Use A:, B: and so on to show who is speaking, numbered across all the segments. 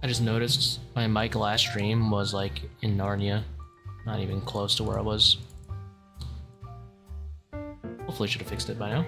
A: I just noticed my mic last stream was like in Narnia. Not even close to where I was. Hopefully should have fixed it by now.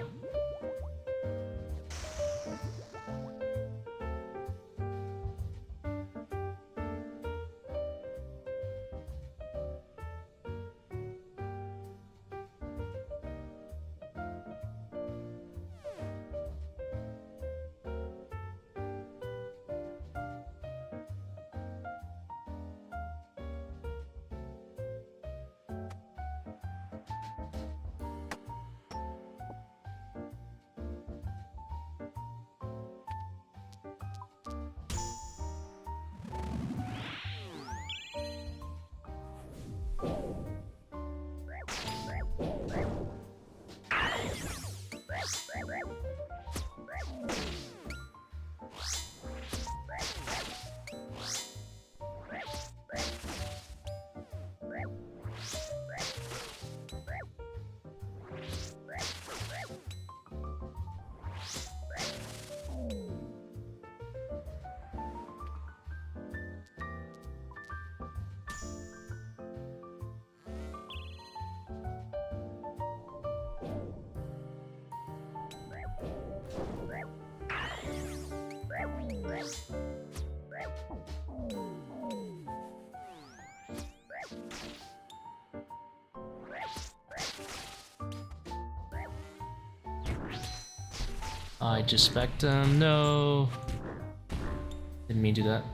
A: I just spec'd him, no. Didn't mean to do that.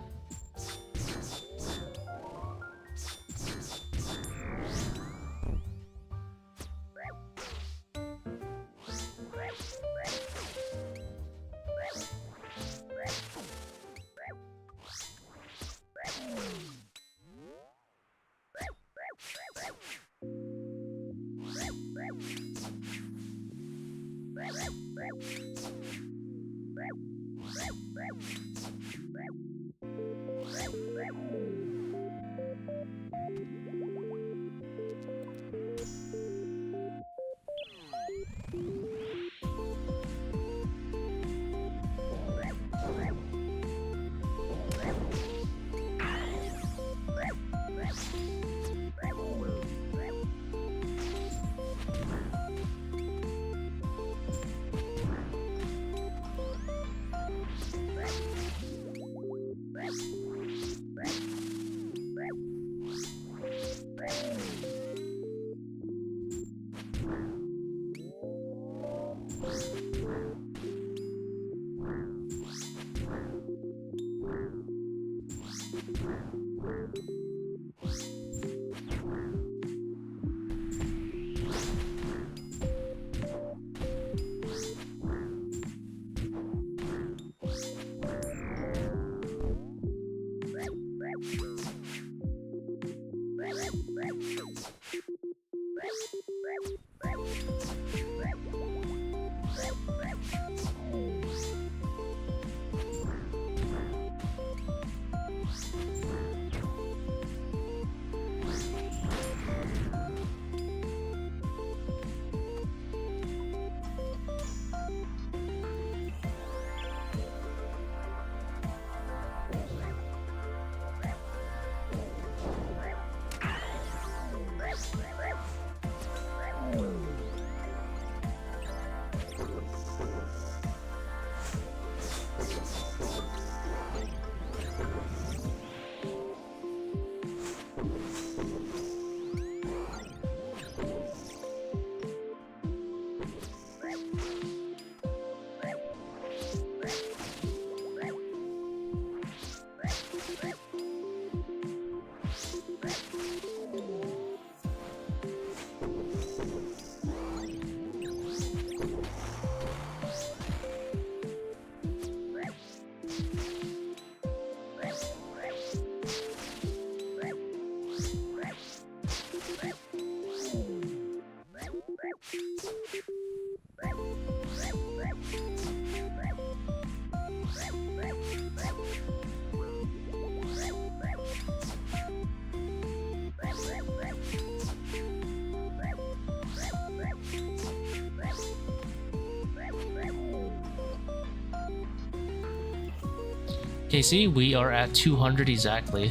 A: Okay, see, we are at 200 exactly.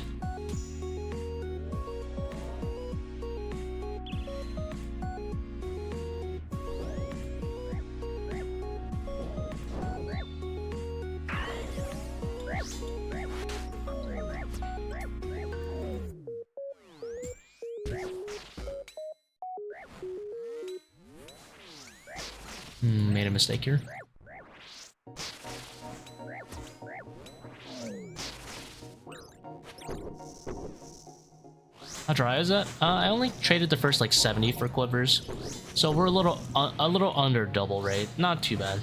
A: Made a mistake here. How dry is that? I only traded the first like 70 for quivers, so we're a little under double rate. Not too bad.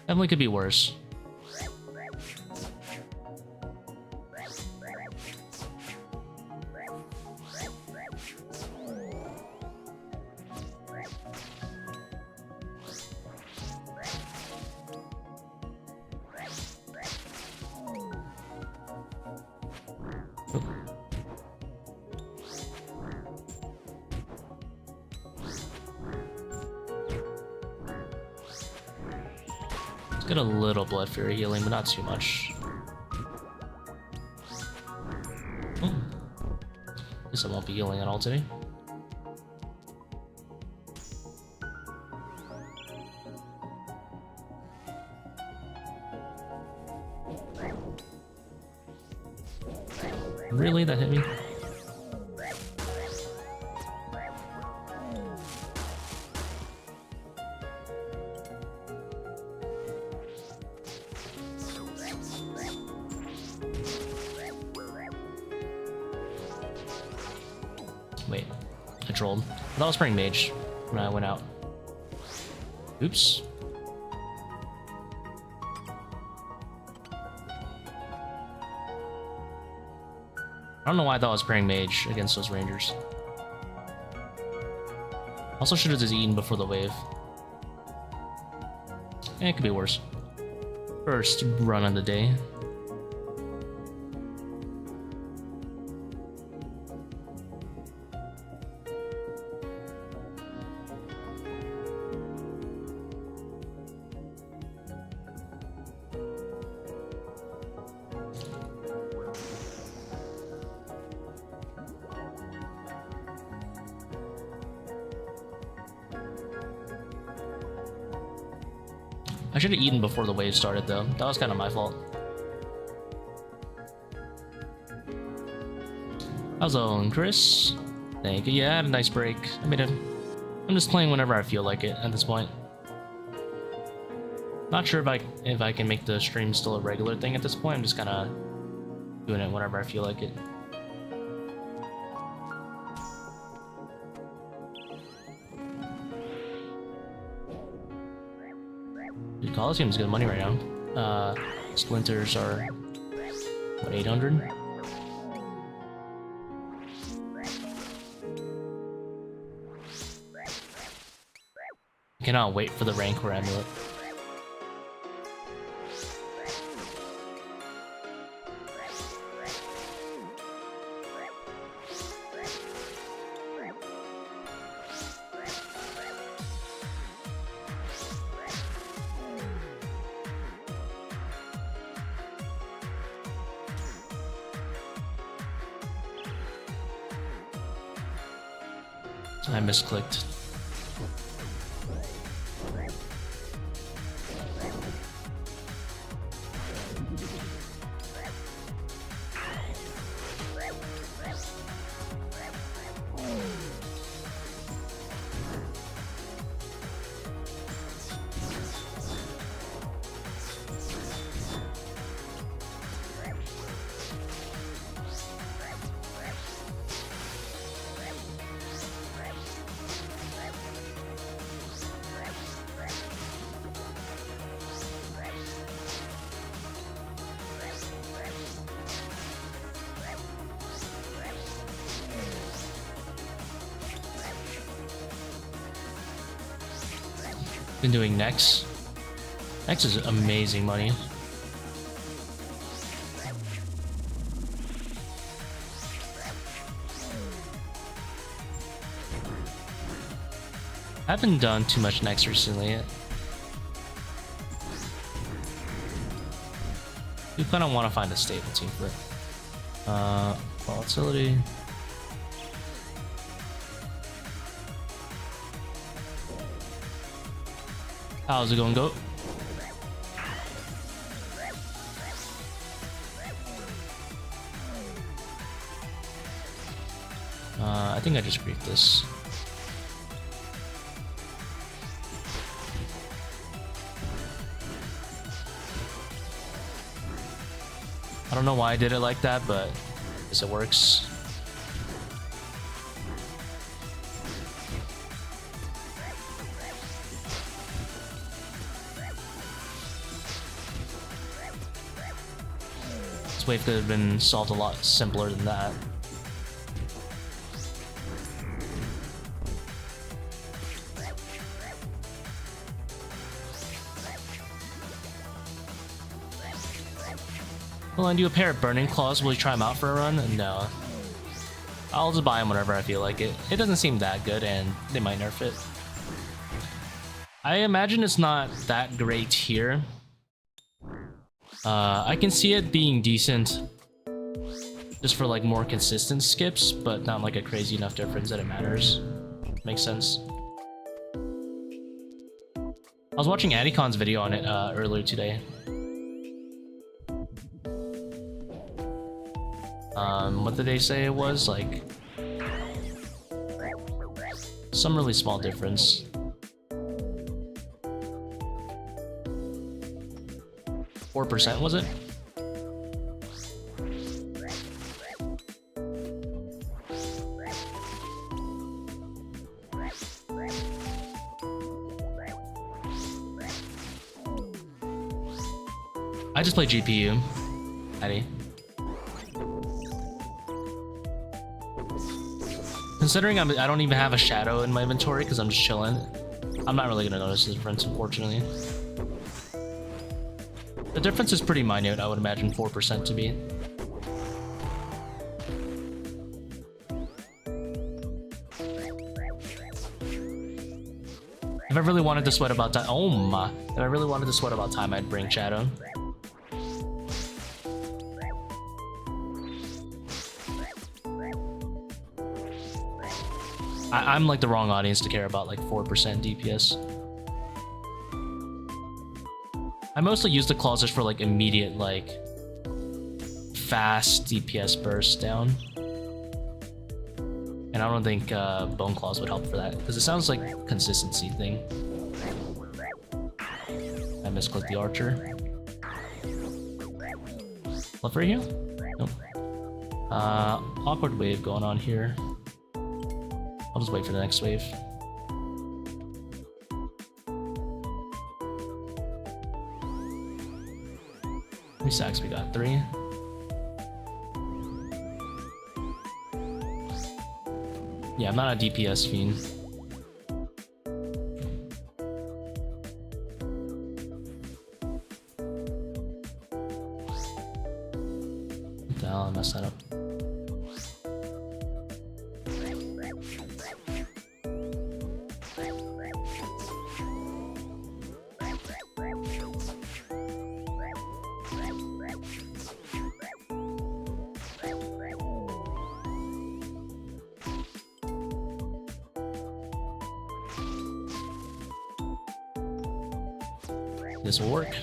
A: Definitely could be worse. Get a little blood fury healing, but not too much. Oh. Guess I won't be healing at all today. Really? That hit me? Wait, I trolled. I thought I was playing mage when I went out. Oops. I don't know why I thought I was praying mage against those rangers. Also should have just eaten before the wave. It could be worse. First run of the day. I should have eaten before the wave started, though. That was kind of my fault. How's it going, Chris? Thank you. Yeah, I had a nice break. I'm just playing whenever I feel like it at this point. Not sure if I can make the stream still a regular thing at this point. I'm just kind of doing it whenever I feel like it. Dude, Coliseum is good money right now. Splinters are, what, 800? Cannot wait for the Rancor amulet. I misclicked. Been doing Nex. Nex is amazing money. I haven't done too much next recently. You kind of want to find a stable team for it. Volatility. How's it going, Goat? I think I just griefed this. I don't know why I did it like that, but I guess it works. This wave could have been solved a lot simpler than that. Will I do a pair of Burning Claws? Will you try them out for a run? No. I'll just buy them whenever I feel like it. It doesn't seem that good, and they might nerf it. I imagine it's not that great here. I can see it being decent just for like more consistent skips, but not like a crazy enough difference that it matters. Makes sense. I was watching Adicon's video on it earlier today. What did they say it was? Like some really small difference. 4% was it? I just play GPU, Eddie. Considering I don't even have a shadow in my inventory because I'm just chilling, I'm not really gonna notice the difference, unfortunately. The difference is pretty minute, I would imagine 4% to be. If I really wanted to sweat about time, oh my! If I really wanted to sweat about time, I'd bring shadow. I'm like the wrong audience to care about like 4% DPS. I mostly use the claws just for like immediate, like fast DPS burst down. And I don't think bone claws would help for that because it sounds like a consistency thing. I misclicked the archer. Left right here? Nope. Awkward wave going on here. I'll just wait for the next wave. How many sacks we got? 3? Yeah, I'm not a DPS fiend. What the hell? I messed that up. This will work.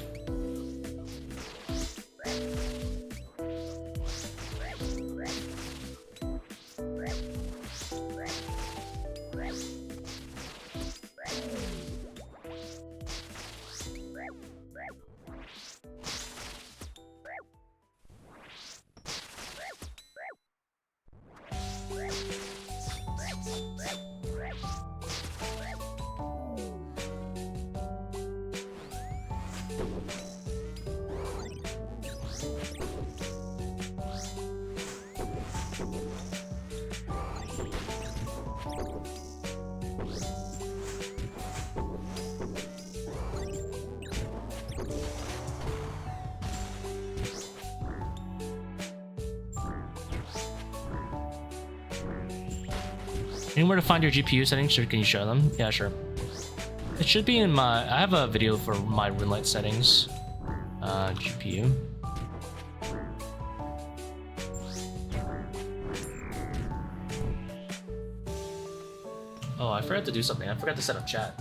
A: Anywhere to find your GPU settings, or can you show them? Yeah, sure. It should be in my... I have a video for my RuneLite settings. GPU. Oh, I forgot to do something. I forgot to set up chat.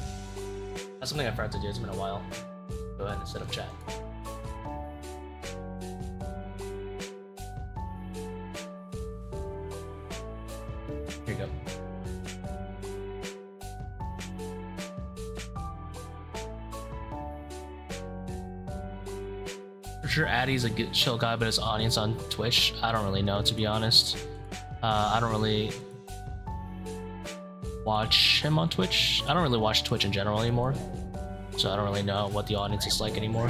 A: That's something I forgot to do. It's been a while. Go ahead and set up chat. Here you go. For sure, Addy's a good chill guy, but his audience on Twitch, I don't really know, to be honest. I don't really watch him on Twitch. I don't really watch Twitch in general anymore, so I don't really know what the audience is like anymore.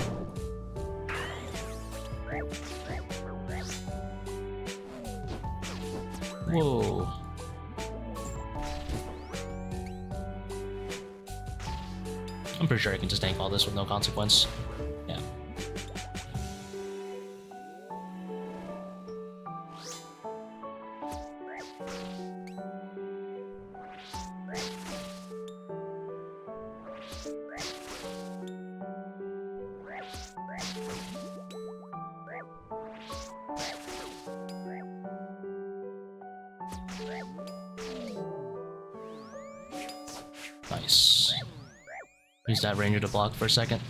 A: Whoa. I'm pretty sure I can just tank all this with no consequence. Yeah. Nice. Use that ranger to block for a second.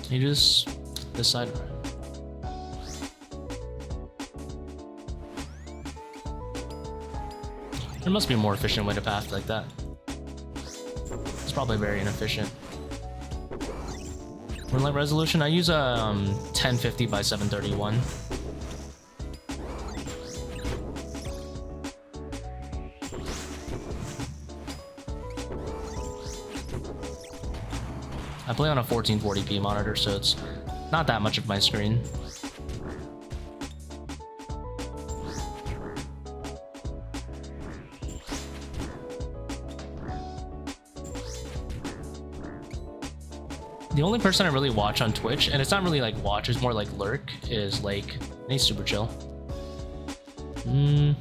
A: You just this side. There must be a more efficient way to path like that. It's probably very inefficient. RuneLite resolution, I use a 1050 by 731. I play on a 1440p monitor, so it's not that much of my screen. The only person I really watch on Twitch, and it's not really like watch, it's more like lurk, is Lake. And he's super chill. I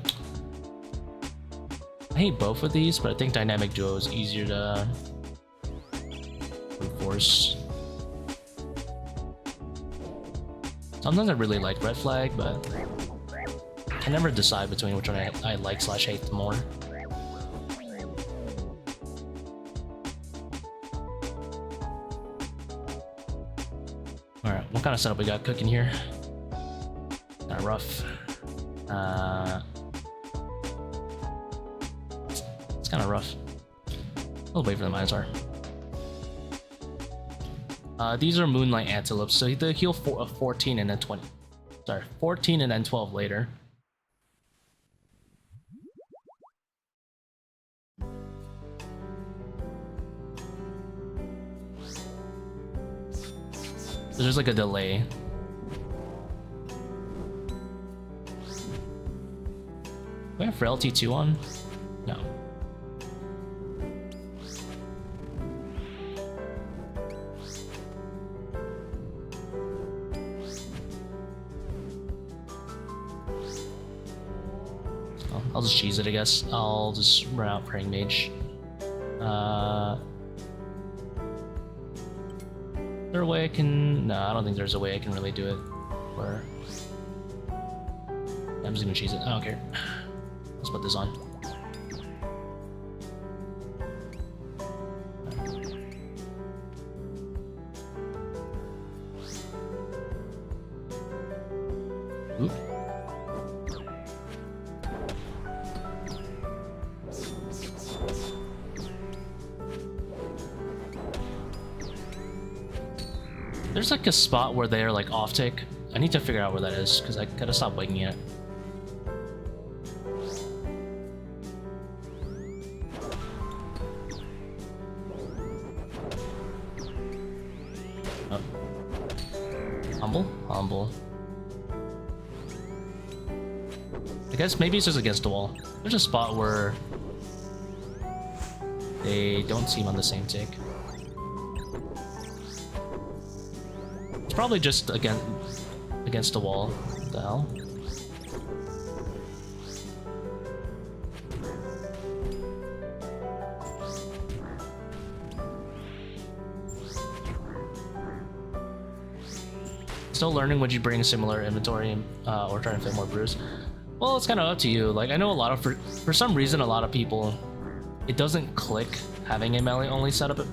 A: hate both of these, but I think Dynamic Duo is easier to enforce. Sometimes I really like Red Flag, but I can never decide between which one I like / hate more. Alright, what kind of setup we got cooking here? Kinda rough. It's kinda rough. I'll wait for the Minotaur. These are Moonlight Antelopes, so they heal 14 and then 20. Sorry, 14 and then 12 later. So there's like a delay. Do I have Frailty 2 on? No. I'll just cheese it, I guess. I'll just run out Praying Mage. Is there a way I can... No, I don't think there's a way I can really do it. Where... I'm just gonna cheese it. I don't care. Let's put this on. Oop. There's like a spot where they're like off tick. I need to figure out where that is because I gotta stop winging it. Oh. Humble. I guess maybe it's just against the wall. There's a spot where they don't seem on the same tick. It's probably just against the wall. What the hell? Still learning, would you bring a similar inventory or try to fit more brews? Well, it's kind of up to you. Like, I know a lot of, for some reason, a lot of people, it doesn't click having a melee only setup.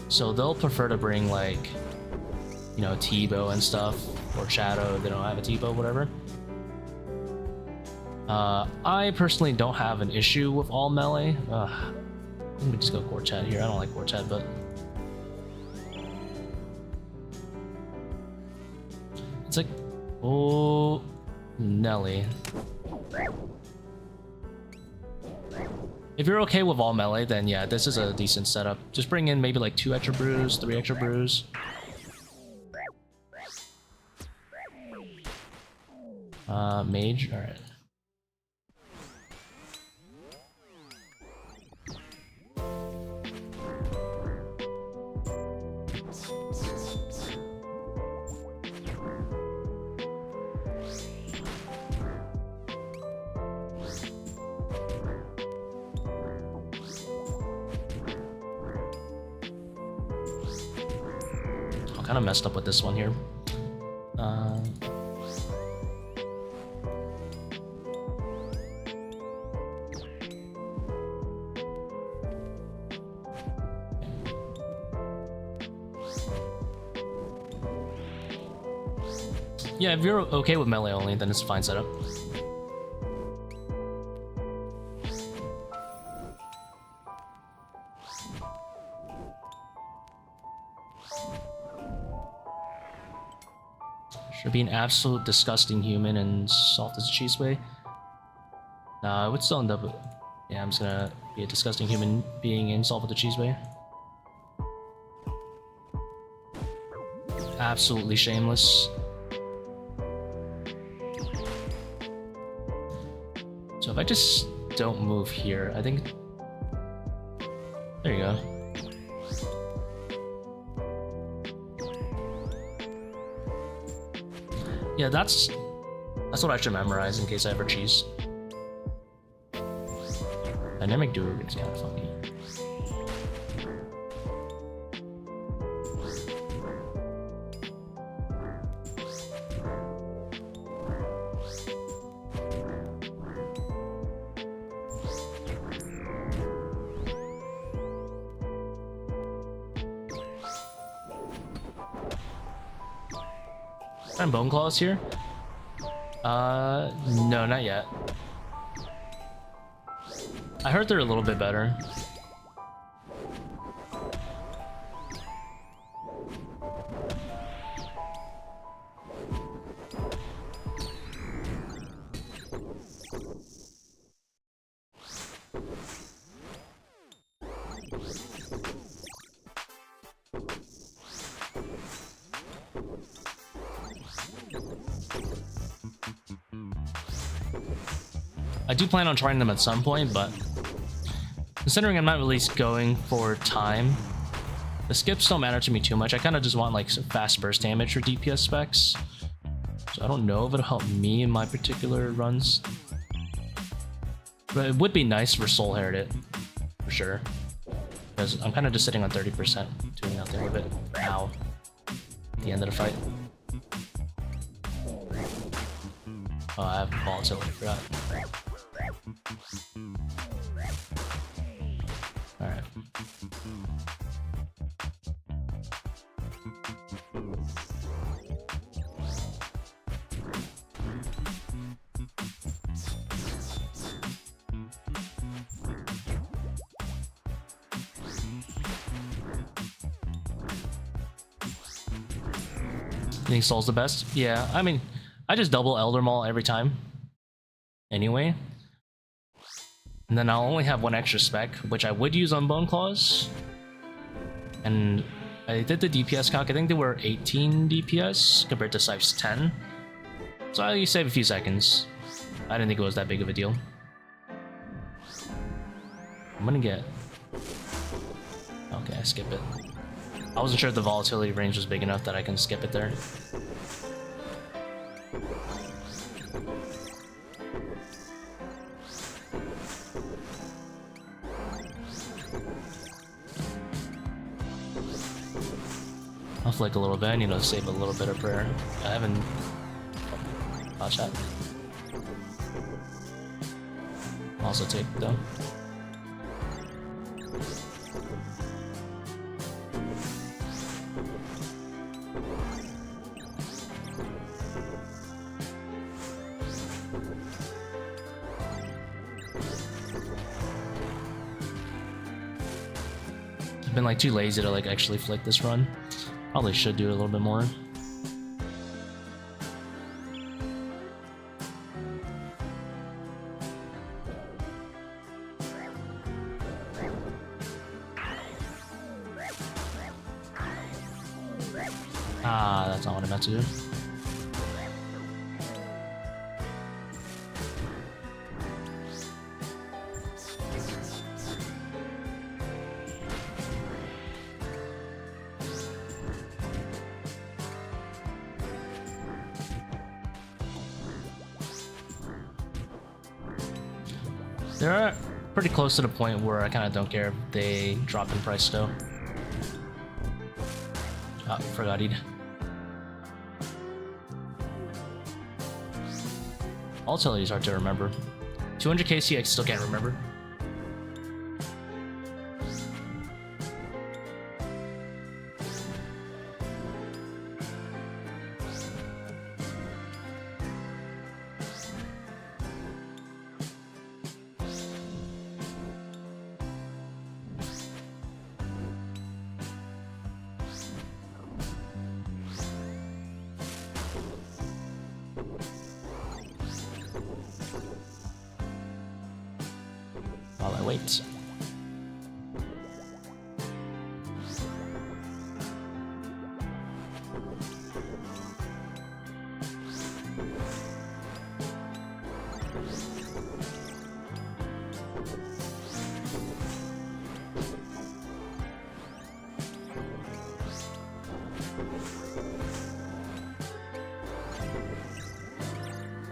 A: So they'll prefer to bring like, you know, T-bow and stuff, or Shadow if they don't have a T-bow, whatever. I personally don't have an issue with all melee. Let me just go Quartet here. I don't like Quartet, but it's like, oh, Nelly. If you're okay with all melee, then yeah, this is a decent setup. Just bring in maybe like 2 extra brews, 3 extra brews. Mage, alright. I'm kind of messed up with this one here. Yeah, if you're okay with melee only, then it's a fine setup. Should be an absolute disgusting human and soft as a cheese way. Nah, I would still end up with... Yeah, I'm just gonna be a disgusting human being in soft with the cheese way. Absolutely shameless. So if I just don't move here, I think... There you go. Yeah, that's what I should memorize in case I ever cheese. Dynamic Duer is kind of funky. And Bone Claws here? No, not yet. I heard they're a little bit better. I do plan on trying them at some point, but considering I'm not really going for time, the skips don't matter to me too much. I kind of just want like some fast burst damage for DPS specs. So I don't know if it'll help me in my particular runs. But it would be nice for Soul Haired it, for sure. Because I'm kind of just sitting on 30%, doing nothing with it now, at the end of the fight. Oh, I have volatility, I forgot. Alright. You think Soul's the best? Yeah, I mean, I just double Elder Maul every time. Anyway. And then I'll only have one extra spec, which I would use on Bone Claws. And I did the DPS calc, I think they were 18 DPS compared to Scythe's 10. So I save a few seconds. I didn't think it was that big of a deal. I'm gonna get... Okay, I skip it. I wasn't sure if the volatility range was big enough that I can skip it there. I'll flick a little bit. I need to save a little bit of prayer. I haven't... Watch that. Also take though. I've been like too lazy to like actually flick this run. Probably should do it a little bit more. Ah, that's not what I meant to do. They're pretty close to the point where I kind of don't care if they drop in price though. Ah, forgot he'd. Volatility is hard to remember. 200 KC I still can't remember. While I wait.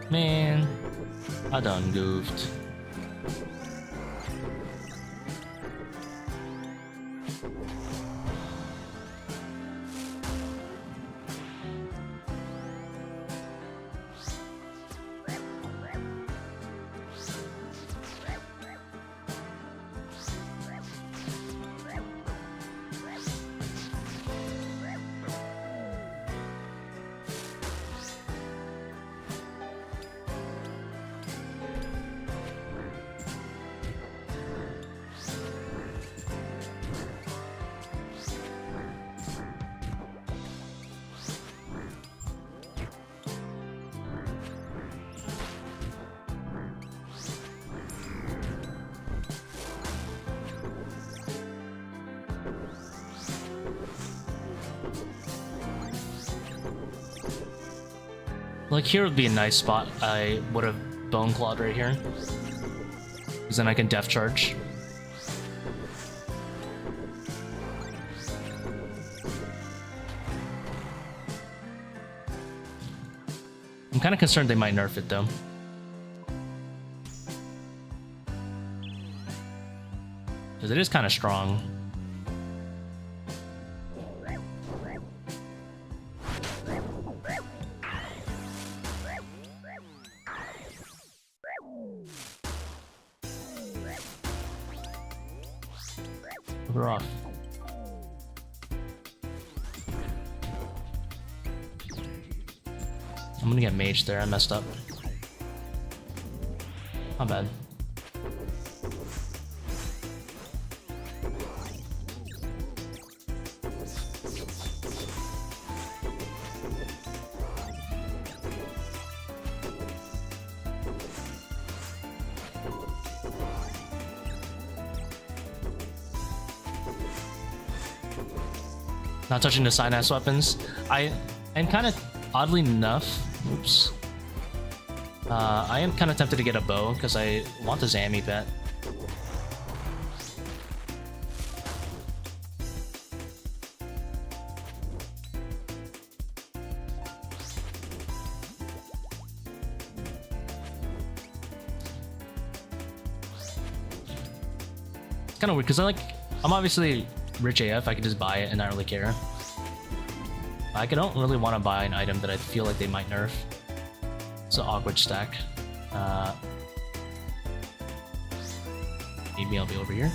A: Man, I done goofed. Like here would be a nice spot. I would have Bone Clawed right here. Because then I can Death Charge. I'm kind of concerned they might nerf it though. Because it is kind of strong. We're off. I'm gonna get mage there, I messed up. Not bad. Not touching the Synapse weapons. I'm kind of, oddly enough, oops. I am kind of tempted to get a bow because I want the Zammy pet. It's kind of weird because I'm obviously rich AF. I could just buy it and not really care. I don't really want to buy an item that I feel like they might nerf. It's an awkward stack. Maybe I'll be over here.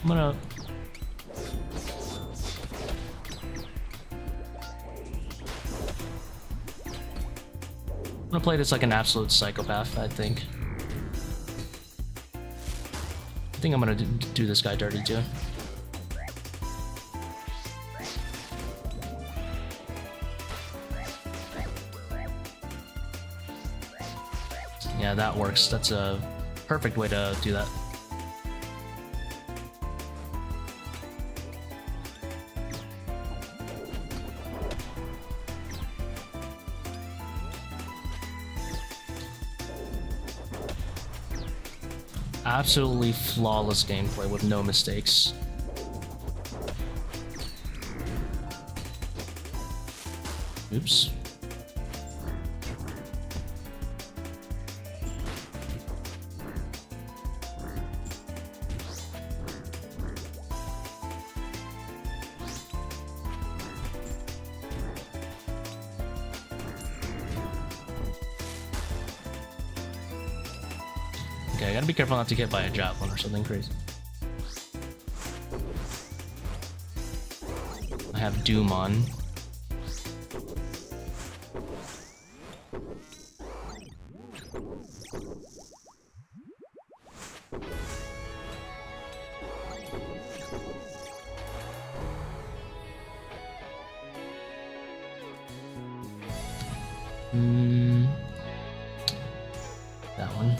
A: I'm gonna... I'm gonna play this like an absolute psychopath, I think. I think I'm gonna do this guy dirty too. Yeah, that works. That's a perfect way to do that. Absolutely flawless gameplay with no mistakes. Oops. Okay, I gotta be careful not to get by a javelin or something crazy. I have Doom on. That one.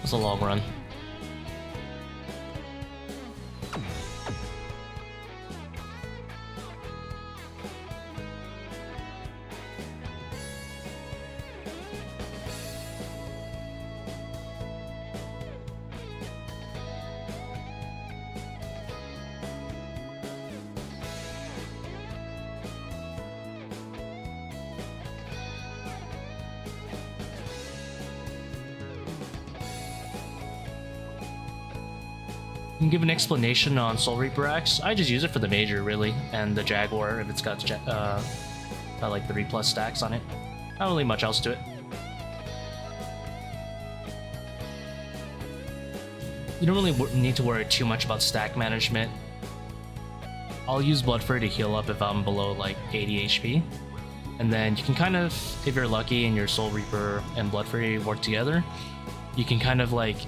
A: It's a long run. You can give an explanation on Soul Reaper Axe. I just use it for the major, really, and the Jaguar if it's got like 3+ stacks on it. Not really much else to it. You don't really need to worry too much about stack management. I'll use Blood Fury to heal up if I'm below like 80 HP. And then you can kind of, if you're lucky and your Soul Reaper and Blood Fury work together, you can kind of like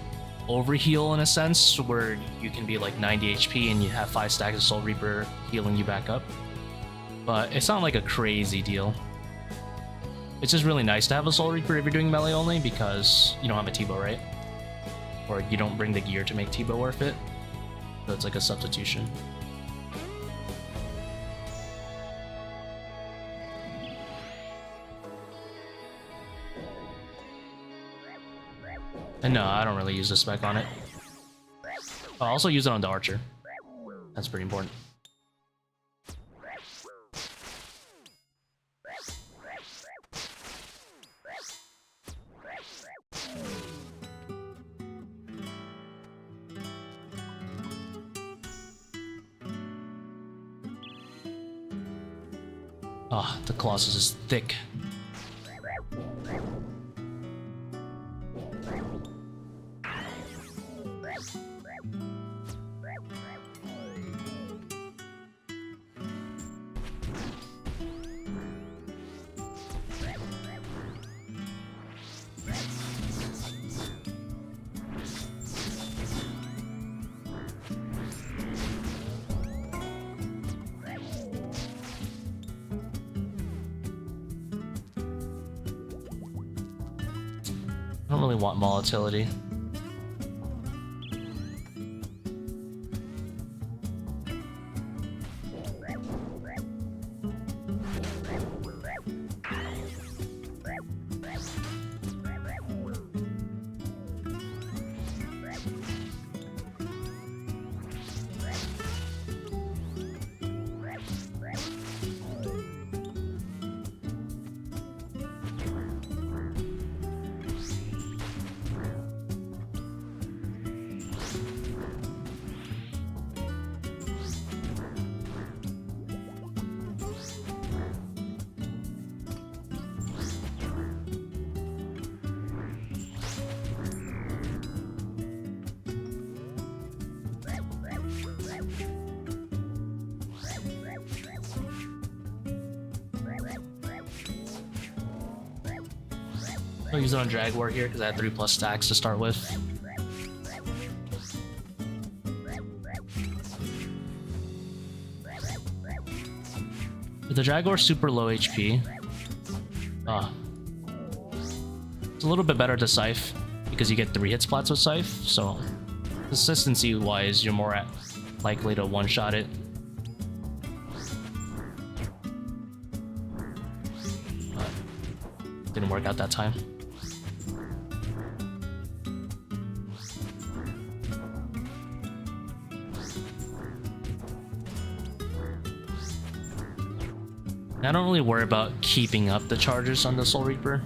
A: overheal in a sense, where you can be like 90 HP and you have 5 stacks of Soul Reaper healing you back up. But it's not like a crazy deal. It's just really nice to have a Soul Reaper if you're doing melee only, because you don't have a T-bow, right? Or you don't bring the gear to make T-bow worth it. So it's like a substitution. And no, I don't really use the spec on it. I'll also use it on the archer. That's pretty important. Ah, the Colossus is thick. I don't really want volatility. I'll use it on Jaguar here because I had 3+ stacks to start with. But the Jaguar's super low HP. It's a little bit better to Scythe because you get 3 hit splats with Scythe, so consistency wise you're more likely to one-shot it. But didn't work out that time. I don't really worry about keeping up the charges on the Soul Reaper.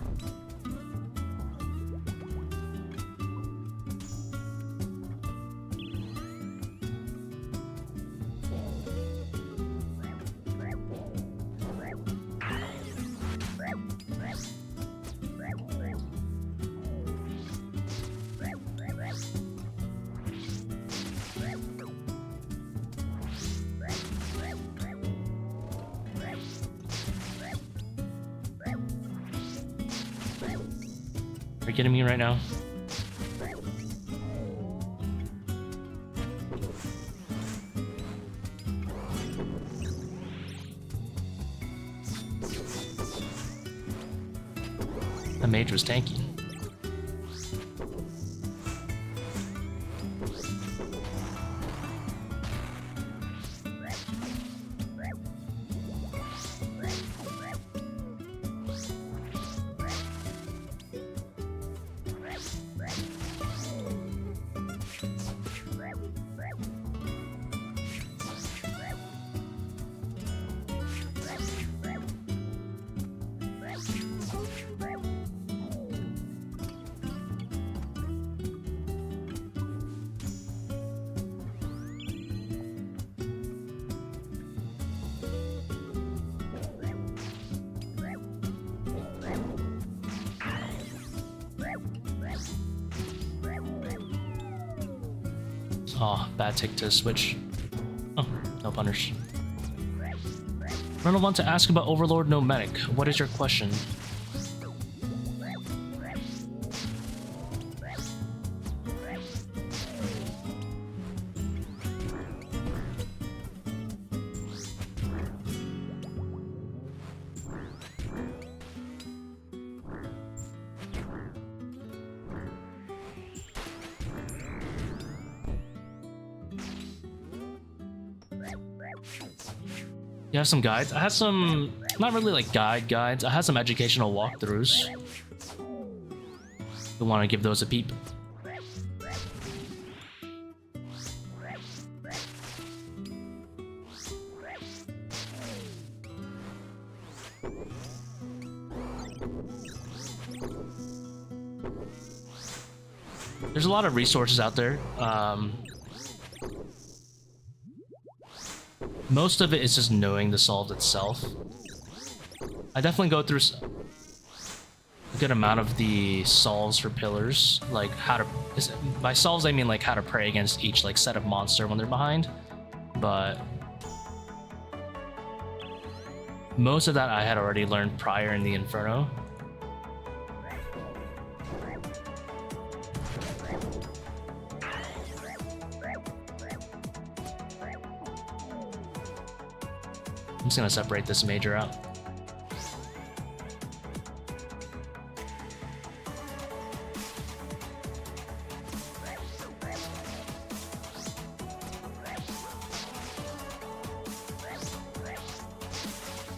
A: Are you kidding me right now? The mage was tanky. Oh, bad tick to switch. Oh, no punish. Ronald wants to ask about Overlord No Medic. What is your question? You have some guides? I had some, not really like guides. I had some educational walkthroughs. You want to give those a peep? There's a lot of resources out there. Most of it is just knowing the solve itself. I definitely go through a good amount of the solves for pillars, like how to. By solves I mean like how to pray against each like set of monster when they're behind. But most of that I had already learned prior in the Inferno. I'm just gonna separate this major out.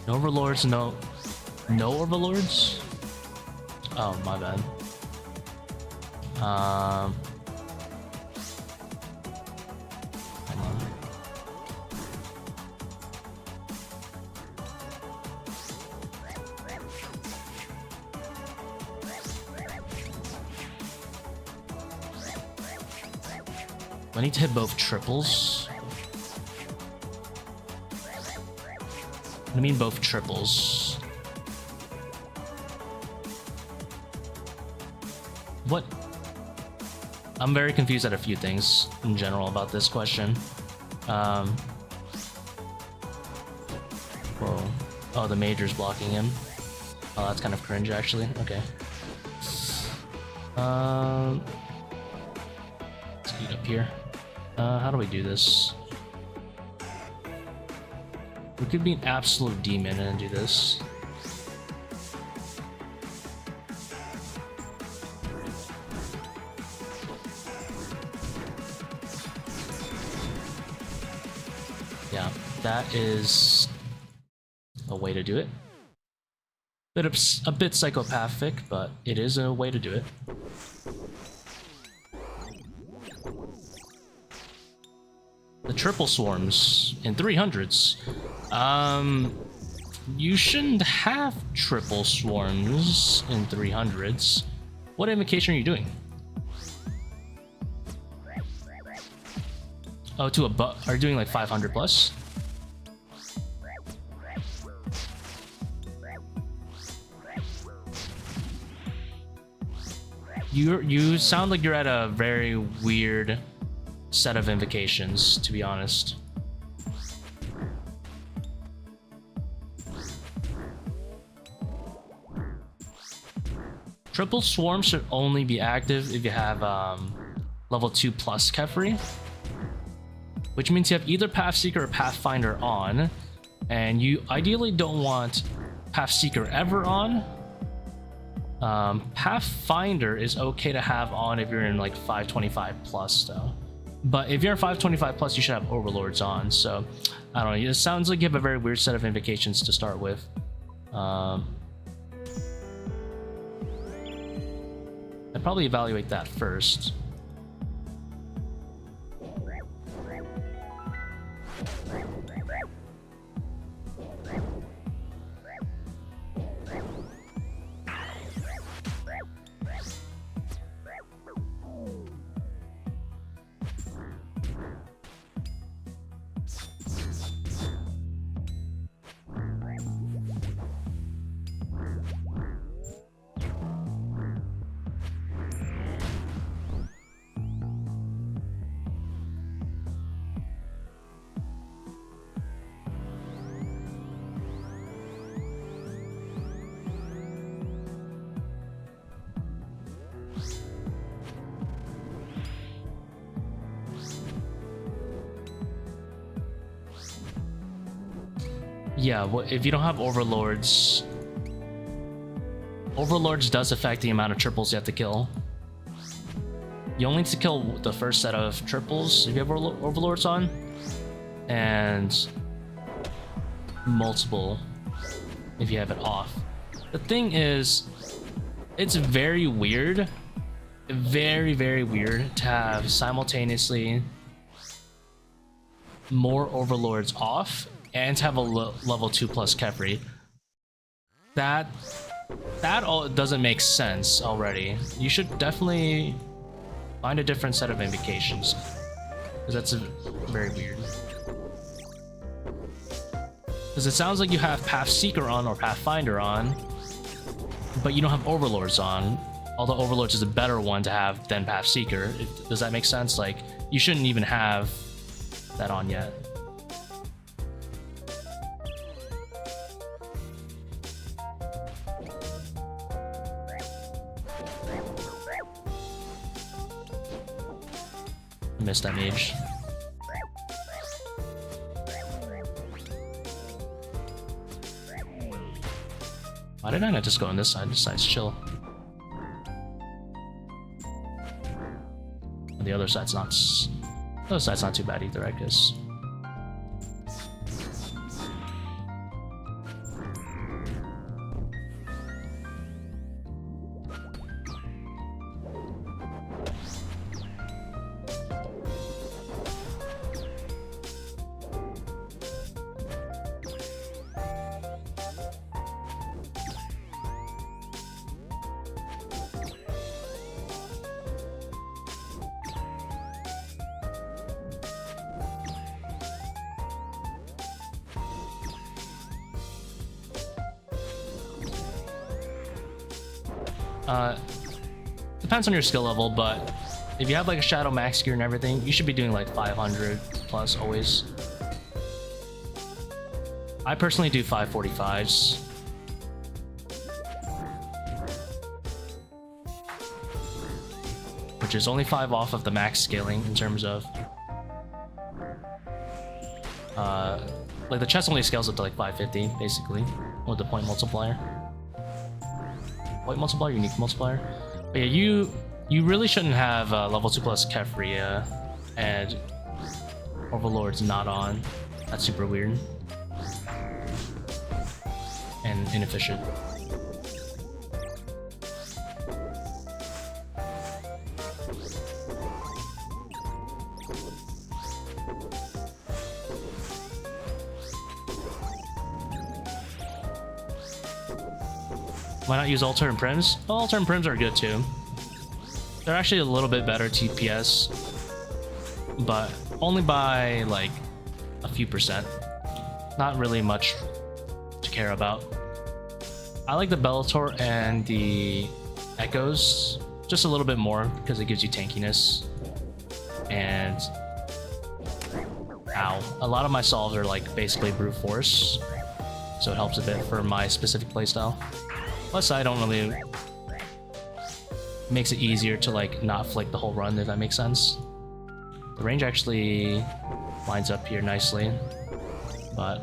A: No overlords, no overlords? Oh, my bad. Hang on. I need to hit both triples. I mean both triples. What? I'm very confused at a few things in general about this question. Whoa. Oh, the major's blocking him. Oh, that's kind of cringe actually. Okay. Let's get up here. How do we do this? We could be an absolute demon and do this. Yeah, that is a way to do it. A bit psychopathic, but it is a way to do it. The triple swarms in 300s. You shouldn't have triple swarms in 300s. What invocation are you doing? Oh, to a are you doing like 500 plus? You sound like you're at a very weird set of invocations, to be honest. Triple swarm should only be active if you have level 2 plus Kefri, which means you have either Pathseeker or Pathfinder on, and you ideally don't want Pathseeker ever on. Pathfinder is okay to have on if you're in like 525 plus though. But if you're in 525 plus, you should have Overlords on. So I don't know. It sounds like you have a very weird set of invocations to start with. I'd probably evaluate that first. yeah, if you don't have overlords, overlords does affect the amount of triples you have to kill. You only need to kill the first set of triples if you have overlords on, and multiple if you have it off. The thing is, it's very weird, very weird to have simultaneously more overlords off and to have a level 2 plus Kefri. That all doesn't make sense already. You should definitely find a different set of invocations, because that's very weird. Because it sounds like you have Path Seeker on or Pathfinder on, but you don't have Overlords on. Although Overlords is a better one to have than Path Seeker. Does that make sense? Like, you shouldn't even have that on yet. I missed that mage. Why did I not just go on this side? This side's chill. The other side's not. The other side's not too bad either, I guess. Depends on your skill level, but if you have like a Shadow Max gear and everything, you should be doing like 500 plus always. I personally do 545s. Which is only 5 off of the max scaling in terms of like the chest only scales up to like 550 basically with the point multiplier. Point multiplier, unique multiplier. But yeah, you really shouldn't have level 2 plus Kefria and Overlord's not on. That's super weird and inefficient. Why not use Altar and Prims? Well, Altar and Prims are good too. They're actually a little bit better TPS, but only by like a few percent. Not really much to care about. I like the Bellator and the Echoes just a little bit more because it gives you tankiness. And ow, a lot of my solves are like basically brute force, so it helps a bit for my specific playstyle. Plus, I don't really... makes it easier to like not flick the whole run, if that makes sense. The range actually lines up here nicely, but...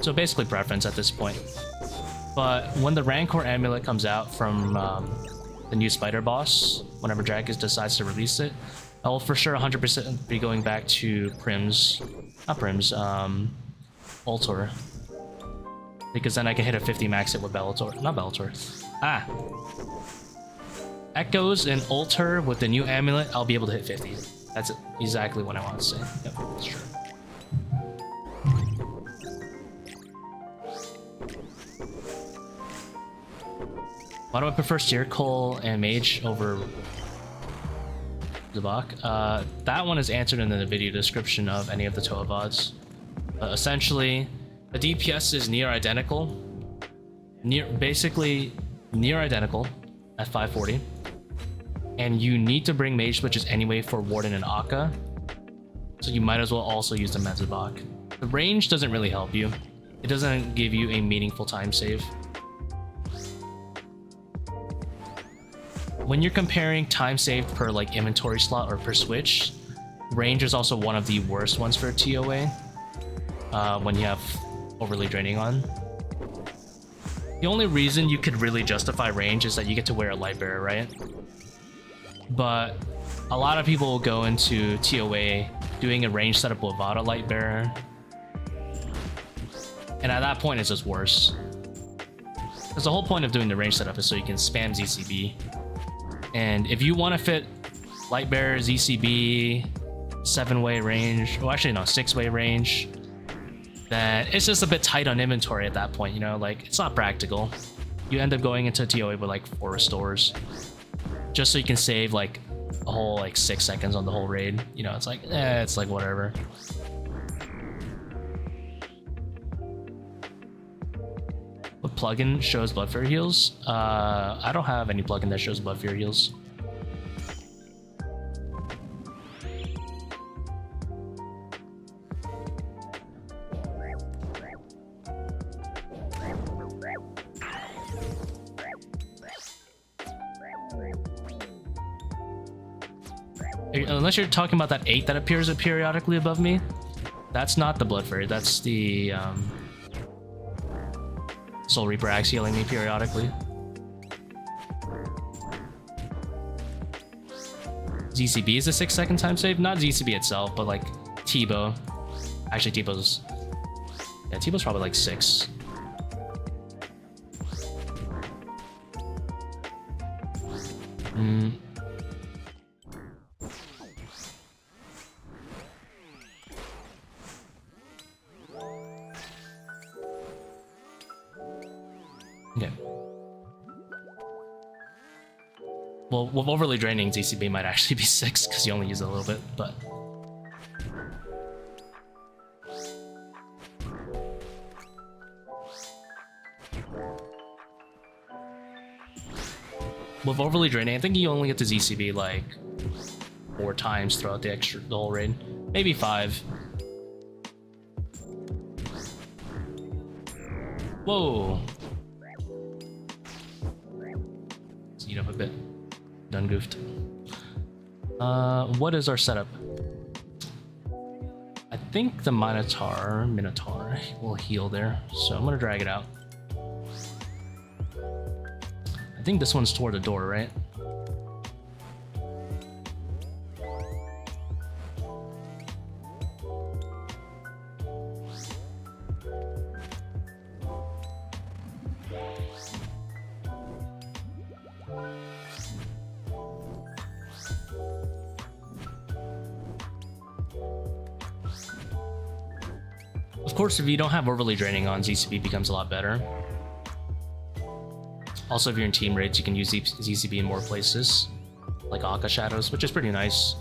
A: so basically preference at this point. But when the Rancor Amulet comes out from the new Spider boss, whenever Drakus decides to release it, I will for sure 100% be going back to Prims. Not Prims, Ultor. Because then I can hit a 50 max hit with Bellator. Not Bellator. Ah! Echoes and Ultor with the new amulet, I'll be able to hit 50. That's exactly what I want to say. Yep, that's true. Why do I prefer Steercole and Mage over Zabak? That one is answered in the video description of any of the Toa VODs. Essentially, the DPS is near identical. Basically near identical at 540. And you need to bring Mage Switches anyway for Warden and Akka. So you might as well also use the Mezabak. The range doesn't really help you. It doesn't give you a meaningful time save. When you're comparing time saved per like inventory slot or per switch, range is also one of the worst ones for TOA when you have overly draining on. The only reason you could really justify range is that you get to wear a light bearer, right? But a lot of people will go into TOA doing a range setup without a light bearer, and at that point it's just worse. Because the whole point of doing the range setup is so you can spam ZCB, and if you want to fit light bearer, ZCB, 7-way range, well actually no, 6-way range, then it's just a bit tight on inventory at that point, you know, like it's not practical. You end up going into TOA with like 4 restores just so you can save like a whole like 6 seconds on the whole raid. You know, it's like whatever. What plugin shows blood fear heals? I don't have any plugin that shows blood fear heals. Unless you're talking about that 8 that appears periodically above me, that's not the Blood Fairy, that's the Soul Reaper axe healing me periodically. ZCB is a 6-second time save? Not ZCB itself, but like T-Bow. Actually, T-Bow's probably like 6. Okay. Well, with overly draining, ZCB might actually be 6 because you only use it a little bit, but... with overly draining, I think you only get to ZCB like 4 times throughout the whole raid. Maybe 5. Whoa! Eat up a bit. Done goofed. What is our setup? I think the Minotaur will heal there, so I'm gonna drag it out. I think this one's toward the door, right? Of course, if you don't have overly draining on, ZCB becomes a lot better. Also, if you're in team raids, you can use ZCB in more places, like Akka Shadows, which is pretty nice.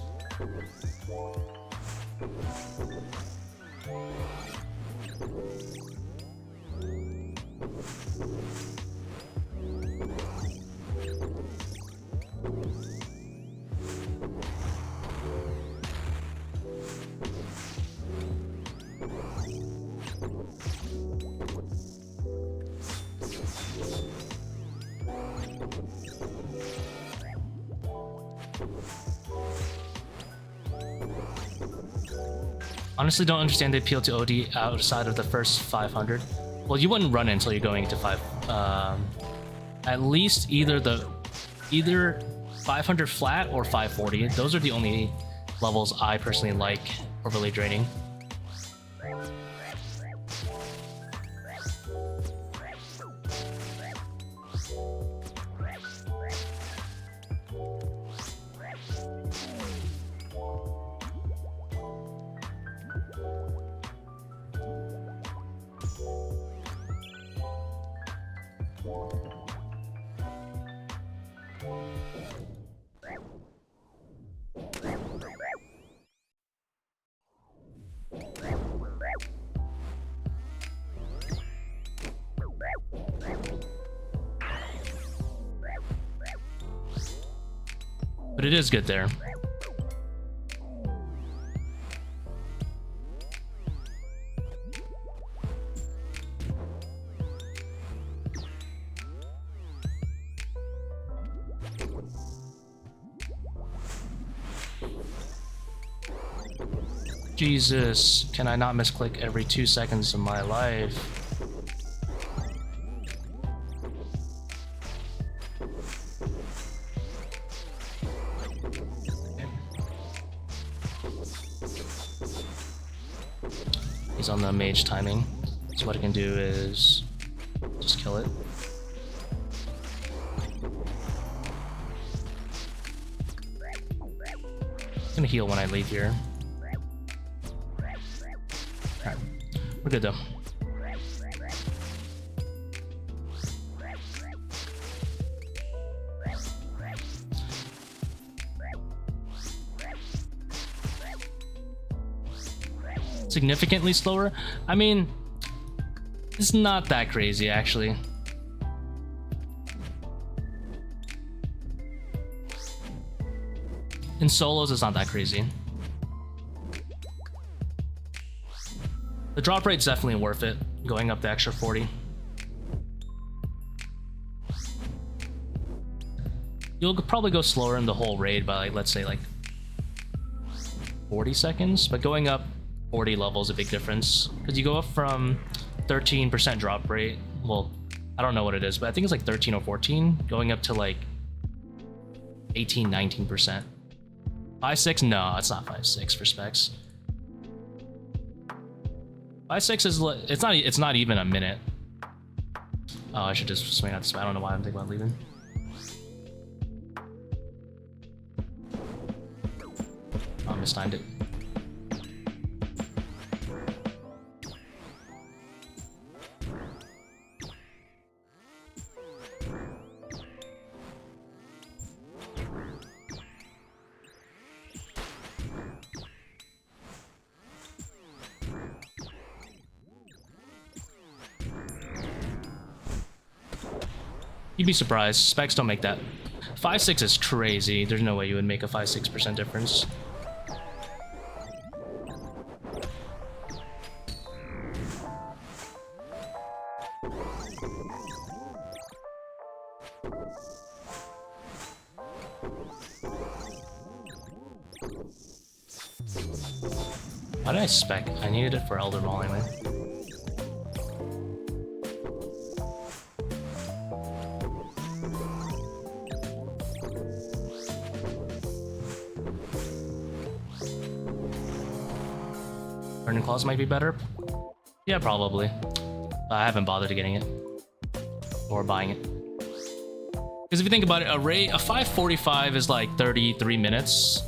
A: Honestly, don't understand the appeal to OD outside of the first 500. Well, you wouldn't run it until you're going into 5. At least either 500 flat or 540. Those are the only levels I personally like overly draining. But it is good there. Jesus, can I not misclick every 2 seconds of my life? He's on the mage timing, so what I can do is just kill it. I'm gonna heal when I leave here. Alright, we're good though. Significantly slower? I mean, it's not that crazy actually. In solos, it's not that crazy. The drop rate's definitely worth it, going up the extra 40. You'll probably go slower in the whole raid by, like, let's say, like 40 seconds, but going up 40 levels is a big difference, because you go up from 13% drop rate, well, I don't know what it is, but I think it's like 13 or 14, going up to like 18, 19%. 5.6? No, it's not 5.6 for specs. 5.6 is, it's not even a minute. Oh, I should just swing out this way. I don't know why I'm thinking about leaving. Oh, I mistimed it. You'd be surprised. Specs don't make that. 5.6 is crazy. There's no way you would make a 5-6% difference. Why did I spec? I needed it for Elder Maul anyway. Burning Claws might be better? Yeah, probably. I haven't bothered to getting it. Or buying it. Because if you think about it, a 545 is like 33 minutes.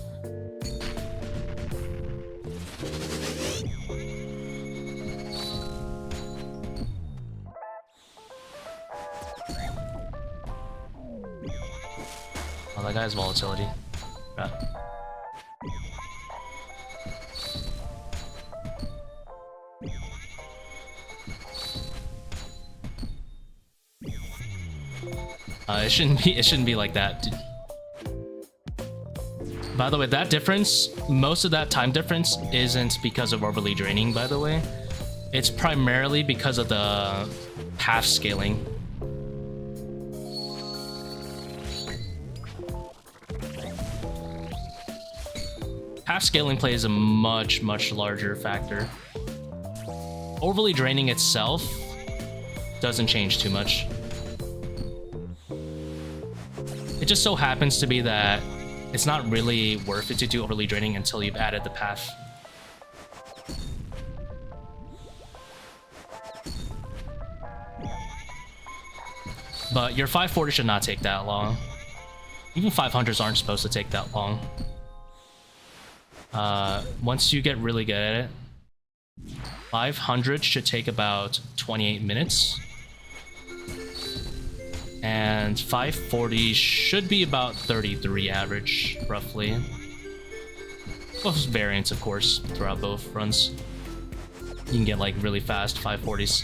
A: Oh, that guy's volatility. Yeah. It shouldn't be like that, dude. By the way, that difference, most of that time difference isn't because of overly draining, by the way. It's primarily because of the half scaling. Half scaling plays a much larger factor. Overly draining itself doesn't change too much. It just so happens to be that it's not really worth it to do overly draining until you've added the path. But your 540 should not take that long. Even 500s aren't supposed to take that long. Once you get really good at it, 500 should take about 28 minutes. And 540 should be about 33 average, roughly. Both variants, of course, throughout both runs. You can get like really fast 540s.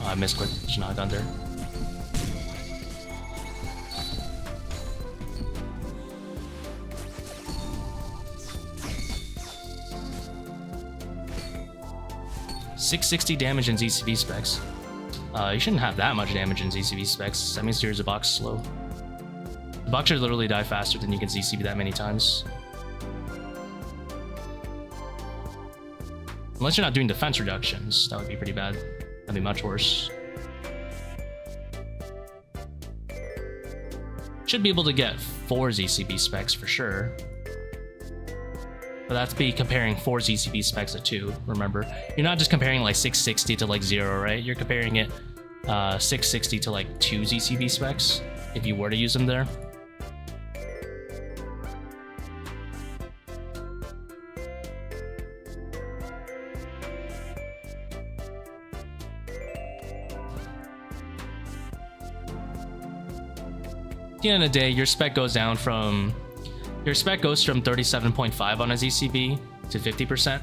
A: I misclicked, should not have gone there. $660 damage in ZCB specs. You shouldn't have that much damage in ZCB specs. That means your Zabak's slow. Zabak should literally die faster than you can ZCB that many times. Unless you're not doing defense reductions, that would be pretty bad. That'd be much worse. Should be able to get 4 ZCB specs for sure. But that's be comparing 4 ZCB specs to 2, remember. You're not just comparing like 660 to like 0, right? You're comparing it 660 to like 2 ZCB specs, if you were to use them there. At the end of the day, your spec goes down from... Your spec goes from 37.5 on a ZCB to 50%.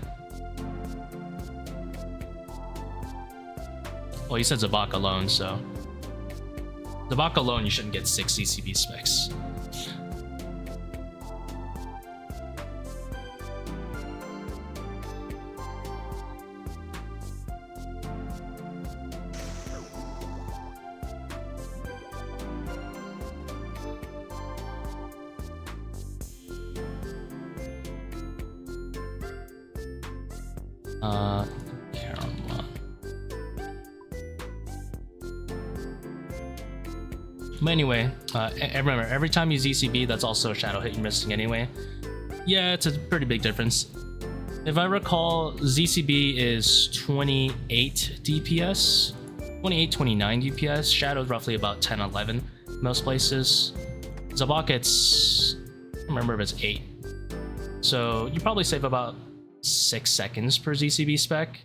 A: Well, you said Zabak alone, so... Zabak alone, you shouldn't get 6 ZCB specs. But anyway, remember, every time you ZCB, that's also a shadow hit you're missing anyway. Yeah, it's a pretty big difference. If I recall, ZCB is 28 DPS, 28, 29 DPS. Shadow's roughly about 10, 11 most places. Zabak, it's... I don't remember if it's 8. So you probably save about 6 seconds per ZCB spec.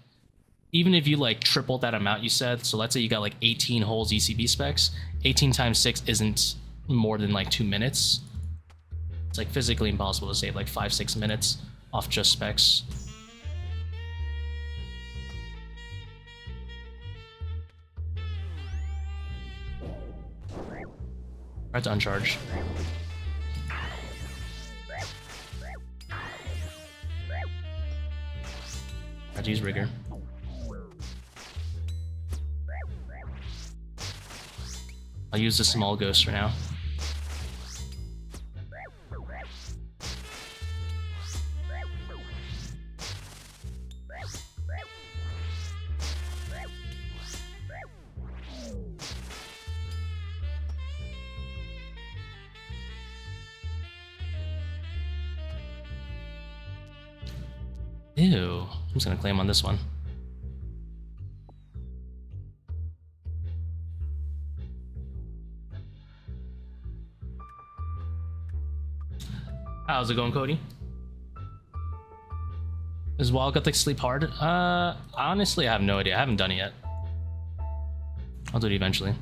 A: Even if you like triple that amount you said, so let's say you got like 18 whole ZCB specs, 18 times 6 isn't more than like 2 minutes. It's like physically impossible to save like 5-6 minutes off just specs. Try to uncharge. Try to use rigor. I'll use the small ghost for now. Ew, I'm just gonna claim on this one. How's it going, Cody? Is Wild Gothic sleep hard? Honestly, I have no idea. I haven't done it yet. I'll do it eventually.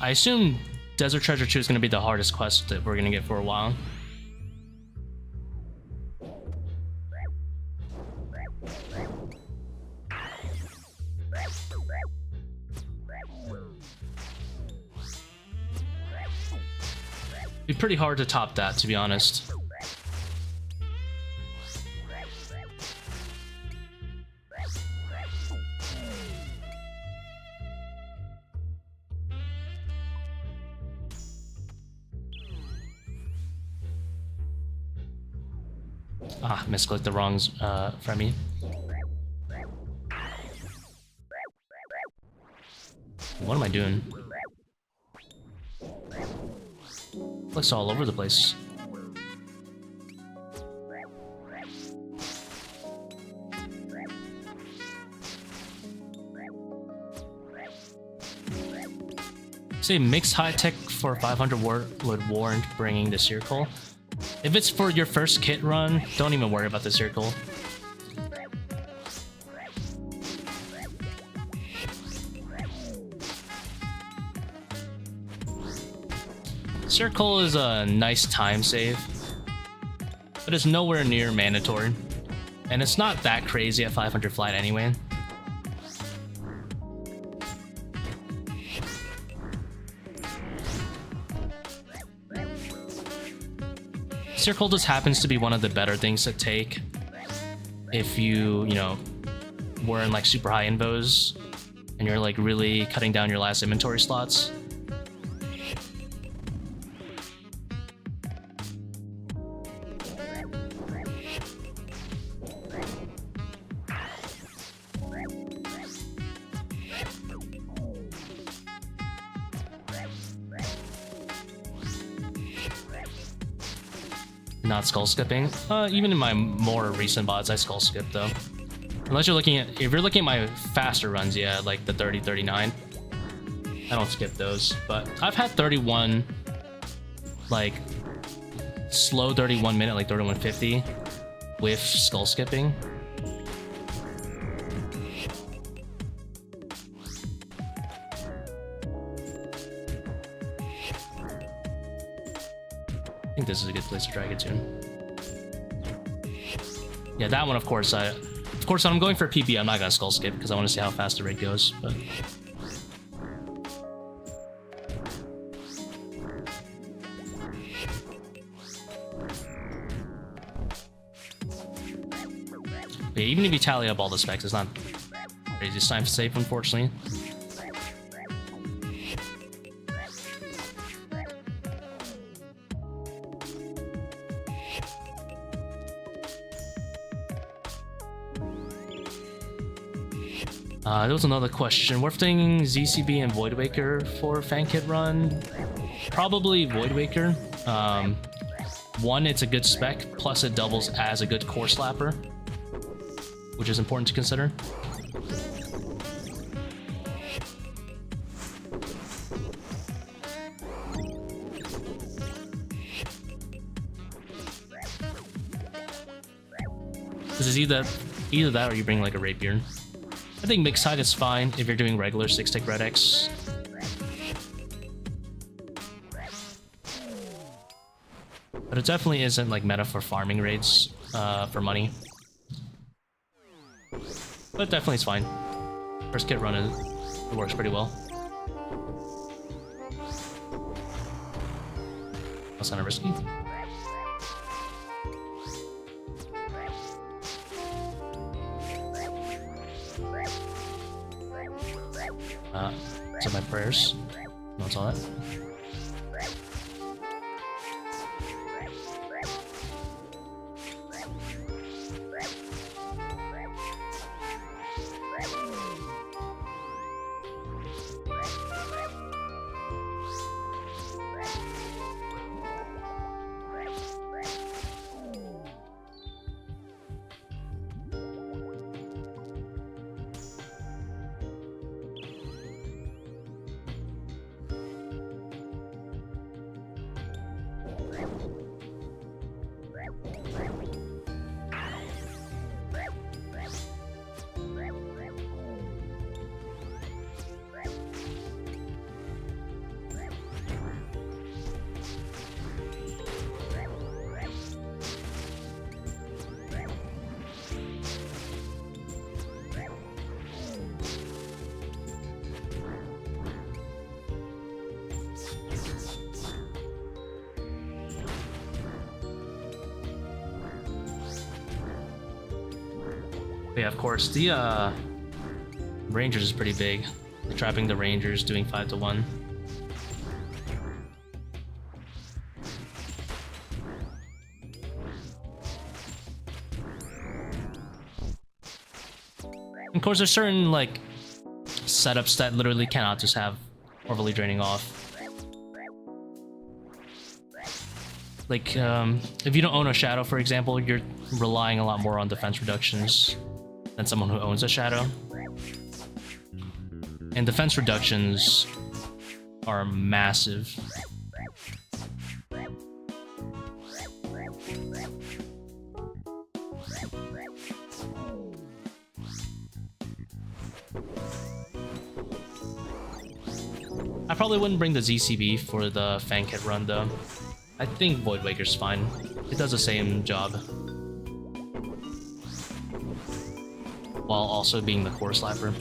A: I assume Desert Treasure 2 is going to be the hardest quest that we're going to get for a while. It'd be pretty hard to top that, to be honest. Ah, misclicked the wrong Fremi. What am I doing? Looks all over the place. Say mixed high tech for 500 would warrant bringing the circle. If it's for your first kit run, don't even worry about the circle. Circle is a nice time save, but it's nowhere near mandatory, and it's not that crazy at 500 flight anyway. Circle just happens to be one of the better things to take if you know, were in like super high invos and you're like really cutting down your last inventory slots. Not skull skipping. Even in my more recent VODs, I skull skip though. Unless you're looking at, if you're looking at my faster runs, yeah, like the 30, 39, I don't skip those. But I've had 31, like slow 31 minute, like 31:50 with skull skipping. I think this is a good place to drag it to. Yeah, that one, of course, when I'm going for a PB, I'm not gonna skull skip because I want to see how fast the rig goes. But yeah, even if you tally up all the specs, it's not crazy. It's time to save, unfortunately. There was another question. We're thinking ZCB and Voidwaker for fan kit run. Probably Voidwaker. One, it's a good spec, plus it doubles as a good core slapper, which is important to consider. This is either that or you bring like a rapier. I think mixed side is fine if you're doing regular 6-tick Red X. But it definitely isn't like meta for farming raids for money. But definitely it's fine. First kit run, it works pretty well. That's kind of risky. So my prayers. That's all that. Yeah, of course, the Rangers is pretty big. Trapping the Rangers, doing 5-1. Of course, there's certain like setups that literally cannot just have overly draining off. Like, if you don't own a Shadow, for example, you're relying a lot more on defense reductions than someone who owns a Shadow. And defense reductions are massive. I probably wouldn't bring the ZCB for the Fang Kit run though. I think Void Waker's fine. It does the same job. While also being the core slapper.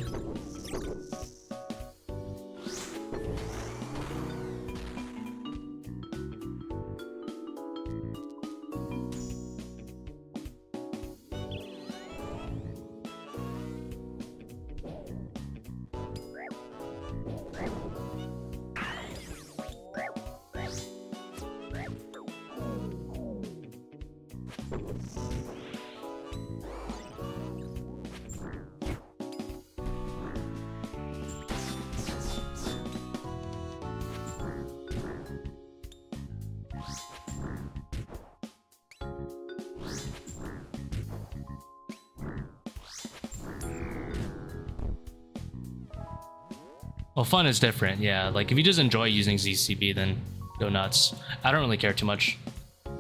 A: Well, fun is different, yeah. Like, if you just enjoy using ZCB, then go nuts. I don't really care too much. To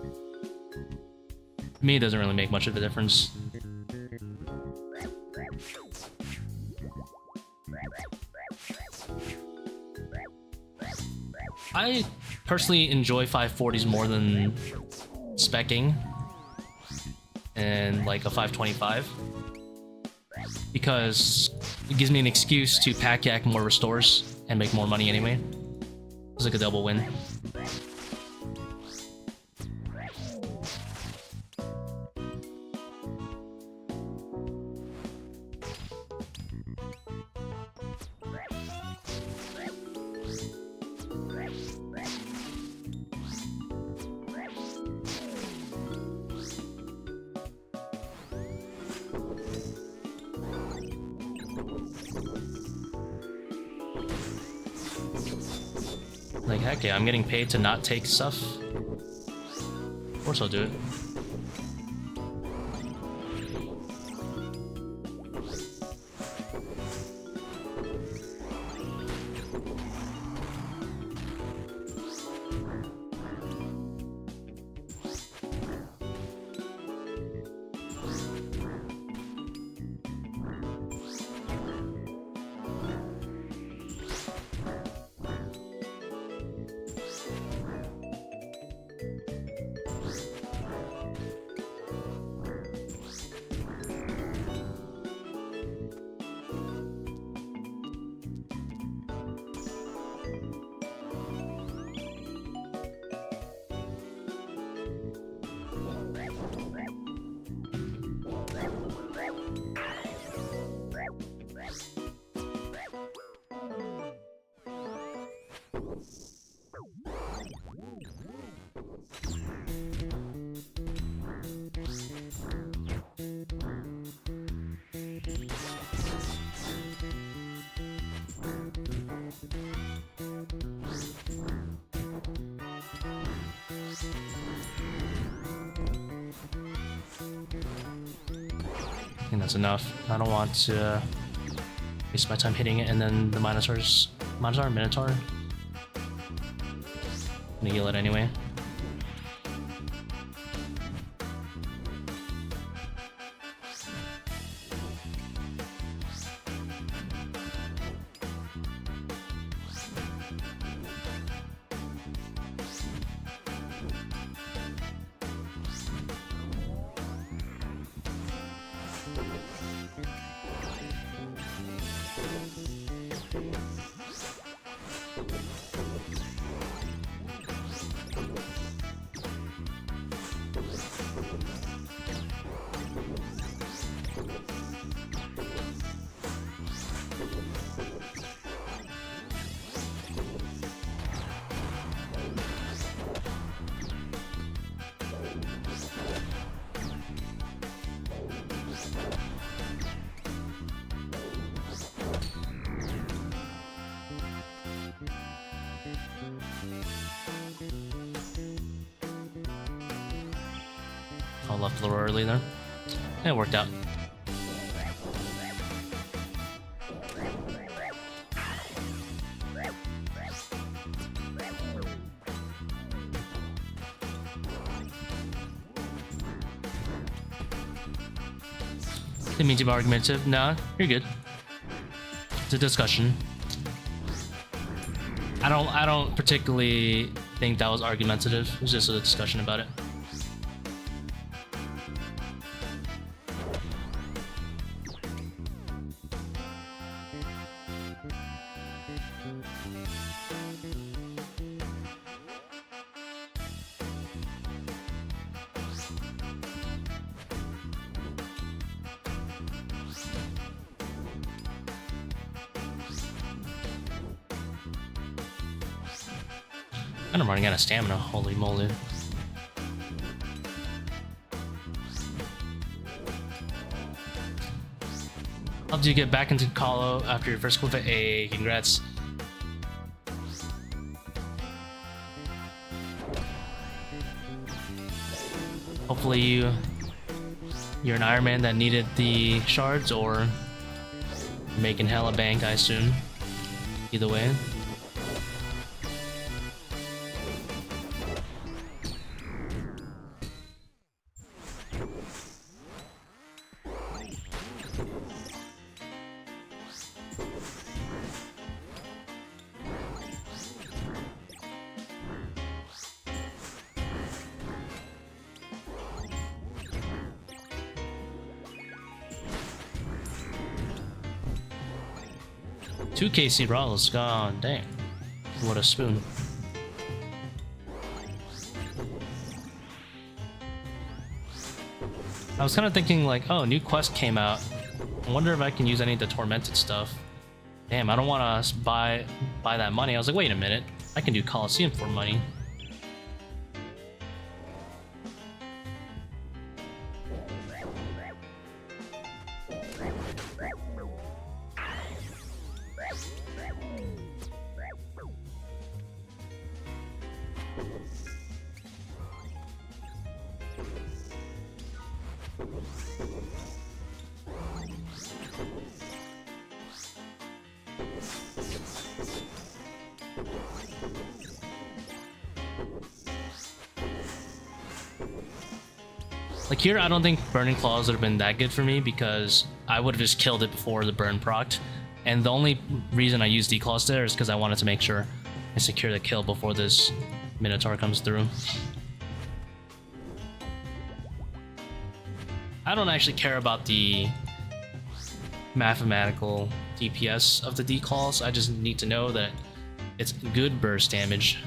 A: me, it doesn't really make much of a difference. I personally enjoy 540s more than speccing and like a 525 because it gives me an excuse to pack yak more restores and make more money anyway. It's like a double win. Like, heck yeah, I'm getting paid to not take stuff. Of course I'll do it. I think that's enough. I don't want to waste my time hitting it and then the Minotaur, Minotaur. I'm gonna heal it anyway. I left a little early there. It worked out. Didn't mean to be argumentative. Nah, you're good. It's a discussion. I don't particularly think that was argumentative. It was just a discussion about it. And I'm running out of stamina, holy moly. Helped you get back into Colo after your first clip. Hey, congrats. Hopefully you're an Iron Man that needed the shards, or you're making hella bank, I assume. Either way. Two KC Rolls, god dang. What a spoon. I was kind of thinking like, oh, new quest came out. I wonder if I can use any of the tormented stuff. Damn, I don't want to buy that money. I was like, wait a minute. I can do Coliseum for money. Like here, I don't think Burning Claws would have been that good for me because I would have just killed it before the burn procced. And the only reason I used Declaws there is because I wanted to make sure I secure the kill before this Minotaur comes through. I don't actually care about the mathematical DPS of the Declaws. I just need to know that it's good burst damage.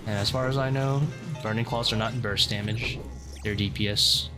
A: And as far as I know, Burning Claws are not burst damage, they're DPS.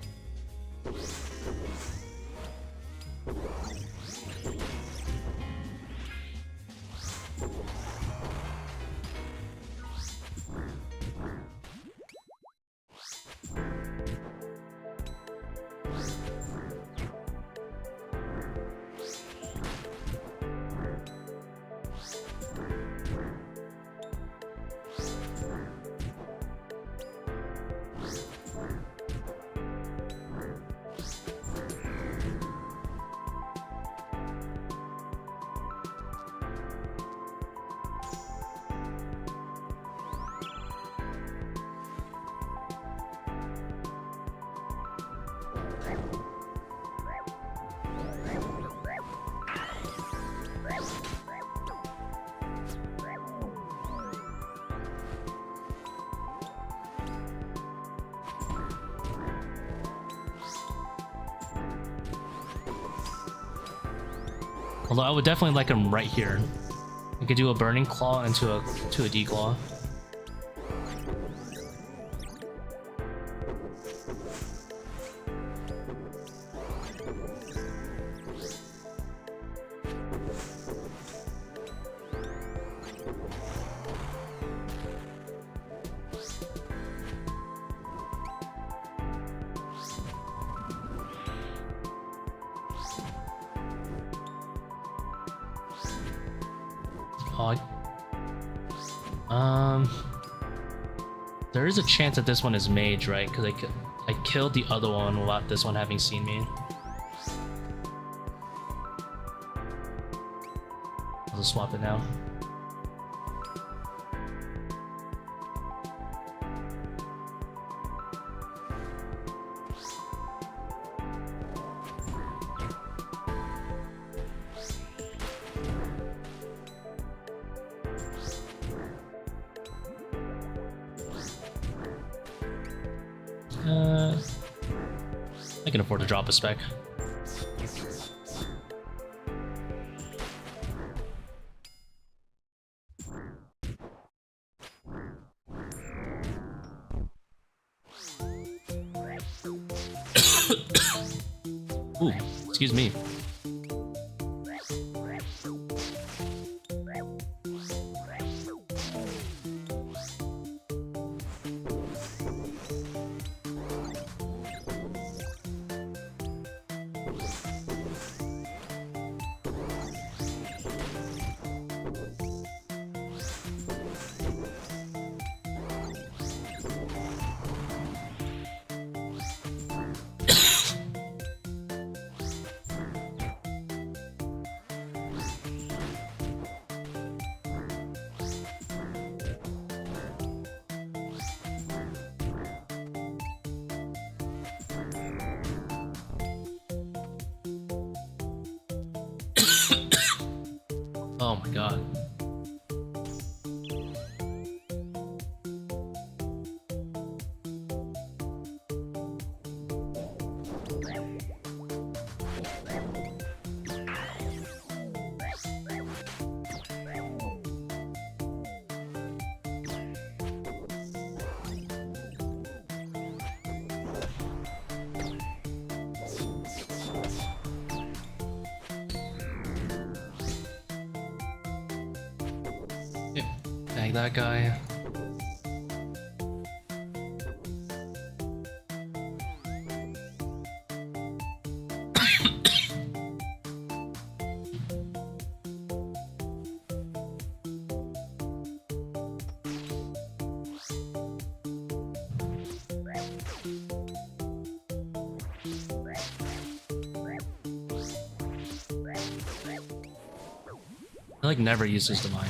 A: Although I would definitely like him right here. I could do a Burning Claw into a Declaw. There is a chance that this one is mage, right? Because I killed the other one without this one having seen me. I'll just swap it now. I can afford to drop a spec. Ooh, excuse me. Oh my god. Tag that guy. I like never uses the mine.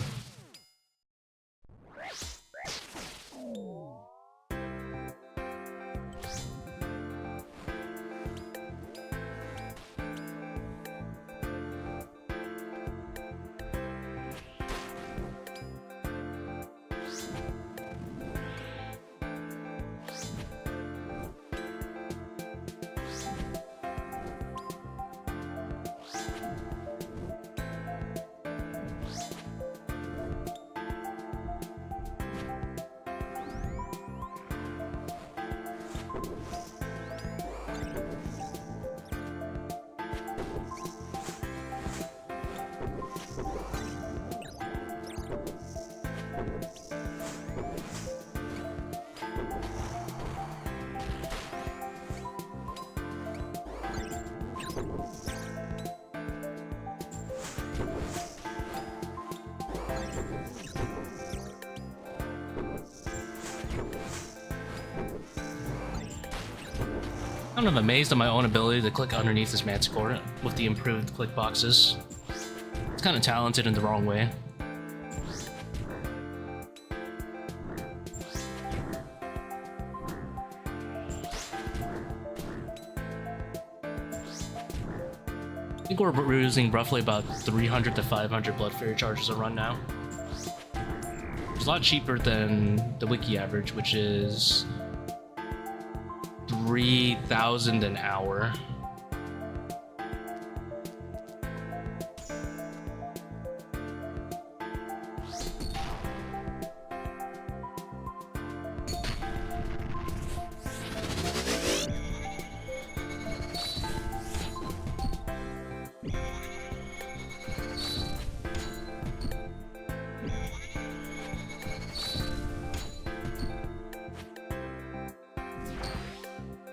A: I'm kind of amazed at my own ability to click underneath this manticore with the improved click boxes. It's kind of talented in the wrong way. I think we're using roughly about 300 to 500 Blood Fairy charges a run now. It's a lot cheaper than the wiki average, which is 3,000 an hour.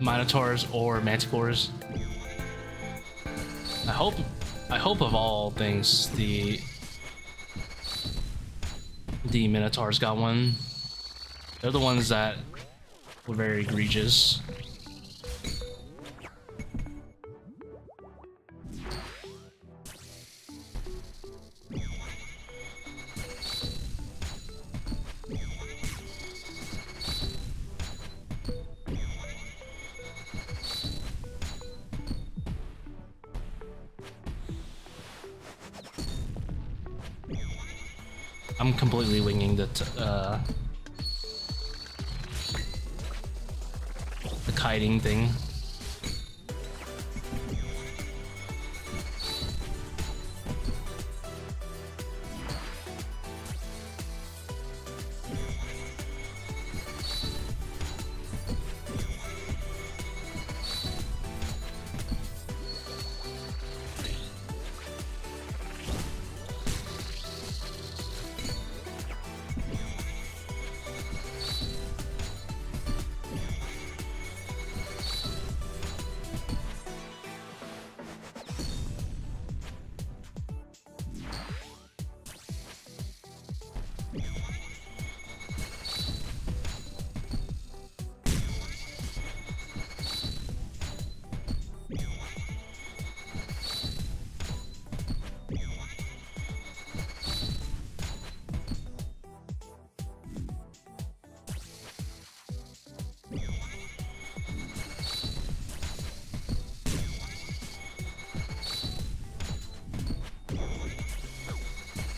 A: Minotaurs or manticores. I hope of all things the Minotaurs got one. They're the ones that were very egregious. I'm completely winging the kiting thing.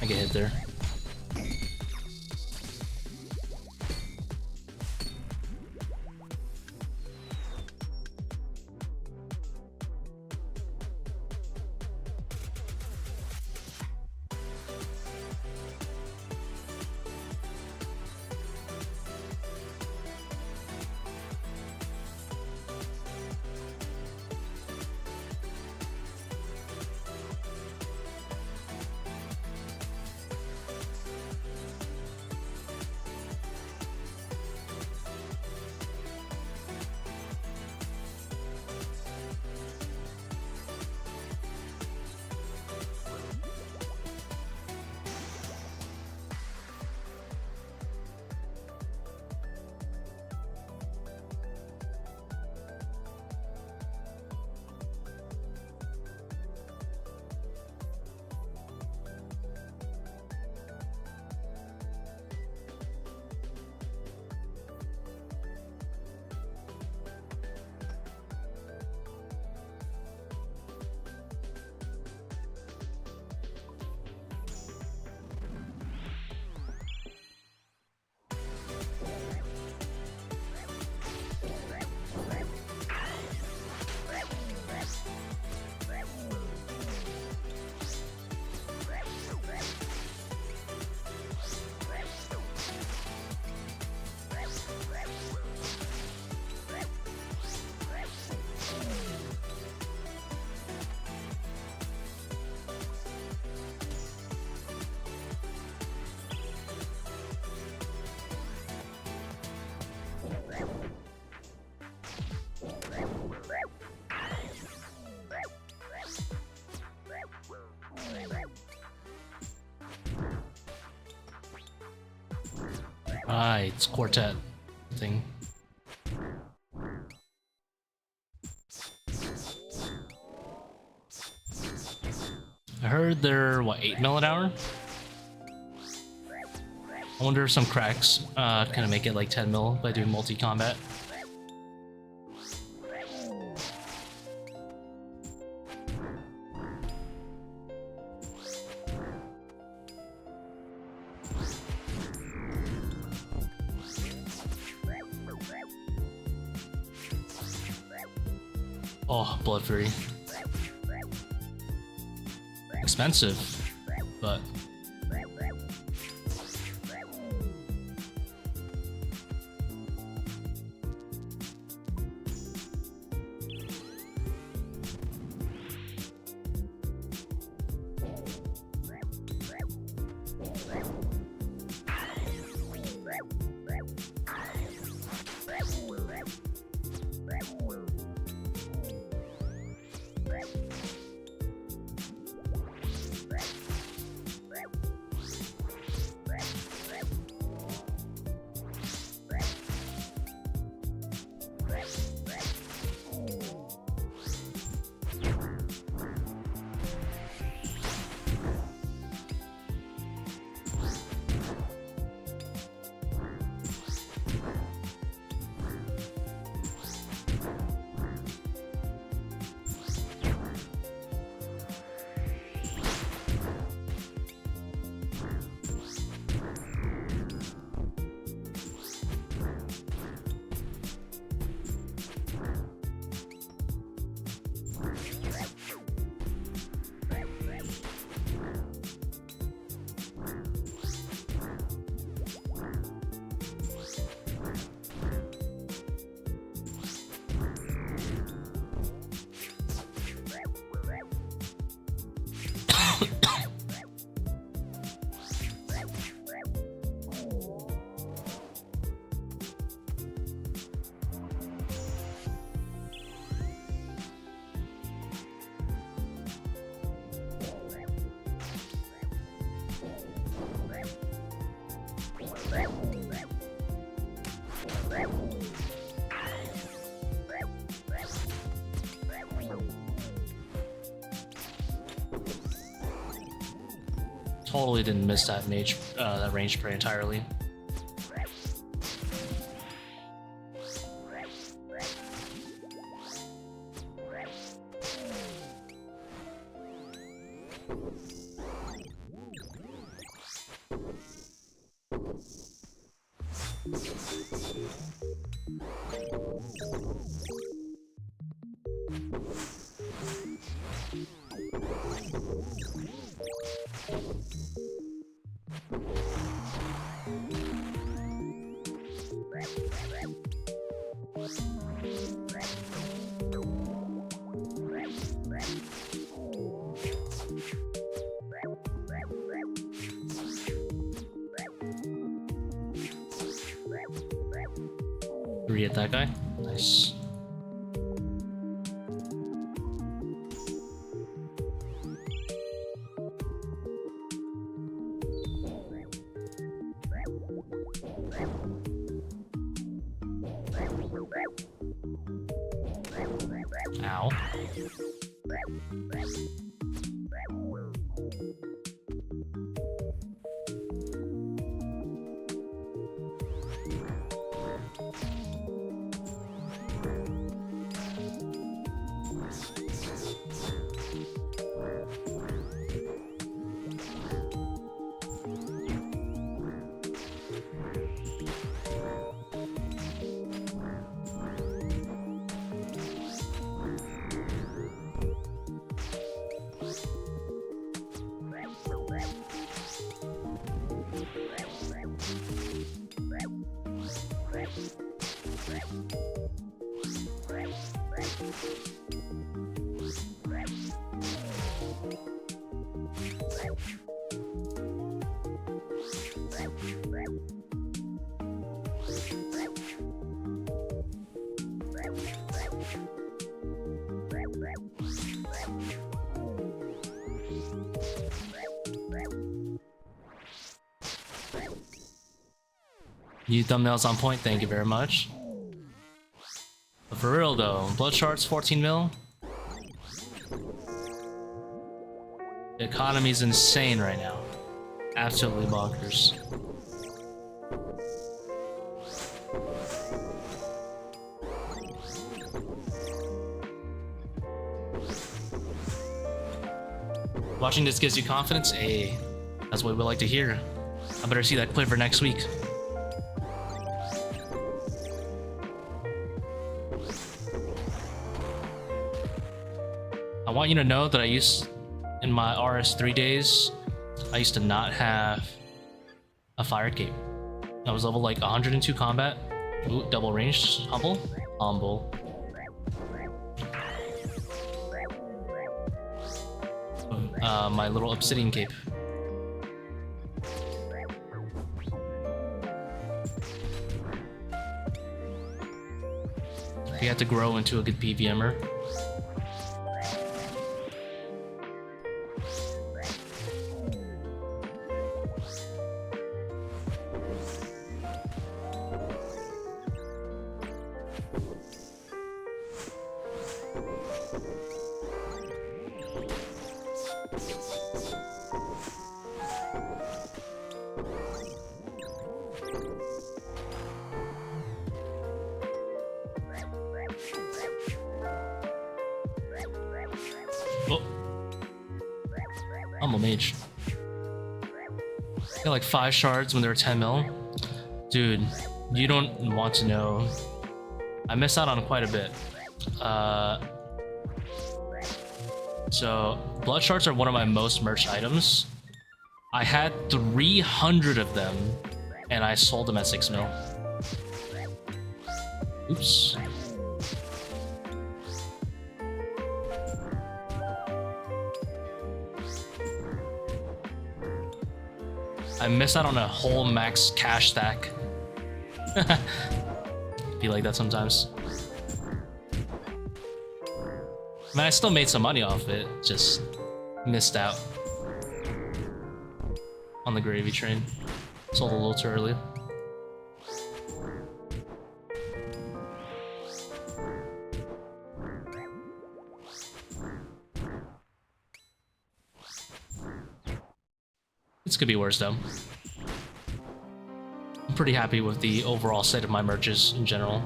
A: I get hit there. Right, it's quartet thing. I heard they're, what, 8 mil an hour? I wonder if some cracks kind of make it like 10 mil by doing multi-combat. Oh, Blood Fury. Expensive, but... Totally didn't miss that that range spray entirely. Hit that guy. Nice. Ow. New thumbnails on point, thank you very much. But for real though, blood shards 14 mil. The economy's insane right now. Absolutely bonkers. Watching this gives you confidence? Hey, that's what we like to hear. I better see that clip for next week. I want you to know that in my RS3 days, I used to not have a fire cape. I was level like 102 combat. Ooh, double ranged. Humble. My little obsidian cape. You have to grow into a good PVMer. I'm a mage. Got like 5 shards when they were 10 mil. Dude, you don't want to know. I missed out on quite a bit. So, blood shards are one of my most merged items. I had 300 of them, and I sold them at 6 mil. Oops. I missed out on a whole max cash stack. Be like that sometimes. I mean, I still made some money off it, just missed out on the gravy train. Sold a little too early. This could be worse though. I'm pretty happy with the overall state of my merches in general.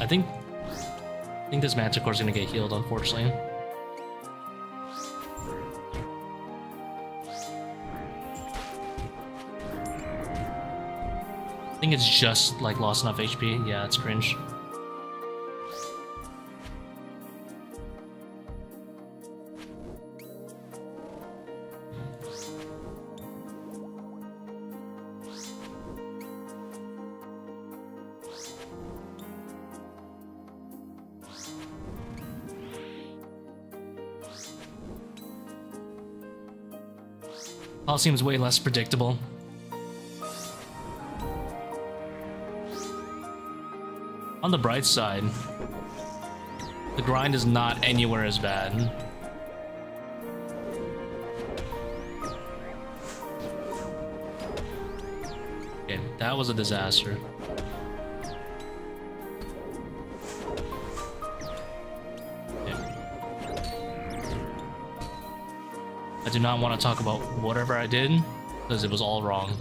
A: I think this Manticore's gonna get healed, unfortunately. I think it's just like lost enough HP. Yeah, it's cringe. Coliseum's way less predictable. On the bright side, the grind is not anywhere as bad. Okay, that was a disaster. I do not want to talk about whatever I did, because it was all wrong.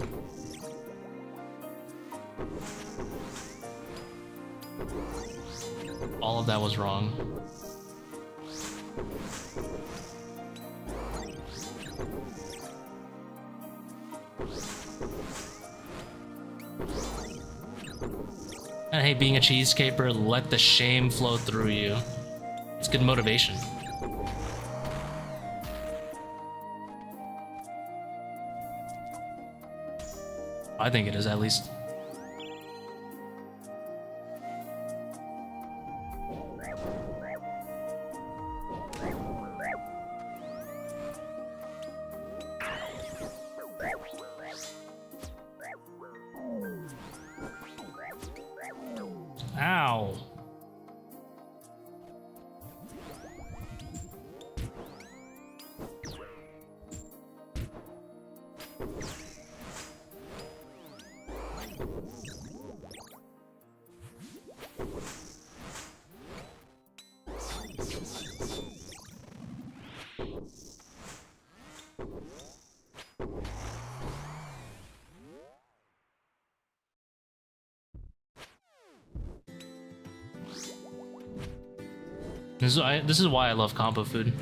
A: All of that was wrong. And hey, being a cheese caper, let the shame flow through you. It's good motivation. I think it is, at least. Ow. This is why I love combo food.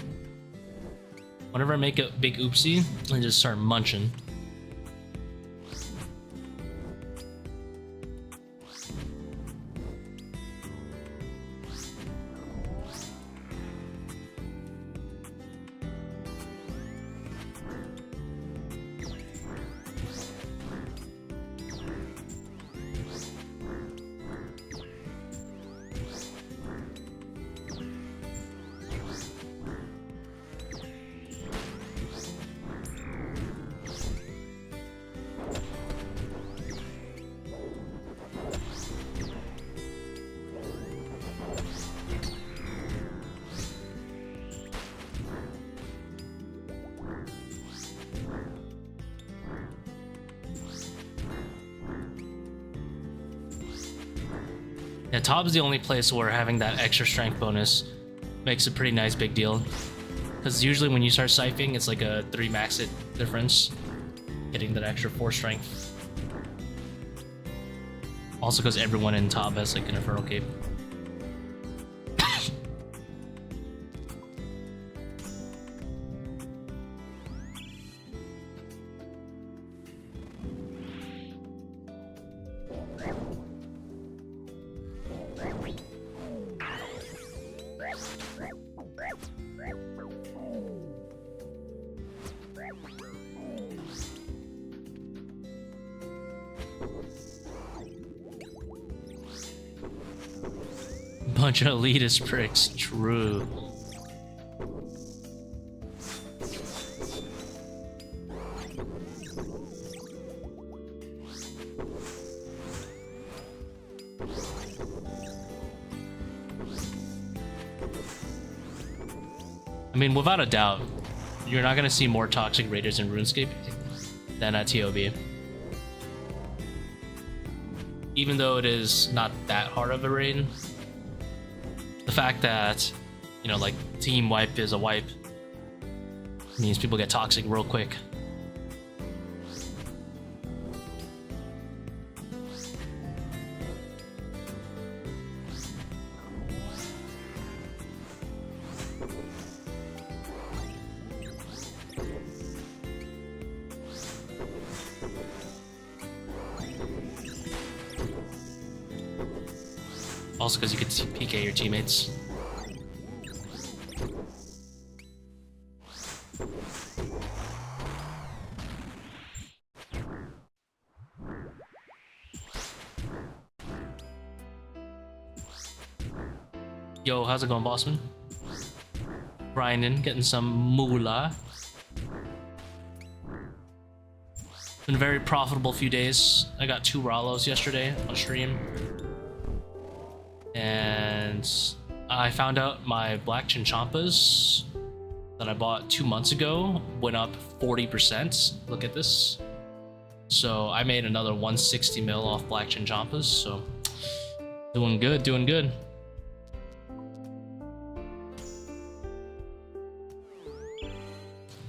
A: Whenever I make a big oopsie, I just start munching. Yeah, top is the only place where having that extra strength bonus makes a pretty nice big deal. Because usually when you start siphoning, it's like a 3 max hit difference, getting that extra 4 strength. Also because everyone in top has like an Infernal Cape. bunch of elitist pricks. True. I mean, without a doubt, you're not gonna see more toxic raiders in RuneScape than at TOB. Even though it is not that hard of a raid, the fact that, you know, like, team wipe is a wipe means people get toxic real quick. Also because you can PK your teammates. Yo, how's it going, Bossman? Grinding, getting some moolah. Been a very profitable few days. I got 2 Rallos yesterday on stream. And I found out my black Chinchampas that I bought 2 months ago went up 40%. Look at this. So I made another 160 mil off black Chinchampas. So doing good, doing good. Can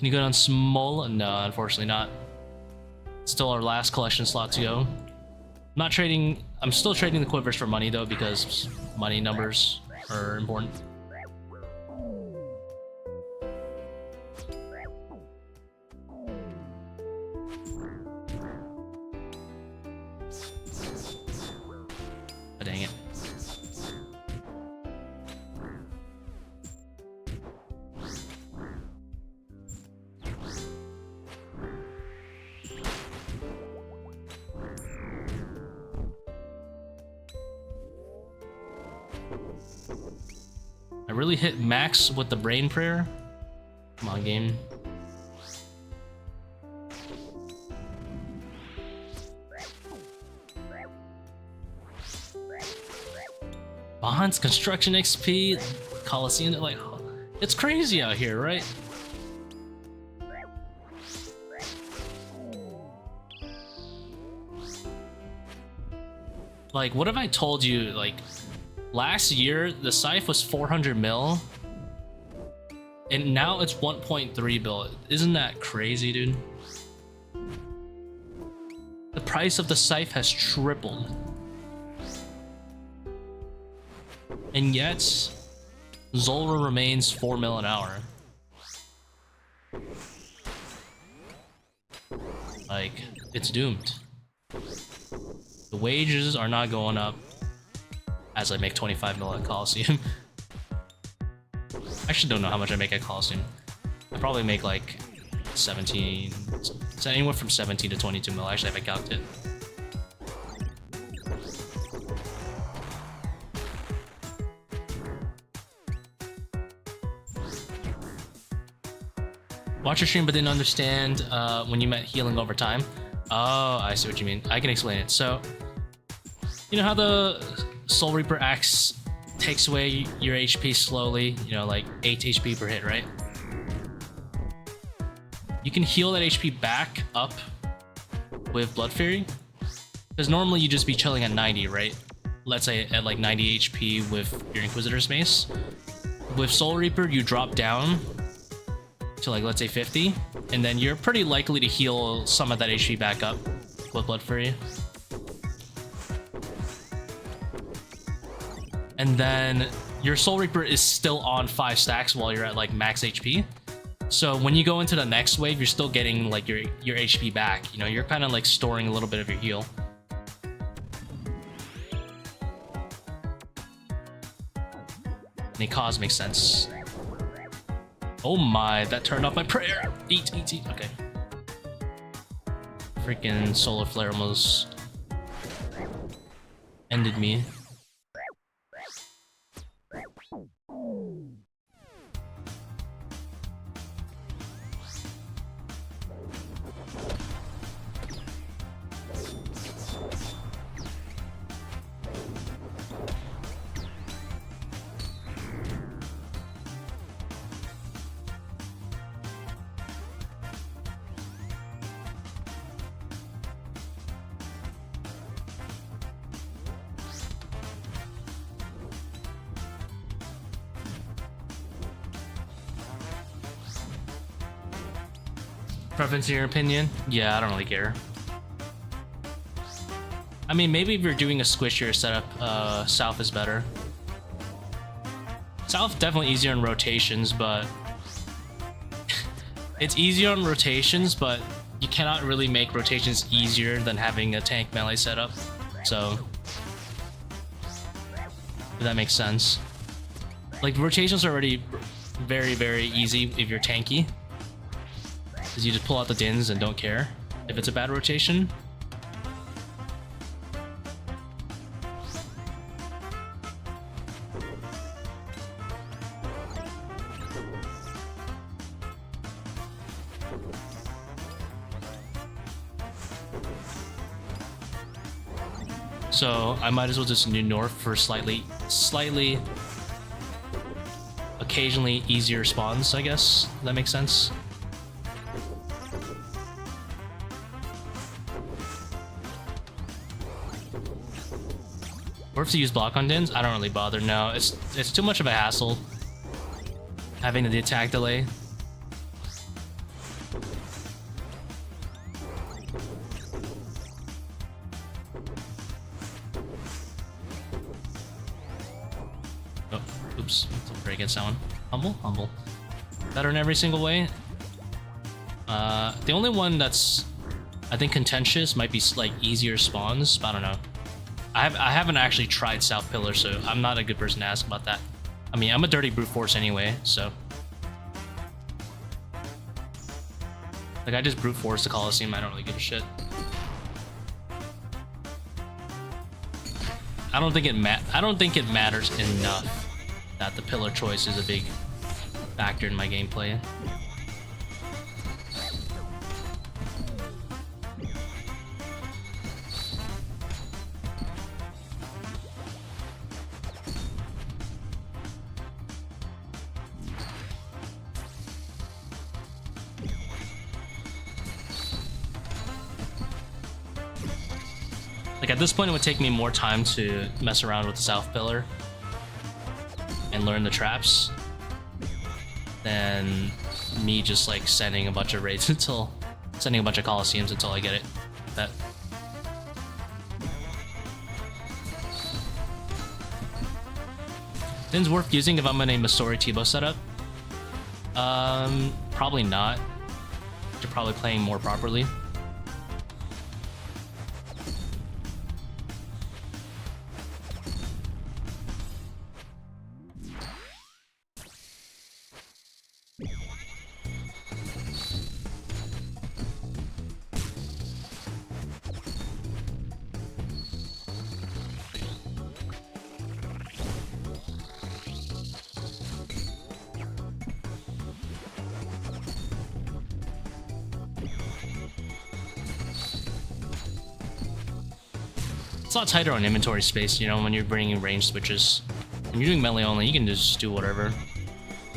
A: you go on Small? No, unfortunately not. Still our last collection slot to go. Not trading. I'm still trading the quivers for money though, because money numbers are important. Oh, dang it. I really hit max with the brain prayer. Come on, game. Bonds, construction XP, Coliseum, like, it's crazy out here, right? Like, what if I told you, like, last year, the Scythe was 400 mil, and now it's 1.3 bill. Isn't that crazy, dude? The price of the Scythe has tripled. And yet, Zulrah remains 4 mil an hour. Like, it's doomed. The wages are not going up as I make 25 mil at Coliseum. I actually don't know how much I make at Colosseum. I probably make like 17, it's anywhere from 17 to 22 mil. Actually, I haven't calculated. Watch your stream but didn't understand when you meant healing over time. Oh, I see what you mean. I can explain it. So, you know how the Soul Reaper axe takes away your HP slowly, you know, like 8 HP per hit, right? You can heal that HP back up with Blood Fury, because normally you just be chilling at 90, right? Let's say at like 90 HP with your Inquisitor's Mace. With Soul Reaper, you drop down to like, let's say 50, and then you're pretty likely to heal some of that HP back up with Blood Fury. And then your Soul Reaper is still on 5 stacks while you're at like max HP. So when you go into the next wave, you're still getting like your HP back. You know, you're kind of like storing a little bit of your heal. Any cause makes sense. Oh my, that turned off my prayer. Eat. Okay. Freaking Solar Flare almost ended me. Preference in your opinion? Yeah, I don't really care. I mean, maybe if you're doing a squishier setup, south is better. South definitely easier in rotations, but it's easier on rotations, but you cannot really make rotations easier than having a tank melee setup. So if that makes sense. Like rotations are already very, very easy if you're tanky, because you just pull out the dins and don't care if it's a bad rotation. So I might as well just do north for slightly, occasionally easier spawns, I guess. Does that make sense? Or if you use block on dins, I don't really bother. No, it's too much of a hassle having the attack delay. Oh, oops, break against that one. Humble, humble. Better in every single way. The only one that's I think contentious might be like easier spawns, but I don't know. I haven't actually tried South Pillar, so I'm not a good person to ask about that. I mean, I'm a dirty brute force anyway, so like I just brute force the Coliseum. I don't really give a shit. I don't think it matters enough that the pillar choice is a big factor in my gameplay. Like at this point, it would take me more time to mess around with the South Pillar and learn the traps than me just like sending a bunch of raids sending a bunch of Colosseums until I get it. That Din's worth using if I'm in a Masori Tebow setup. Probably not. You're probably playing more properly. It's a lot tighter on inventory space, you know, when you're bringing range switches. When you're doing melee only, you can just do whatever,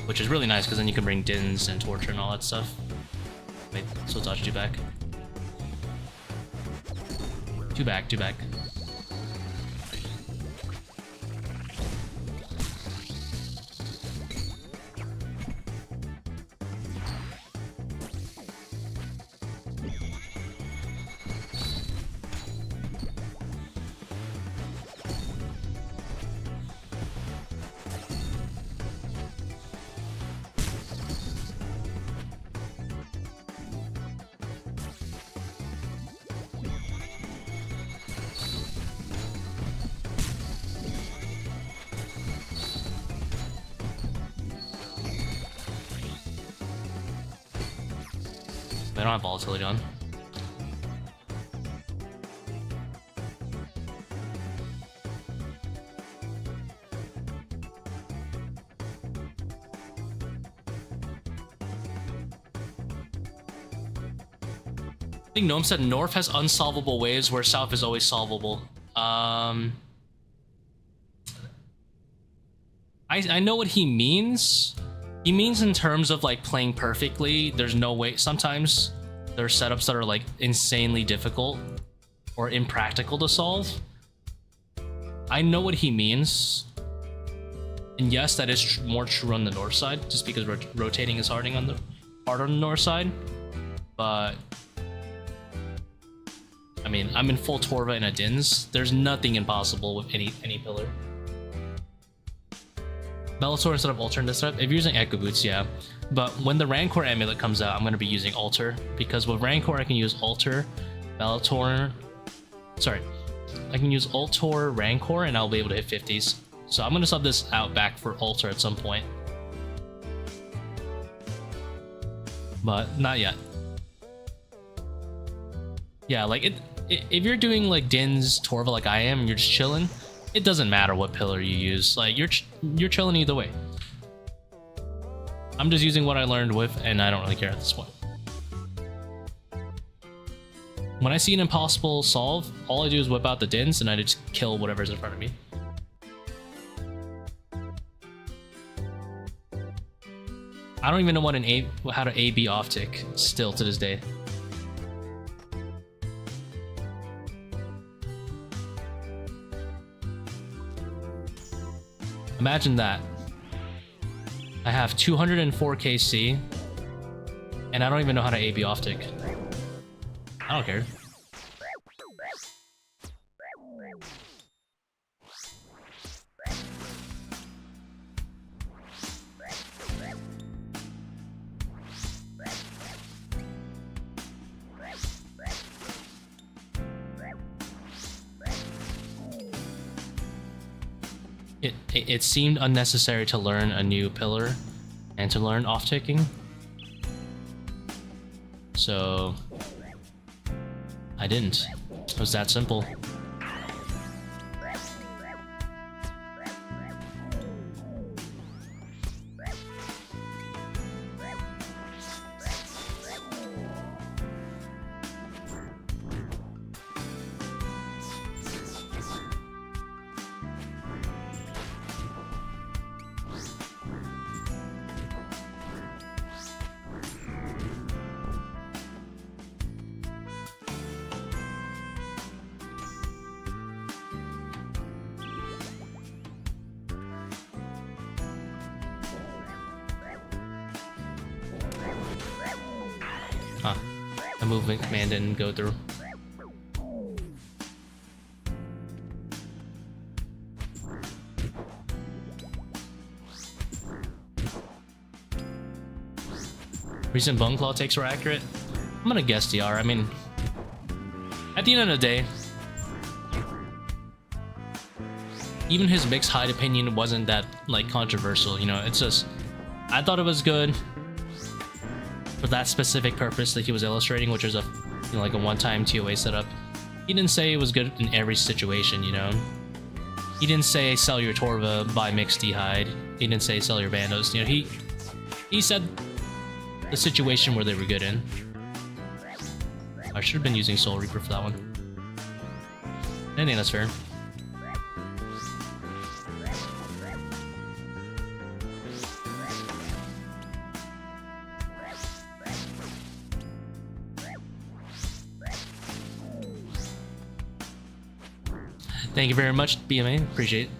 A: which is really nice because then you can bring Dins and Torture and all that stuff. Wait, so dodge, two back. Two back, two back. I don't have volatility on. I think Gnome said North has unsolvable waves where South is always solvable. I know what he means. He means in terms of like playing perfectly, there's no way. Sometimes there are setups that are like insanely difficult or impractical to solve. I know what he means. And yes, that is more true on the north side, just because rotating is hard on the north side. but I mean, I'm in full Torva and a Dins. There's nothing impossible with any pillar. Bellator instead of Alter in this setup. If you're using Echo Boots, yeah. But when the Rancor amulet comes out, I'm going to be using Alter, because with Rancor I can use Alter, Bellator. Sorry, I can use Alter, Rancor, and I'll be able to hit 50s. So I'm going to sub this out back for Alter at some point, but not yet. Yeah, like if you're doing like Dins, Torva like I am, and you're just chilling, it doesn't matter what pillar you use. Like you're chilling either way. I'm just using what I learned with, and I don't really care at this point. When I see an impossible solve, all I do is whip out the Dins, and I just kill whatever's in front of me. I don't even know how to A/B off tick still to this day. Imagine that. I have 204 KC, and I don't even know how to A/B off tick. I don't care. It seemed unnecessary to learn a new pillar and to learn off-ticking. So I didn't. It was that simple. The movement command didn't go through. Recent Bone Claw takes were accurate? I'm gonna guess they are. I mean, at the end of the day, even his mixed hide opinion wasn't that like controversial, you know. It's just, I thought it was good for that specific purpose that he was illustrating, which was a, you know, like a one-time TOA setup. He didn't say it was good in every situation, you know. He didn't say sell your Torva, buy mixed D-hide. He didn't say sell your Bandos. You know, he said the situation where they were good in. I should have been using Soul Reaper for that one. I think that's fair. Thank you very much, BMA. Appreciate it.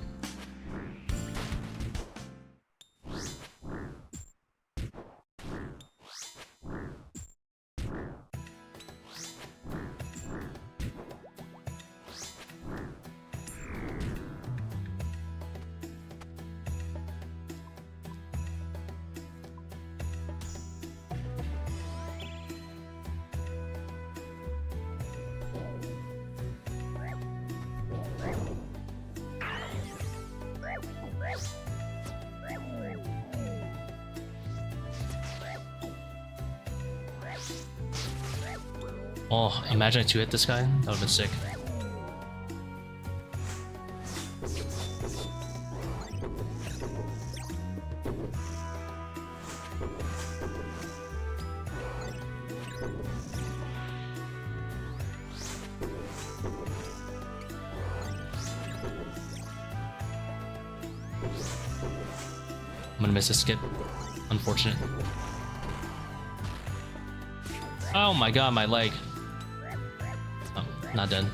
A: Oh, imagine I 2-hit this guy. That would've been sick. I'm gonna miss a skip. Unfortunate. Oh my god, my leg. Oh, not dead.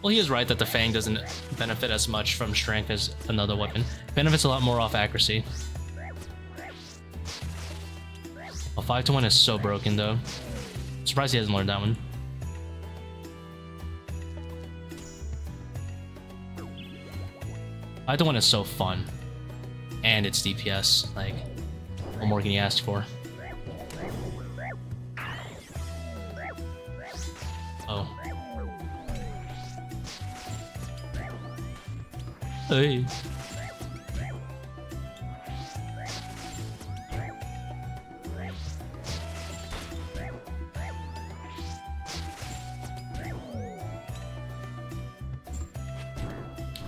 A: Well, he is right that the Fang doesn't benefit as much from strength as another weapon. It benefits a lot more off accuracy. Well, 5-1 is so broken though. I'm surprised he hasn't learned that one. I don't want is so fun, and it's DPS. Like, what more can you ask for? Oh. Hey.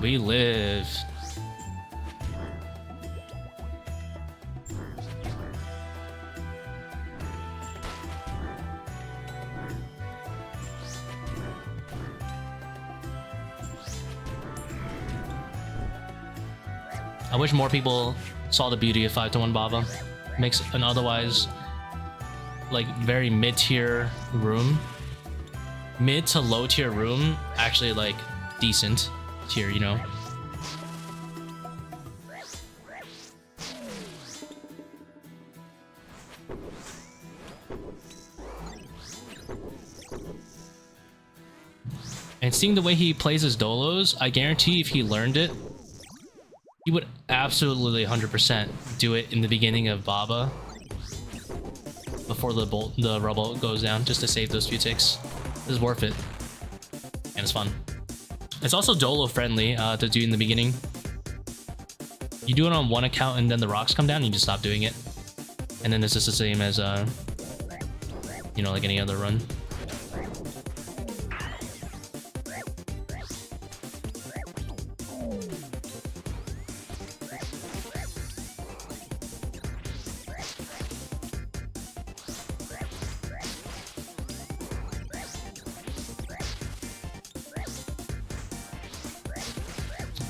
A: We live. I wish more people saw the beauty of 5-1 Baba. Makes an otherwise like very mid-tier room, mid to low tier room, actually like decent tier, you know. And seeing the way he plays his Dolos, I guarantee if he learned it, he would absolutely 100% do it in the beginning of Baba before the rubble goes down, just to save those few ticks. This is worth it, and it's fun. It's also Dolo friendly to do in the beginning. You do it on one account and then the rocks come down, and you just stop doing it, and then it's just the same as you know, like any other run.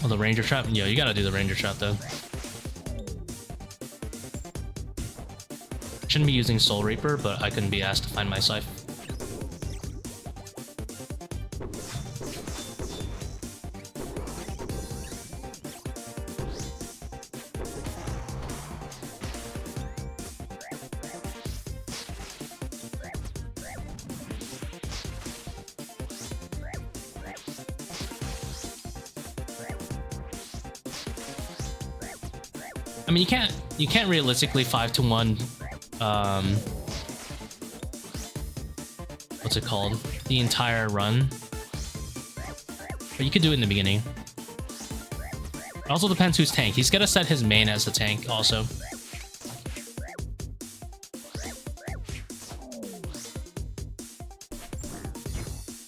A: Oh, the Ranger Trap? Yo, you gotta do the Ranger Trap though. Shouldn't be using Soul Reaper, but I couldn't be asked to find my Scythe. I mean, you can't realistically 5-1 what's it called, the entire run, but you could do it in the beginning. It also depends who's tank. He's gotta set his main as the tank also.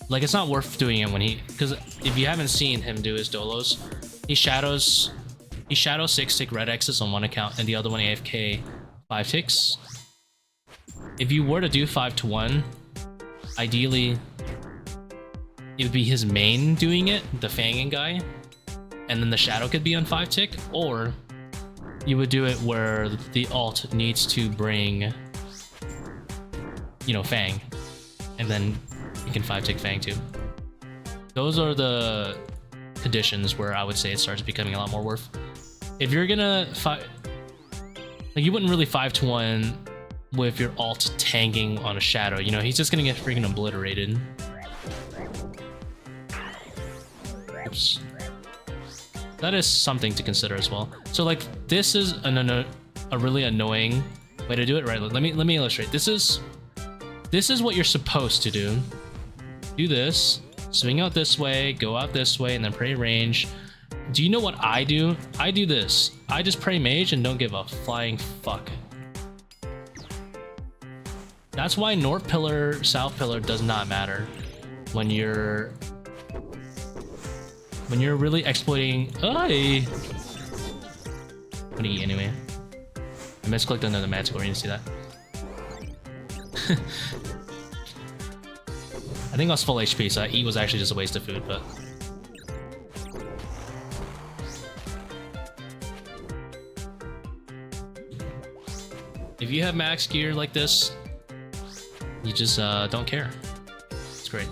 A: Like, it's not worth doing it when because if you haven't seen him do his Dolos, he shadow 6-tick red X's on one account and the other one AFK 5 ticks. If you were to do 5-1, ideally it would be his main doing it, the fanging guy, and then the shadow could be on 5-tick, or you would do it where the alt needs to bring, you know, fang, and then you can 5-tick fang too. Those are the conditions where I would say it starts becoming a lot more worth. If you're gonna like, you wouldn't really 5-1 with your alt tanking on a shadow, you know, he's just gonna get freaking obliterated. Oops. That is something to consider as well. So like, this is a really annoying way to do it, right? Let me illustrate. This is what you're supposed to do. Do this, swing out this way, go out this way, and then pray range. Do you know what I do? I do this. I just pray mage and don't give a flying fuck. That's why North Pillar, South Pillar does not matter when you're really exploiting. Ay! What do you eat anyway? I misclicked under the magic, you didn't see that. I think I was full HP, so eat was actually just a waste of food, but if you have max gear like this, you just don't care. It's great.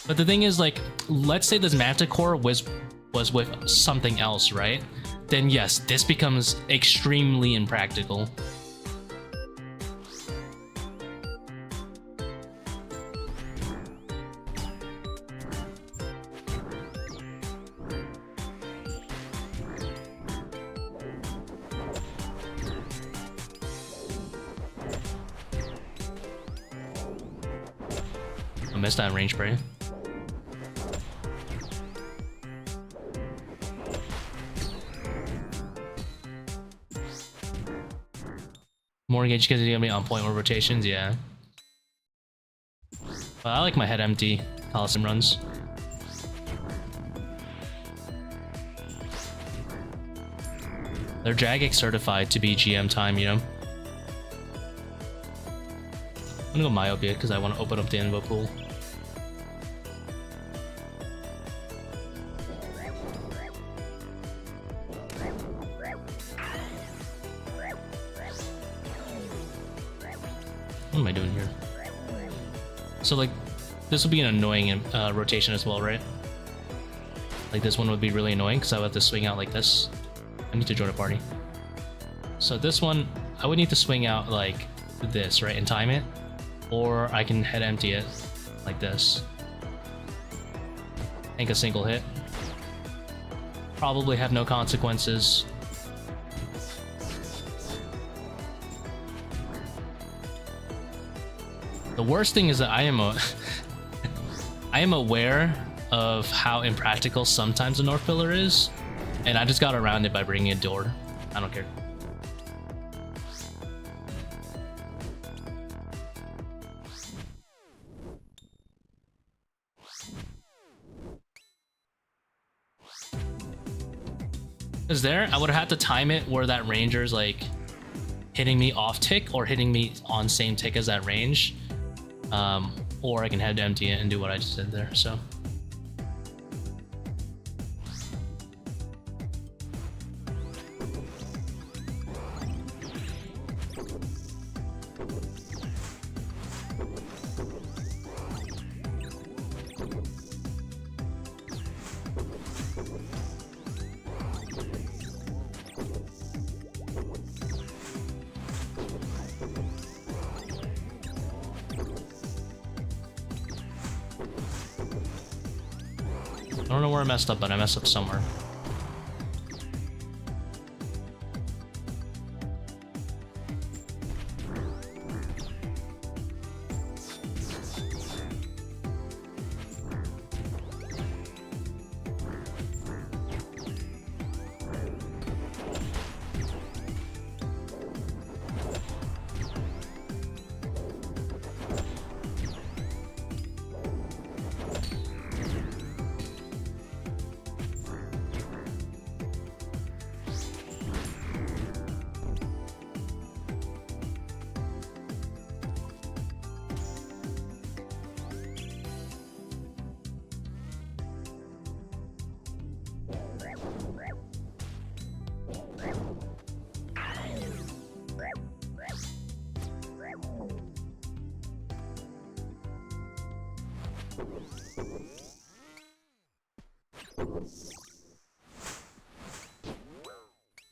A: But the thing is, like, let's say this Manticore was with something else, right? Then yes, this becomes extremely impractical. I missed that range spray. More engaged because he's gonna be on point with rotations, yeah. But I like my head empty Coliseum runs. They're Jagex certified to be GM time, you know? I'm gonna go Myopia because I want to open up the Invo pool. What am I doing here? So like, this will be an annoying rotation as well, right? Like this one would be really annoying because I would have to swing out like this. I need to join a party. So this one, I would need to swing out like this, right, and time it. Or I can head empty it like this. Take a single hit. Probably have no consequences. The worst thing is that I am aware of how impractical sometimes a North Pillar is, and I just got around it by bringing a door. I don't care. Because there, I would have had to time it where that ranger's like hitting me off tick or hitting me on same tick as that range. Or I can head empty it and do what I just did there, so. I don't know where I messed up, but I messed up somewhere.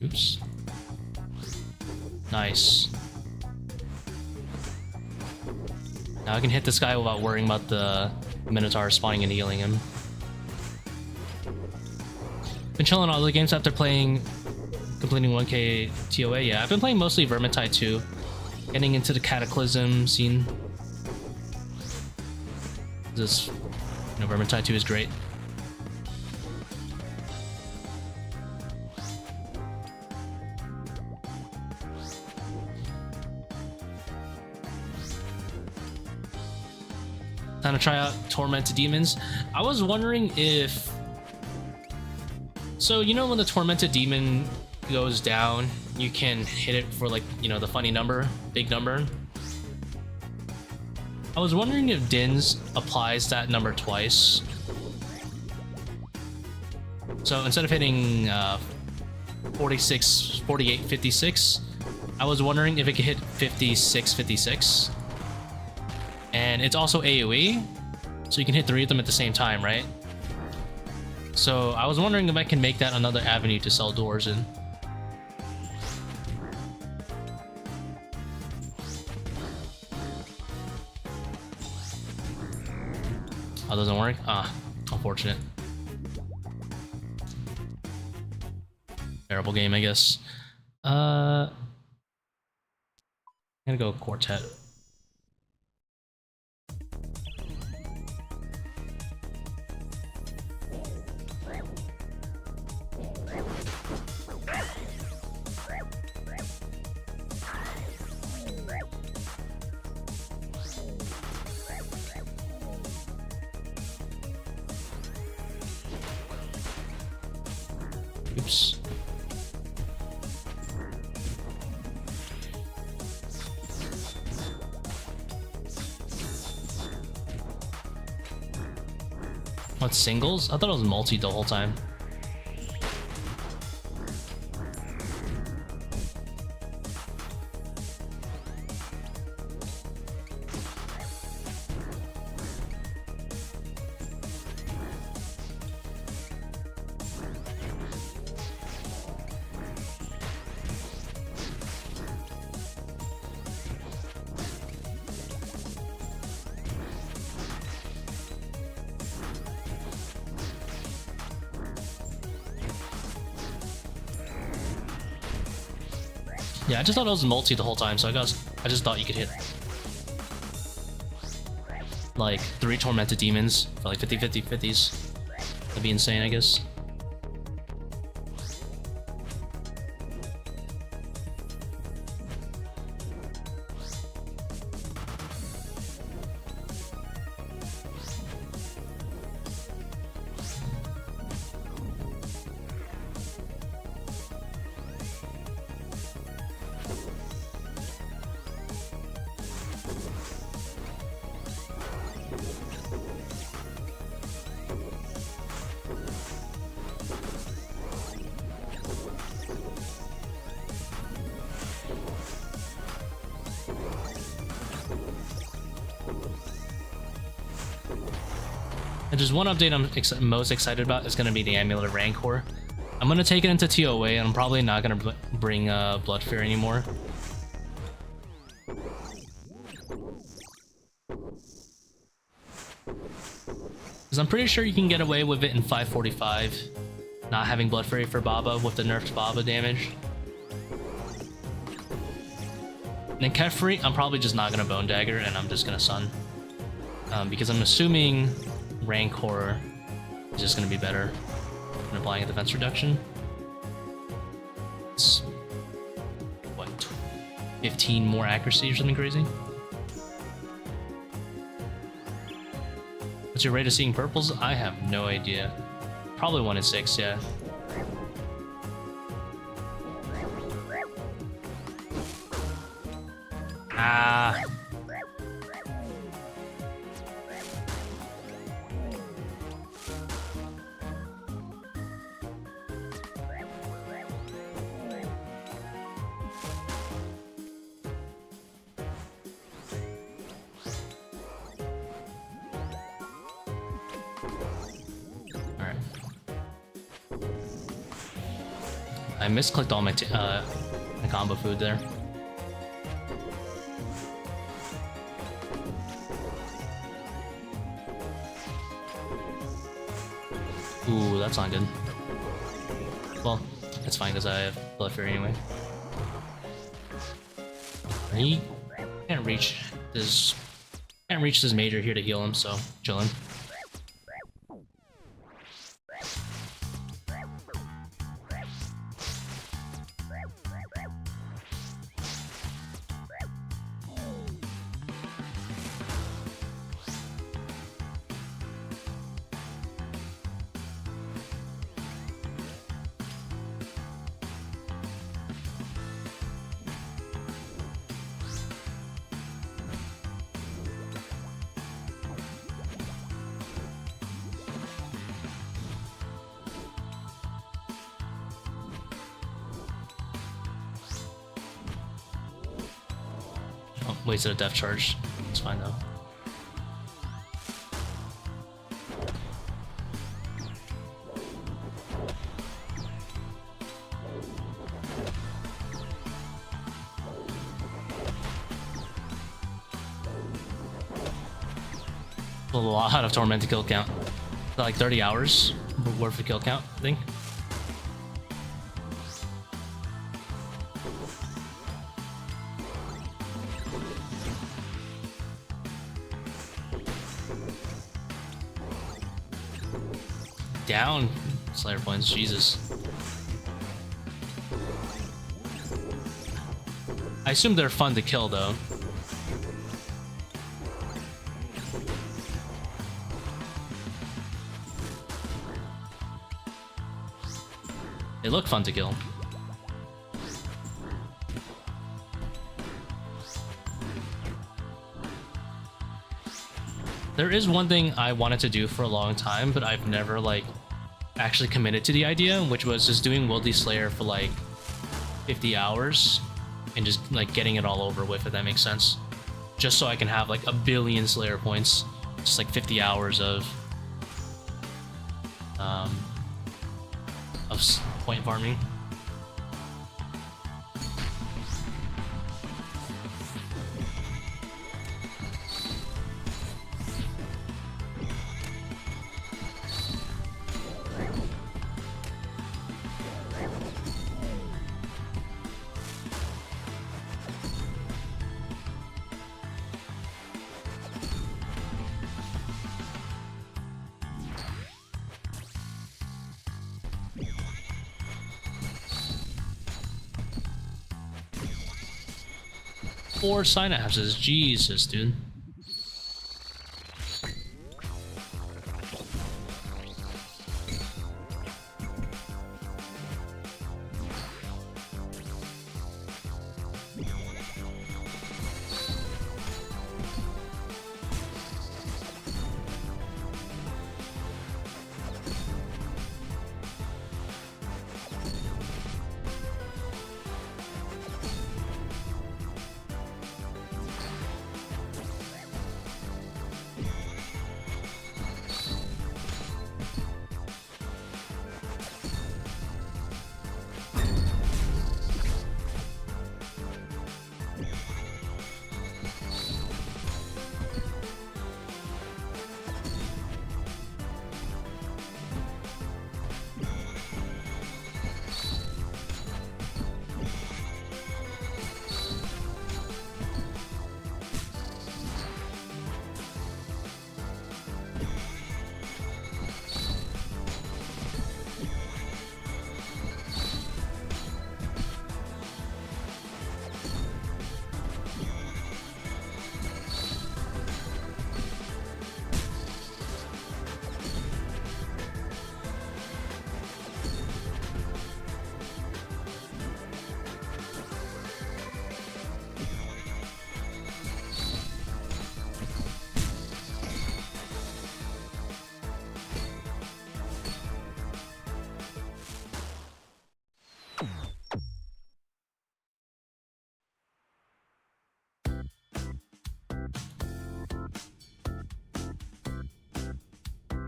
A: Oops. Nice. Now I can hit this guy without worrying about the Minotaur spawning and healing him. Been chilling all the games after completing 1k TOA. Yeah, I've been playing mostly Vermintide 2. Getting into the Cataclysm scene. This, Vermintide 2 is great. Time to try out Tormented Demons. I was wondering if... So, when the Tormented Demon goes down, you can hit it for, like, the funny number, big number. I was wondering if Dins applies that number twice. So instead of hitting 46, 48, 56, I was wondering if it could hit 56, 56. And it's also AoE, So you can hit 3 of them at the same time, right? So I was wondering if I can make that another avenue to sell doors in. Oh, it doesn't work? Ah, unfortunate. Terrible game, I guess. I'm gonna go quartet. Oops. What, singles? I thought it was multi the whole time. Yeah, I just thought it was multi the whole time, so I just thought you could hit like 3 tormented demons for like 50-50-50s. That'd be insane, I guess. And just one update I'm most excited about is going to be the Amulet of Rancor. I'm going to take it into TOA, and I'm probably not going to bring Blood Fear anymore. Because I'm pretty sure you can get away with it in 545, not having Blood Fury for Baba with the nerfed Baba damage. And in Kefri, I'm probably just not going to Bone Dagger, and I'm just going to Sun. Because I'm assuming Rancor is just going to be better than applying a defense reduction. It's, what, 15 more accuracy or something crazy? What's your rate of seeing purples? I have no idea. Probably 1 in 6, yeah. Ah. I misclicked all my combo food there. Ooh, that's not good. Well, it's fine because I have Blood Fury anyway. He can't reach this major here to heal him, so chillin'. Wasted a death charge. It's fine though. A lot of tormented kill count. Like 30 hours worth of kill count, I think. Down Slayer points, Jesus. I assume they're fun to kill though. They look fun to kill. There is one thing I wanted to do for a long time, but I've never like actually committed to the idea, which was just doing Worldly Slayer for like 50 hours and just like getting it all over with, if that makes sense. Just so I can have like a billion Slayer points, just like 50 hours of point farming. Four synapses, Jesus, dude.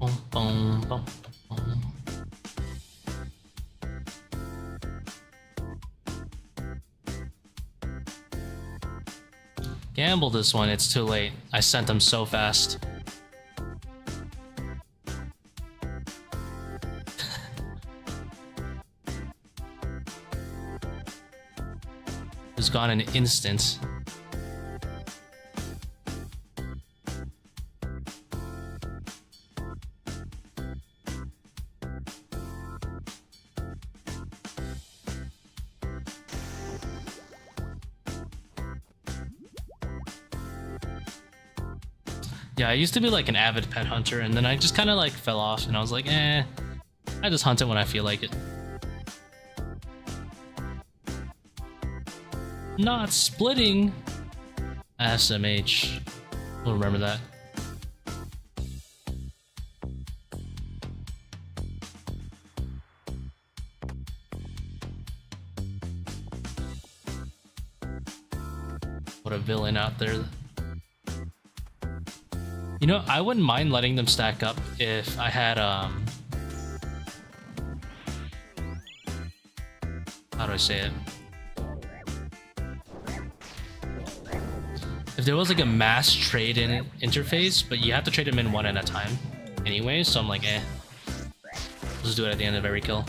A: Boom, boom, boom. Gamble this one, it's too late. I sent them so fast. It's gone in an instant. Yeah, I used to be like an avid pet hunter, and then I just kind of like fell off, and I was like, I just hunt it when I feel like it. Not splitting. SMH. We'll remember that. What a villain out there. You know, I wouldn't mind letting them stack up if I had, how do I say it? if there was like a mass trade-in interface, but you have to trade them in one at a time anyway, so I'm like, eh. Let's do it at the end of every kill.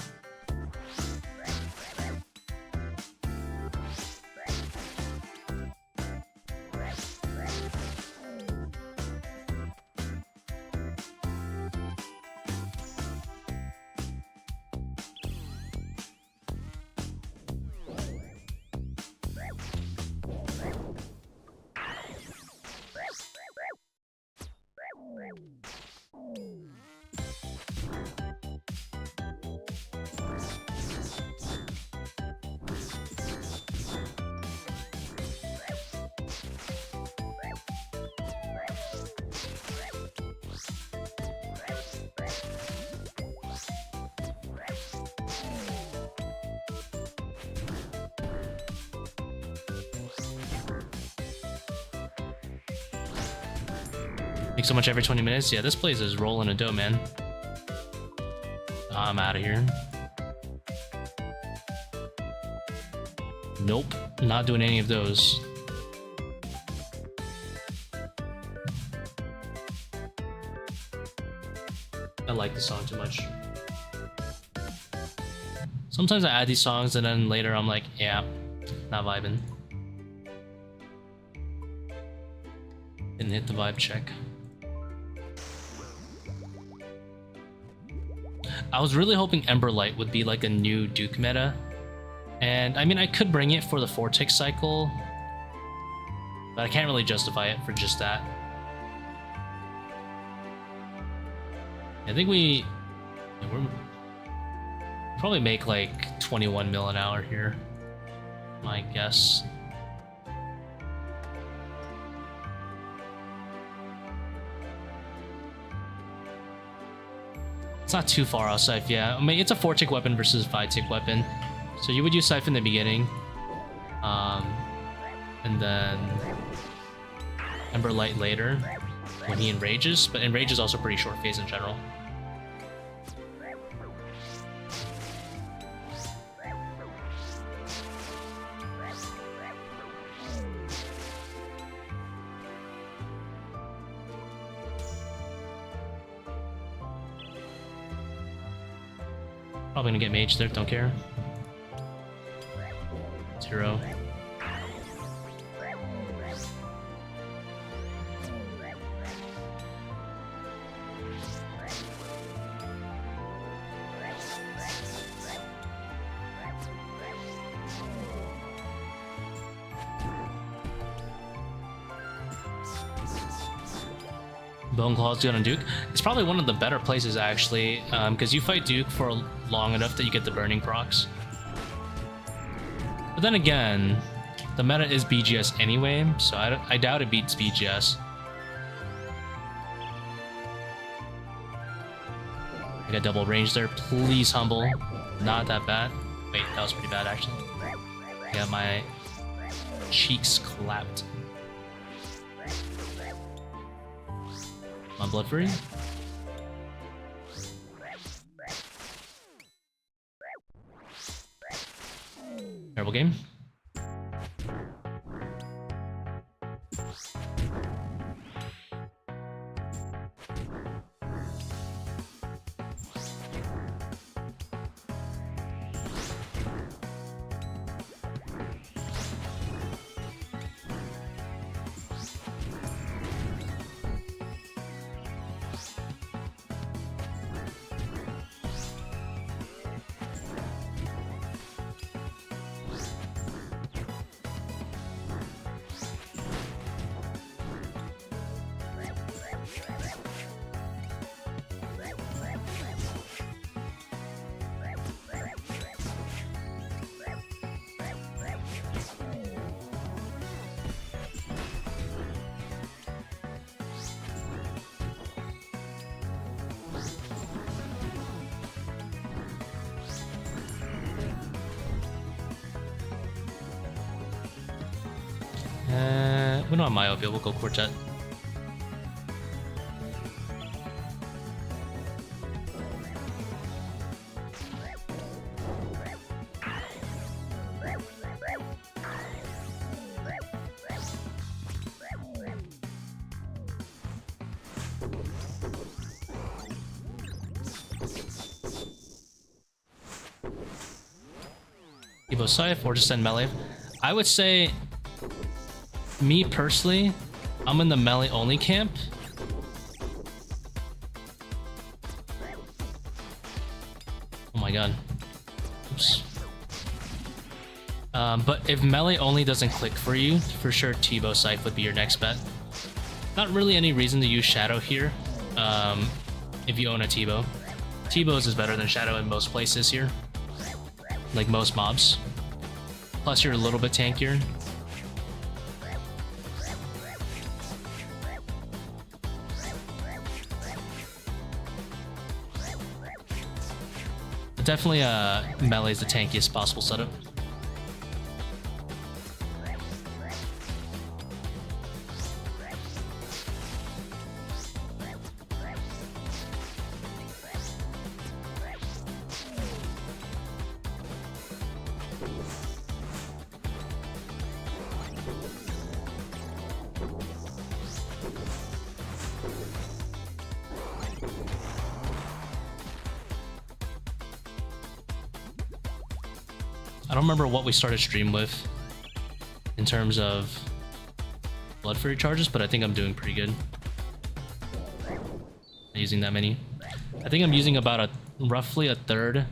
A: Make so much every 20 minutes. Yeah, this place is rolling a dough, man. I'm out of here. Nope, not doing any of those. I like the song too much. Sometimes I add these songs and then later I'm like, yeah, not vibing. Didn't hit the vibe check. I was really hoping Emberlight would be like a new Duke meta. And I mean, I could bring it for the Vortex cycle, but I can't really justify it for just that. I think we're probably make like 21 mil an hour here, my guess. It's not too far off Scythe, yeah. I mean, it's a 4-tick weapon versus 5-tick weapon. So you would use Scythe in the beginning. And then Emberlight later when he enrages. But Enrage is also pretty short phase in general. Probably gonna get mage there, don't care. 0. Bone Claw's good on Duke. It's probably one of the better places actually, because you fight Duke for long enough that you get the burning procs. But then again, the meta is BGS anyway, so I doubt it beats BGS. I got double range there. Please humble. Not that bad. Wait, that was pretty bad actually. I got my cheeks clapped. My blood free. Terrible game. We don't have myopia, we'll go quartet. Evo Scythe or just send melee. I would say, me personally, I'm in the melee only camp. Oh my god. Oops. But if melee only doesn't click for you, for sure T-Bow Scythe would be your next bet. Not really any reason to use Shadow here, if you own a T-Bow. T-Bows is better than Shadow in most places here, like most mobs. Plus you're a little bit tankier. But definitely melee is the tankiest possible setup. I don't remember what we started stream with in terms of blood fury charges, but I think I'm doing pretty good. Not using that many. I think I'm using about roughly a third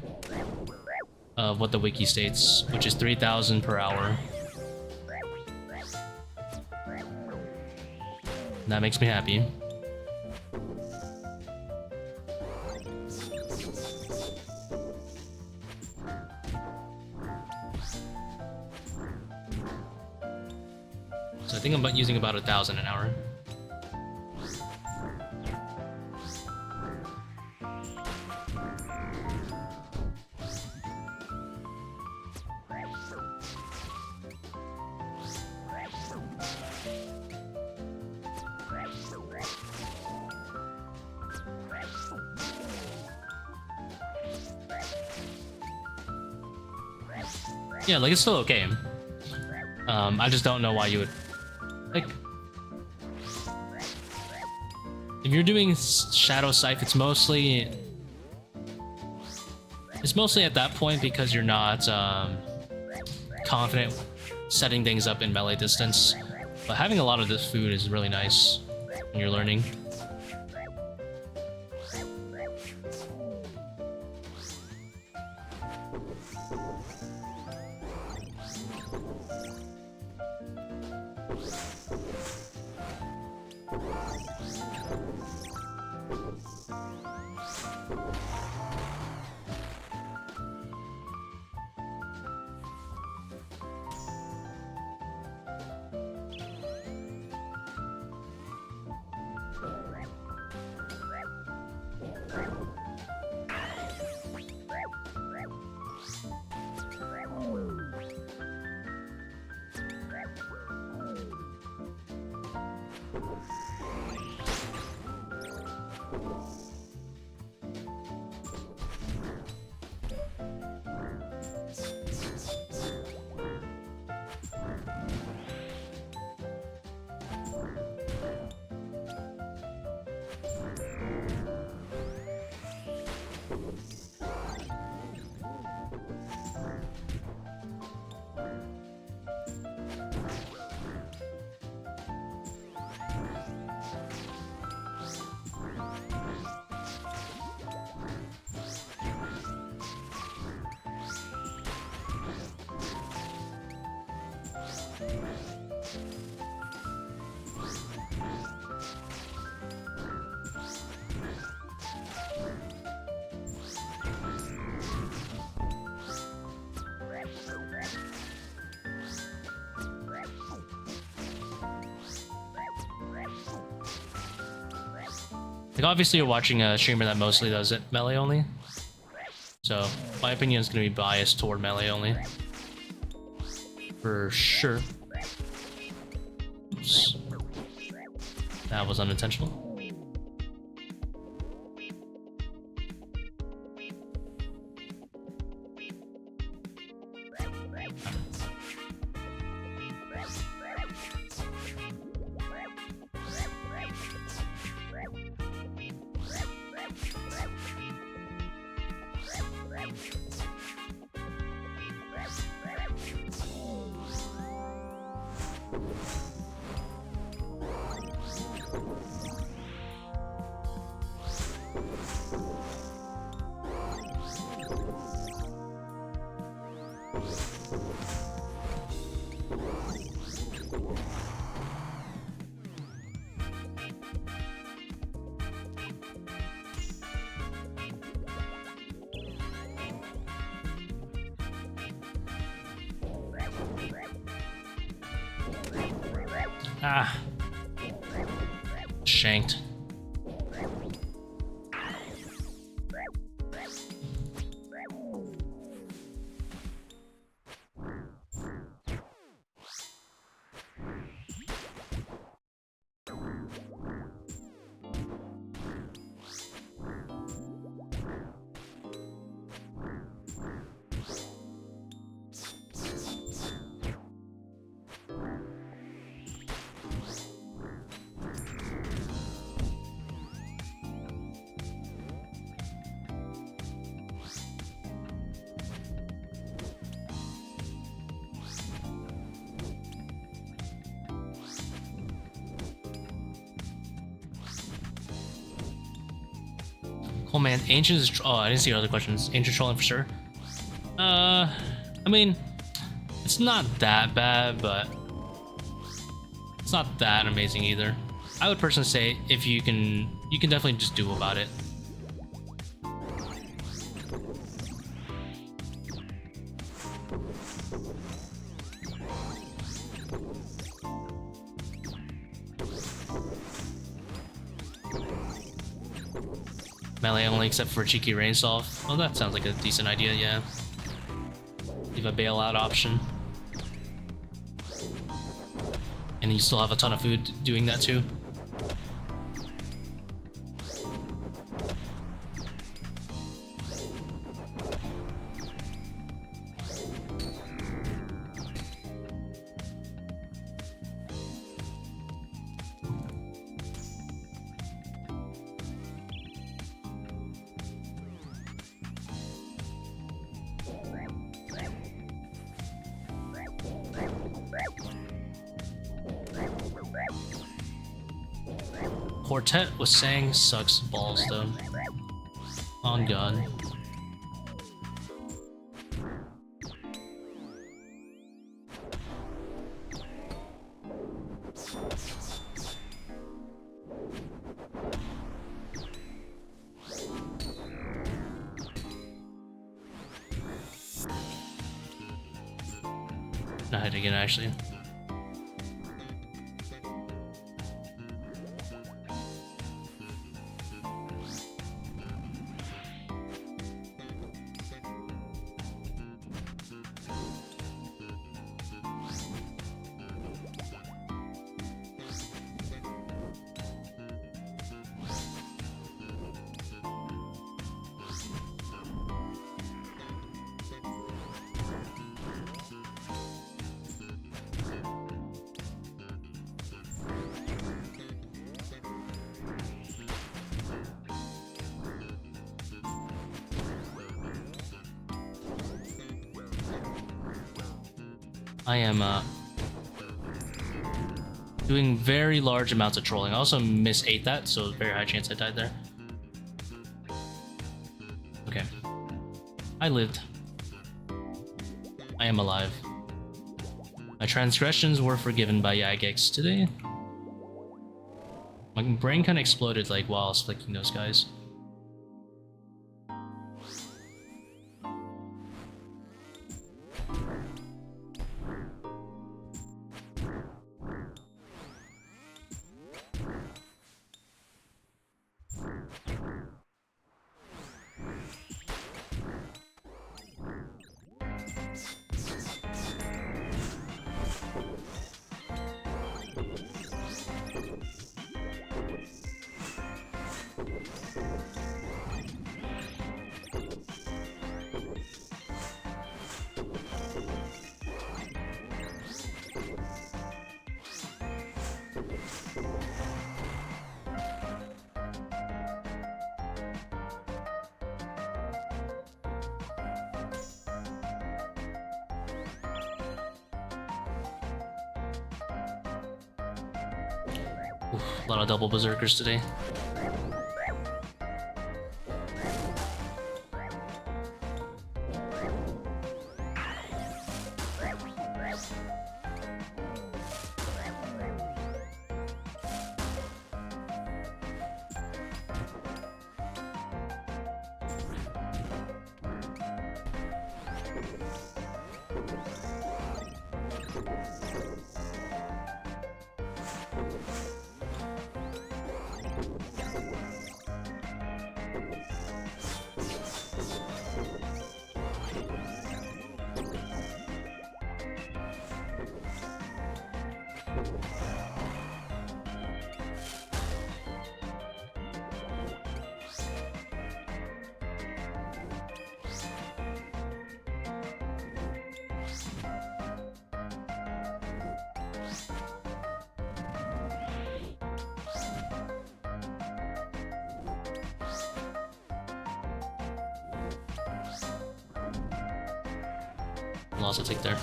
A: of what the wiki states, which is 3,000 per hour. And that makes me happy. So I think I'm using about 1,000 an hour. Yeah, like it's still okay. I just don't know why you would, like, if you're doing Shadow Scythe, it's mostly at that point because you're not confident setting things up in melee distance. But having a lot of this food is really nice when you're learning. Like, obviously you're watching a streamer that mostly does it melee only, so my opinion is going to be biased toward melee only. For sure. Oops. That was unintentional. Ah. Shanked. Oh man, Ancient is. Oh, I didn't see other questions. Ancient trolling for sure. I mean, it's not that bad, but it's not that amazing either. I would personally say if you can definitely just do about it. Melee only except for cheeky rainfall. Oh, that sounds like a decent idea, yeah. Leave a bailout option. And you still have a ton of food doing that too. Quartet was saying sucks balls though. On God. Not hit again actually. I am doing very large amounts of trolling. I also ate that, so very high chance I died there. Okay. I lived. I am alive. My transgressions were forgiven by Yagex today. My brain kind of exploded like while I was flicking those guys. Oof, a lot of double berserkers today. I'll also take there.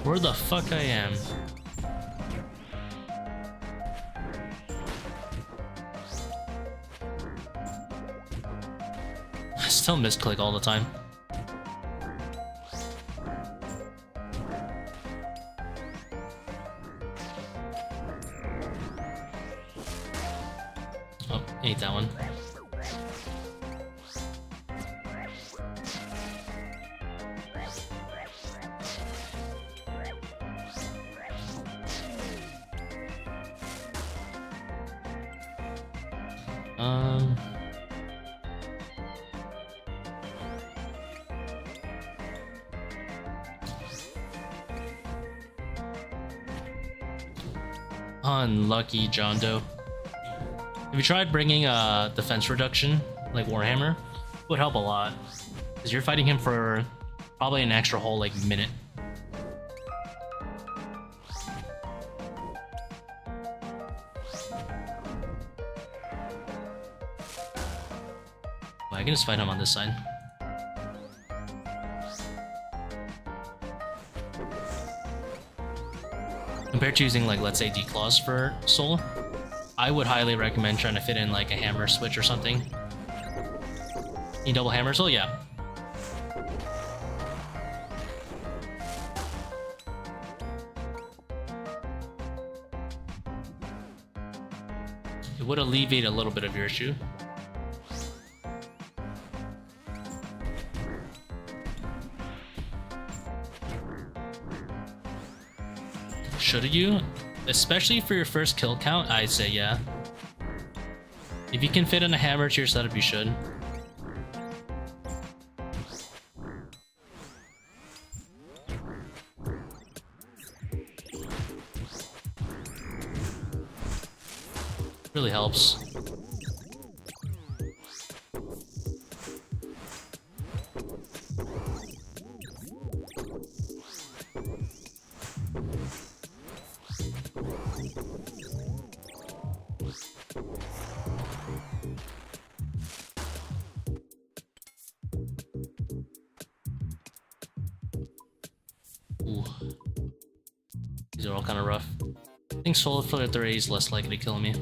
A: Where the fuck I am? I still misclick all the time. Oh, ate that one. Unlucky John Doe. Have you tried bringing a defense reduction like Warhammer? It would help a lot, because you're fighting him for probably an extra whole like minute. Well, I can just fight him on this side. Compared to using, like, let's say D-Claws for Soul, I would highly recommend trying to fit in, like, a hammer switch or something. You double hammer Soul? Yeah. It would alleviate a little bit of your issue. Should you? Especially for your first kill count, I'd say yeah. If you can fit in a hammer to your setup, you should. Really helps. Ooh. These are all kind of rough. I think Soul Filter 3 is less likely to kill me.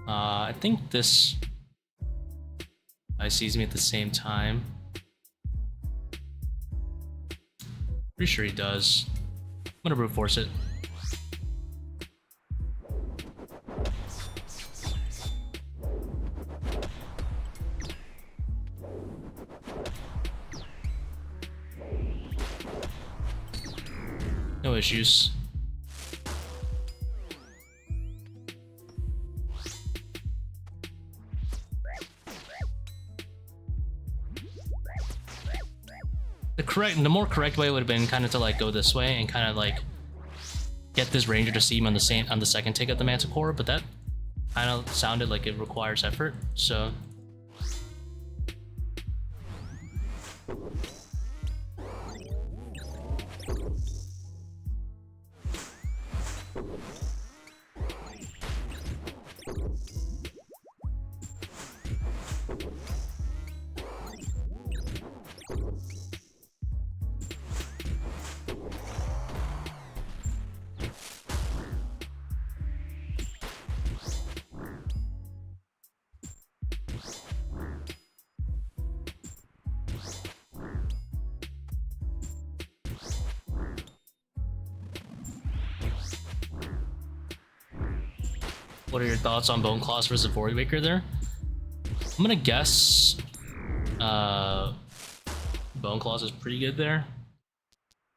A: I think this guy sees me at the same time. Pretty sure he does. I'm gonna brute force it. No issues. The more correct way would have been kind of to like go this way and kind of like get this ranger to see him on the second take of the Manticore, but that kind of sounded like it requires effort, so. What are your thoughts on Bone Claws versus Void Waker there? I'm gonna guess Bone Claws is pretty good there.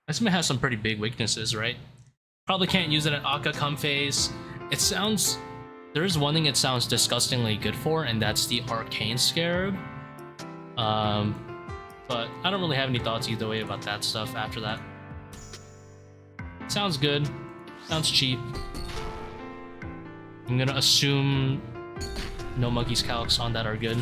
A: This has some pretty big weaknesses, right? Probably can't use it at Akka come phase. It sounds... There is one thing it sounds disgustingly good for, and that's the Arcane Scarab. But I don't really have any thoughts either way about that stuff after that. Sounds good. Sounds cheap. I'm gonna assume no Monkey's Calcs on that are good.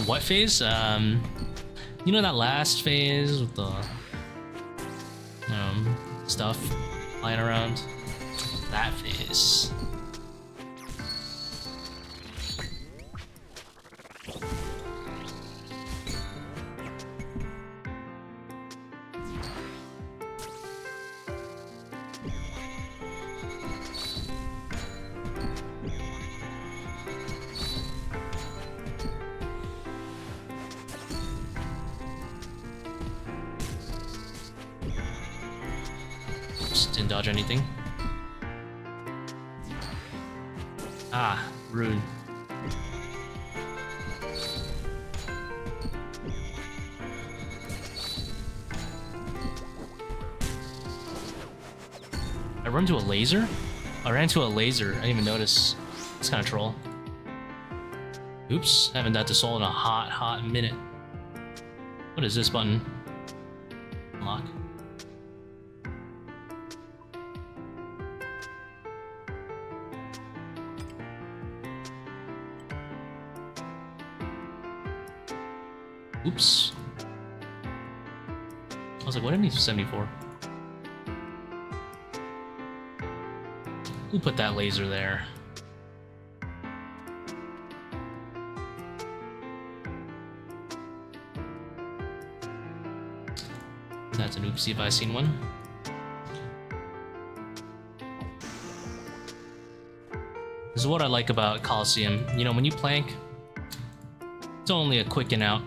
A: What phase? You know that last phase with the stuff flying around? That phase. Didn't dodge anything. Ah, rude. I run to a laser? I ran to a laser. I didn't even notice. It's kind of troll. Oops, haven't died to soul in a hot minute. What is this button? Unlock. Oops. I was like, what did I need 74? Who put that laser there? That's an oopsie if I seen one. This is what I like about Coliseum. You know, when you plank, it's only a quick and out.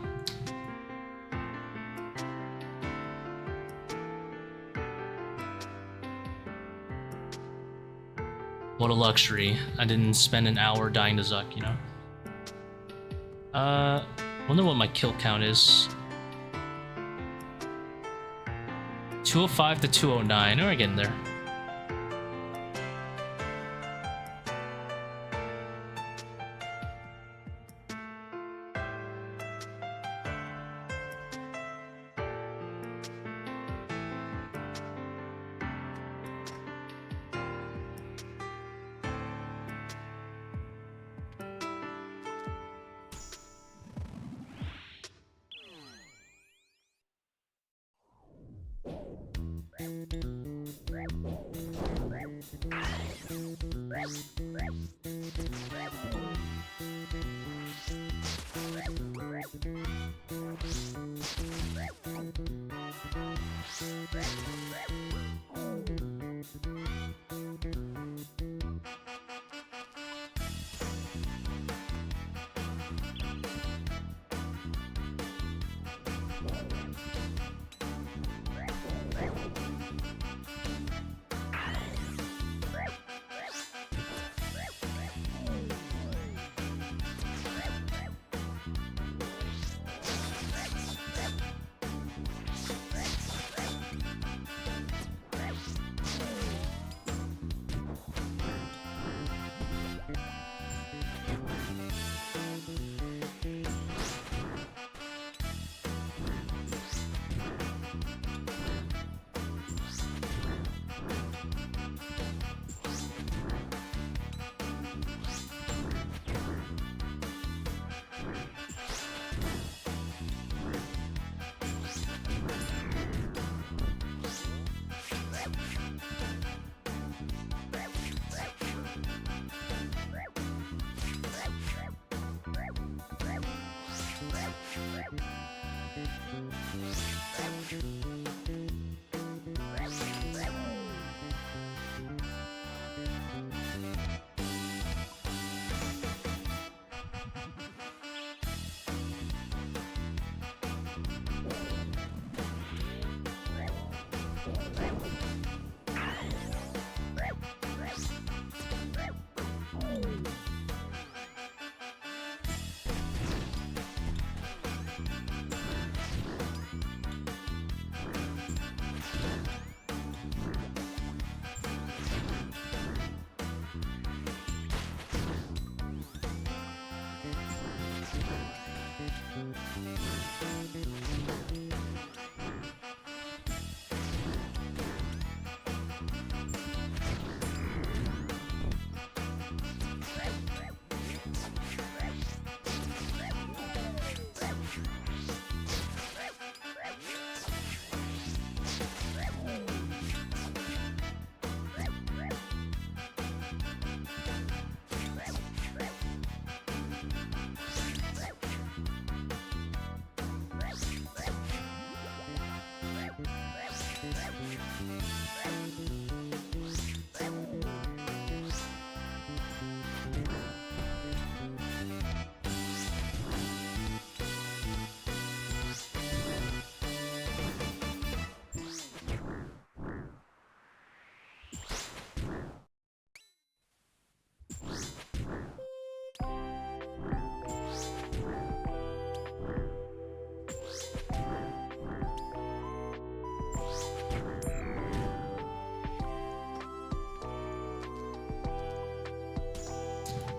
A: What a luxury. I didn't spend an hour dying to Zuck, you know? Wonder what my kill count is. 205 to 209. We're getting there.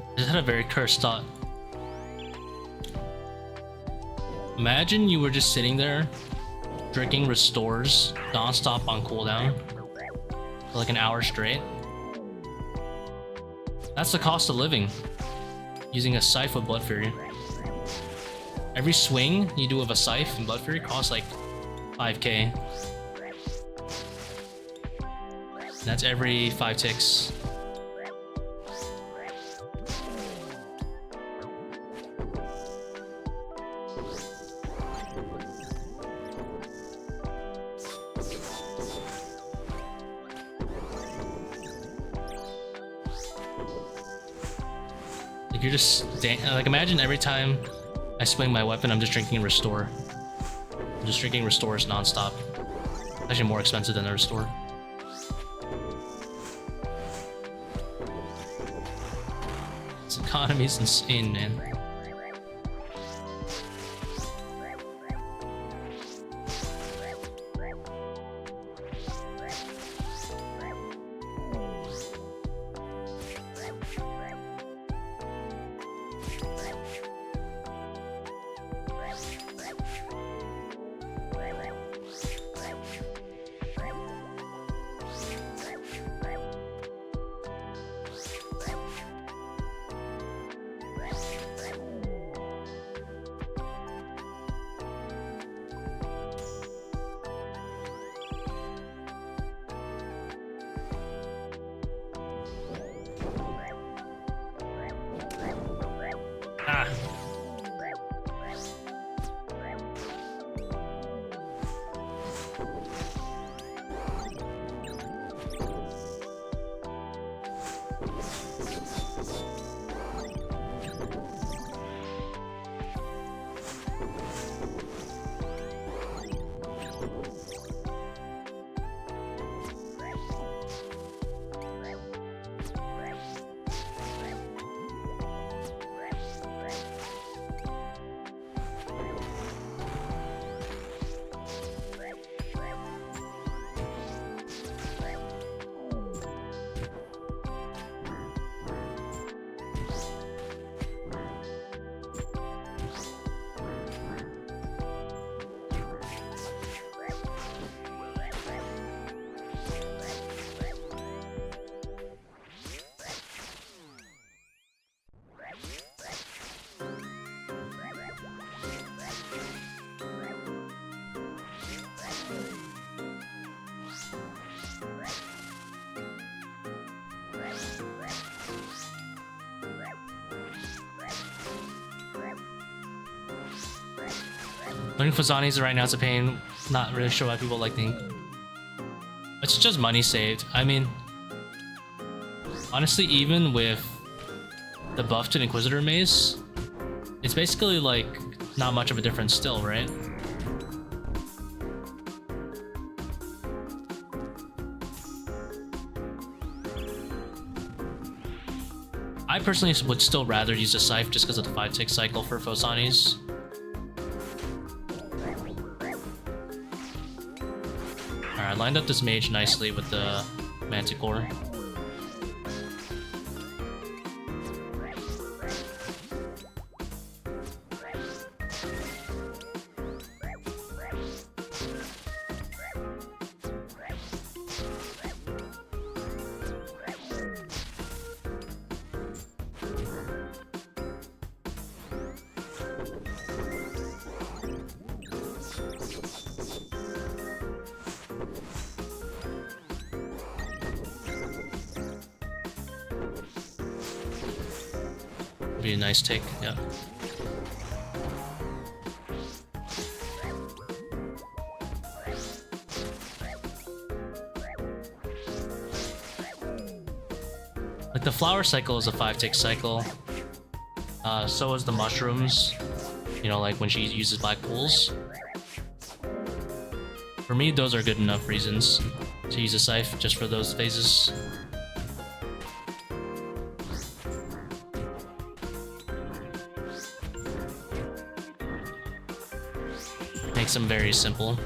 A: I just had a very cursed thought. Imagine you were just sitting there, drinking restores non-stop on cooldown for like an hour straight. That's the cost of living, using a Scythe with Blood Fury. Every swing you do with a Scythe and Blood Fury costs like 5k. That's every 5 ticks. Like you're just like imagine every time I swing my weapon, I'm just drinking Restore. I'm just drinking Restores nonstop. Actually, more expensive than a Restore. This economy's insane, man. Learning Phosani's right now is a pain. Not really sure why people like the... It's just money saved. I mean, honestly, even with the buff to the Inquisitor Mace, it's basically like not much of a difference still, right? I personally would still rather use a Scythe just because of the 5-tick cycle for Phosani's. Alright, I lined up this mage nicely with the Manticore. Be a nice take, yeah. Like the flower cycle is a 5-tick cycle. So is the mushrooms. You know, like when she uses black pools. For me, those are good enough reasons to use a Scythe just for those phases. Makes them very simple.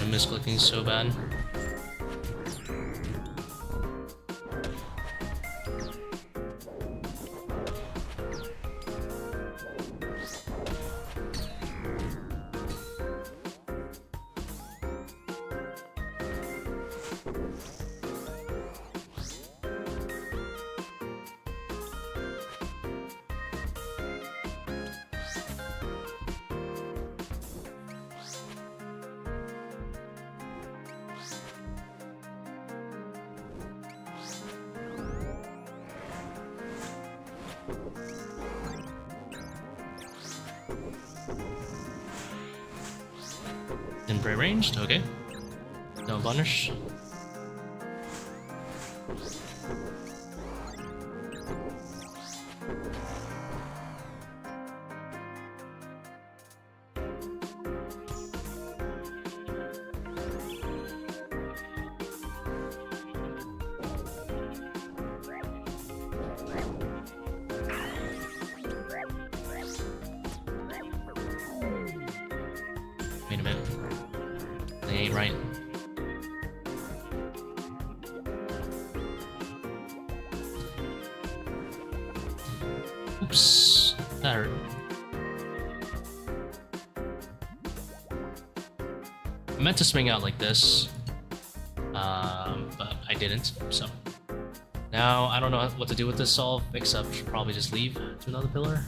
A: I miss clicking so bad. In pre-ranged, okay. No punish. Wait a minute. They ain't right. Oops. That hurt. I meant to swing out like this, but I didn't, so. Now, I don't know what to do with this solve, except probably just leave to another pillar.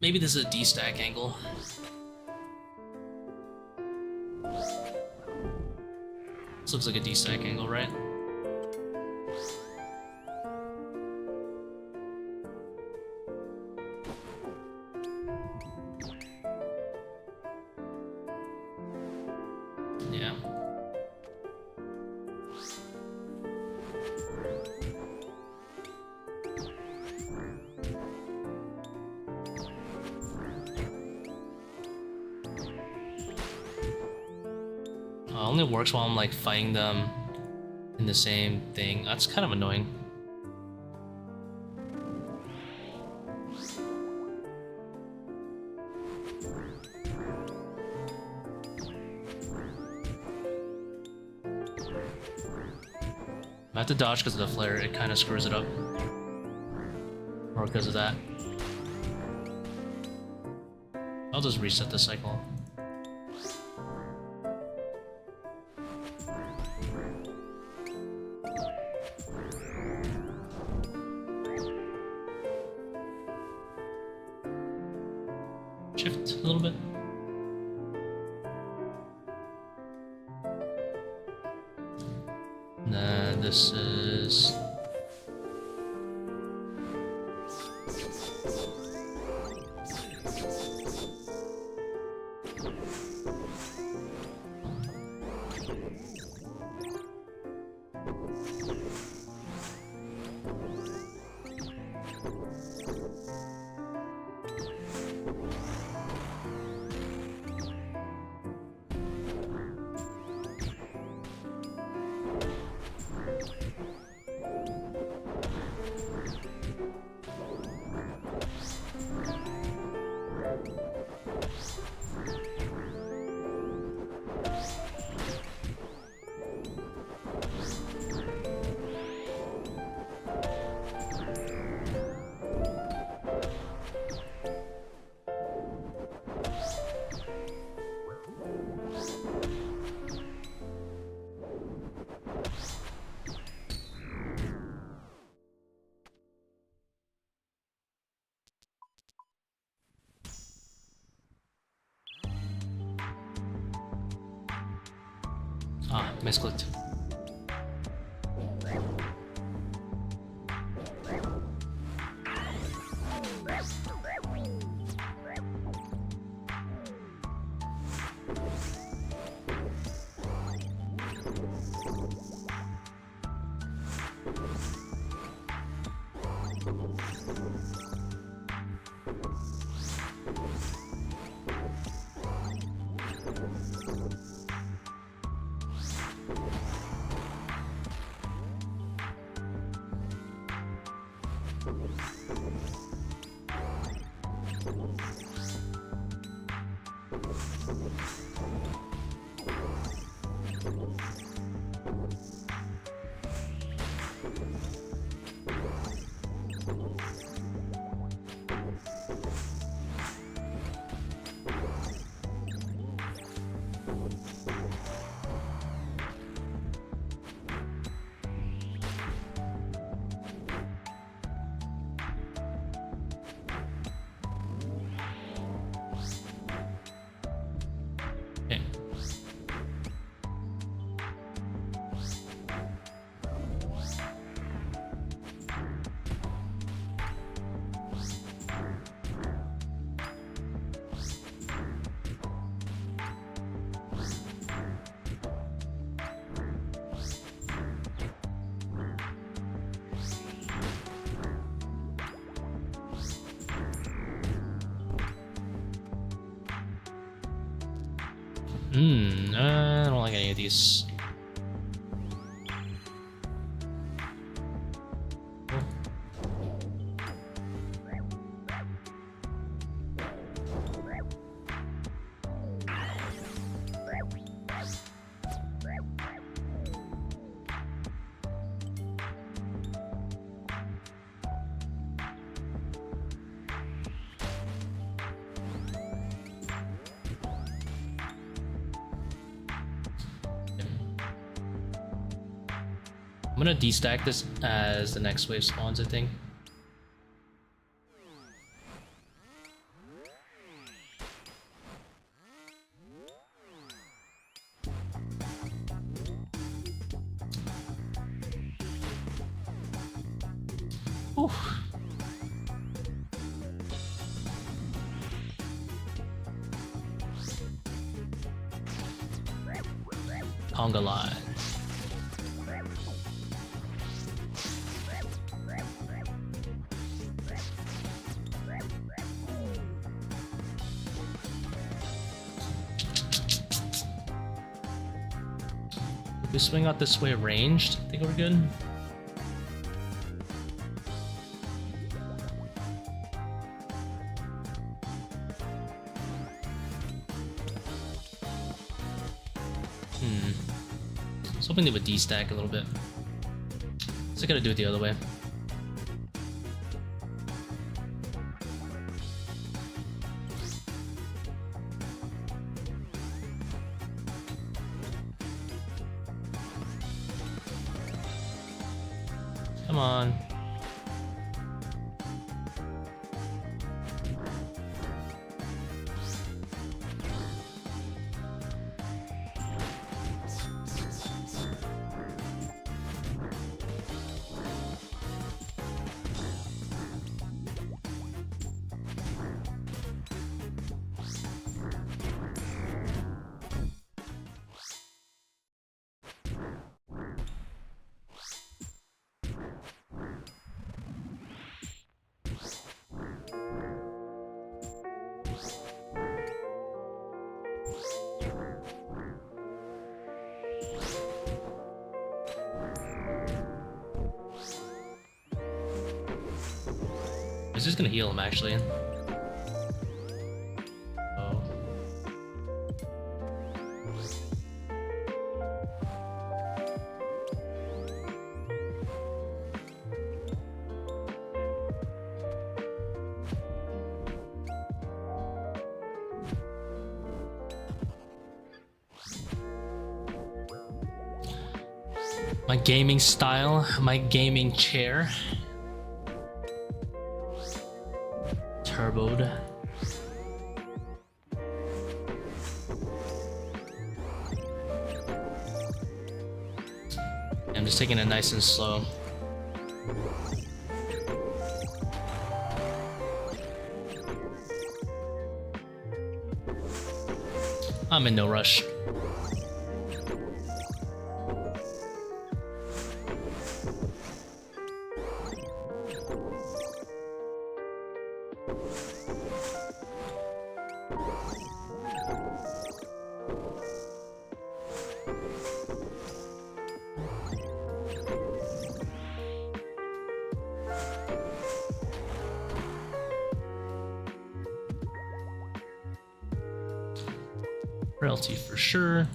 A: Maybe this is a D-stack angle. This looks like a D-stack angle, right? Yeah. Only works while I'm like fighting them in the same thing. That's kind of annoying. I have to dodge because of the flare. It kind of screws it up. Or because of that. I'll just reset the cycle. Shift a little bit. And then this is... Ah, misclicked. I don't like any of these. I'm gonna destack this as the next wave spawns, I think. Oof. Conga line. If we swing out this way ranged, I think we're good. I was hoping they would destack a little bit. So I gotta do it the other way. Come on. Is this gonna heal him actually? Oh. My gaming style, my gaming chair. Turboed. I'm just taking it nice and slow. I'm in no rush. Frailty for sure.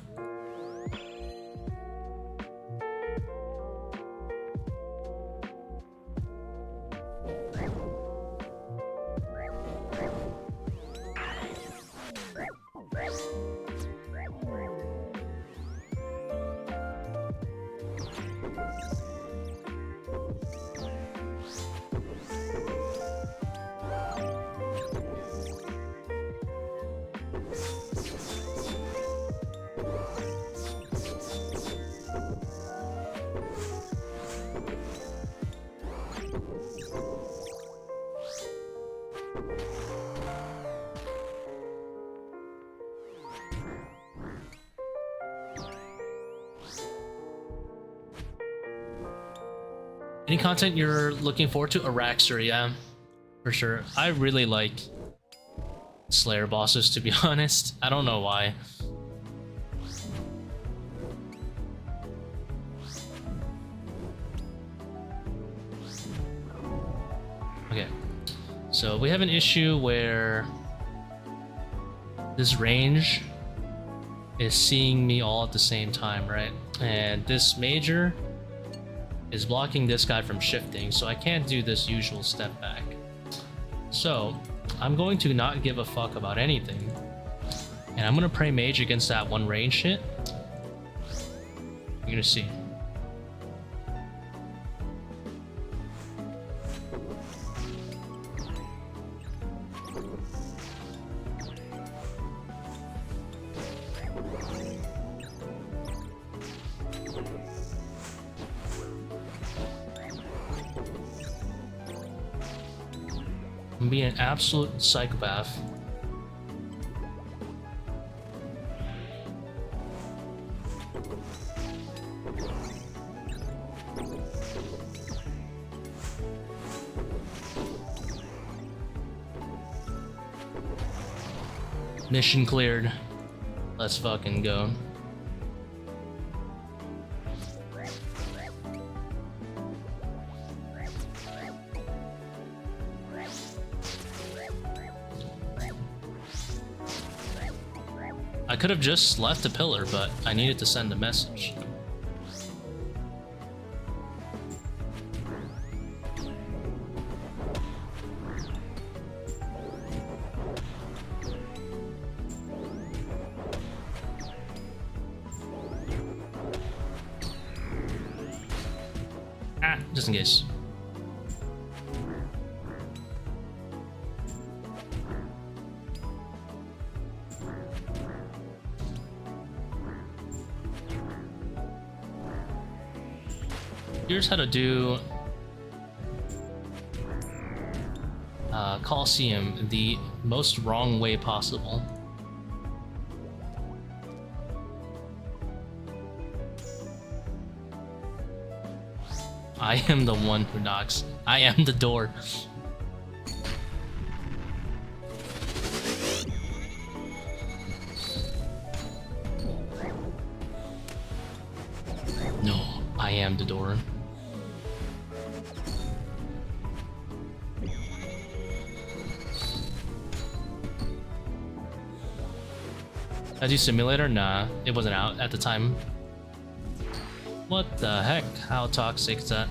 A: Any content you're looking forward to? Araxer, yeah, for sure. I really like Slayer bosses, to be honest. I don't know why. Okay, so we have an issue where this range is seeing me all at the same time, right? And this major is blocking this guy from shifting, so I can't do this usual step back. So I'm going to not give a fuck about anything, and I'm gonna pray mage against that one range shit. You're gonna see. I'm being an absolute psychopath. Mission cleared. Let's fucking go. I could have just left a pillar, but I needed to send a message. Just in case. Here's how to do Coliseum the most wrong way possible. I am the one who knocks. I am the door. No, I am the door. I do simulator? Nah, it wasn't out at the time. What the heck? How toxic is that?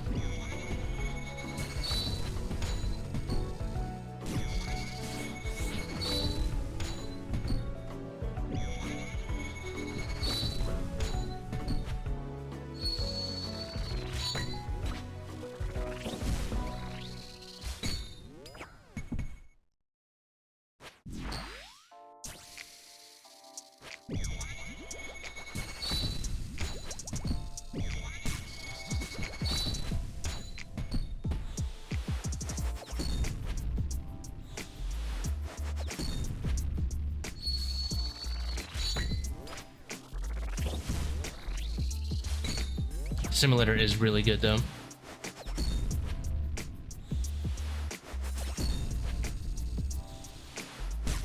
A: Simulator is really good though.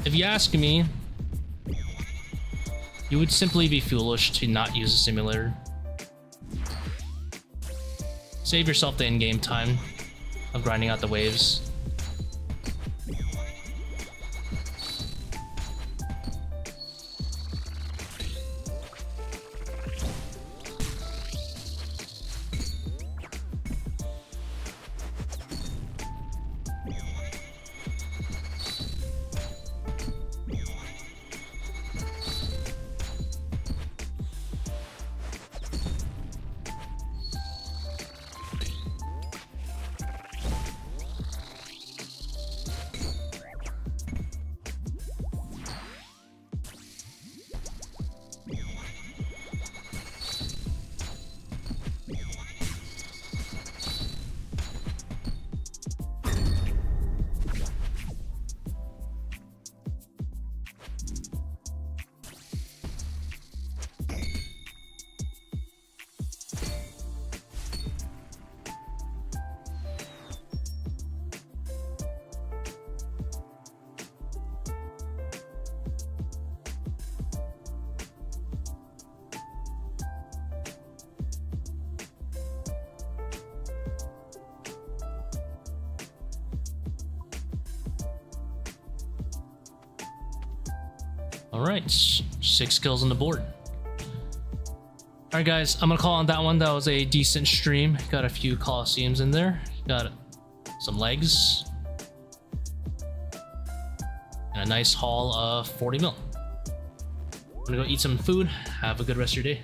A: If you ask me, you would simply be foolish to not use a simulator. Save yourself the in-game time of grinding out the waves. Alright, 6 kills on the board. Alright guys, I'm gonna call on that one. That was a decent stream. Got a few Colosseums in there. Got some legs. And a nice haul of 40 mil. I'm gonna go eat some food. Have a good rest of your day.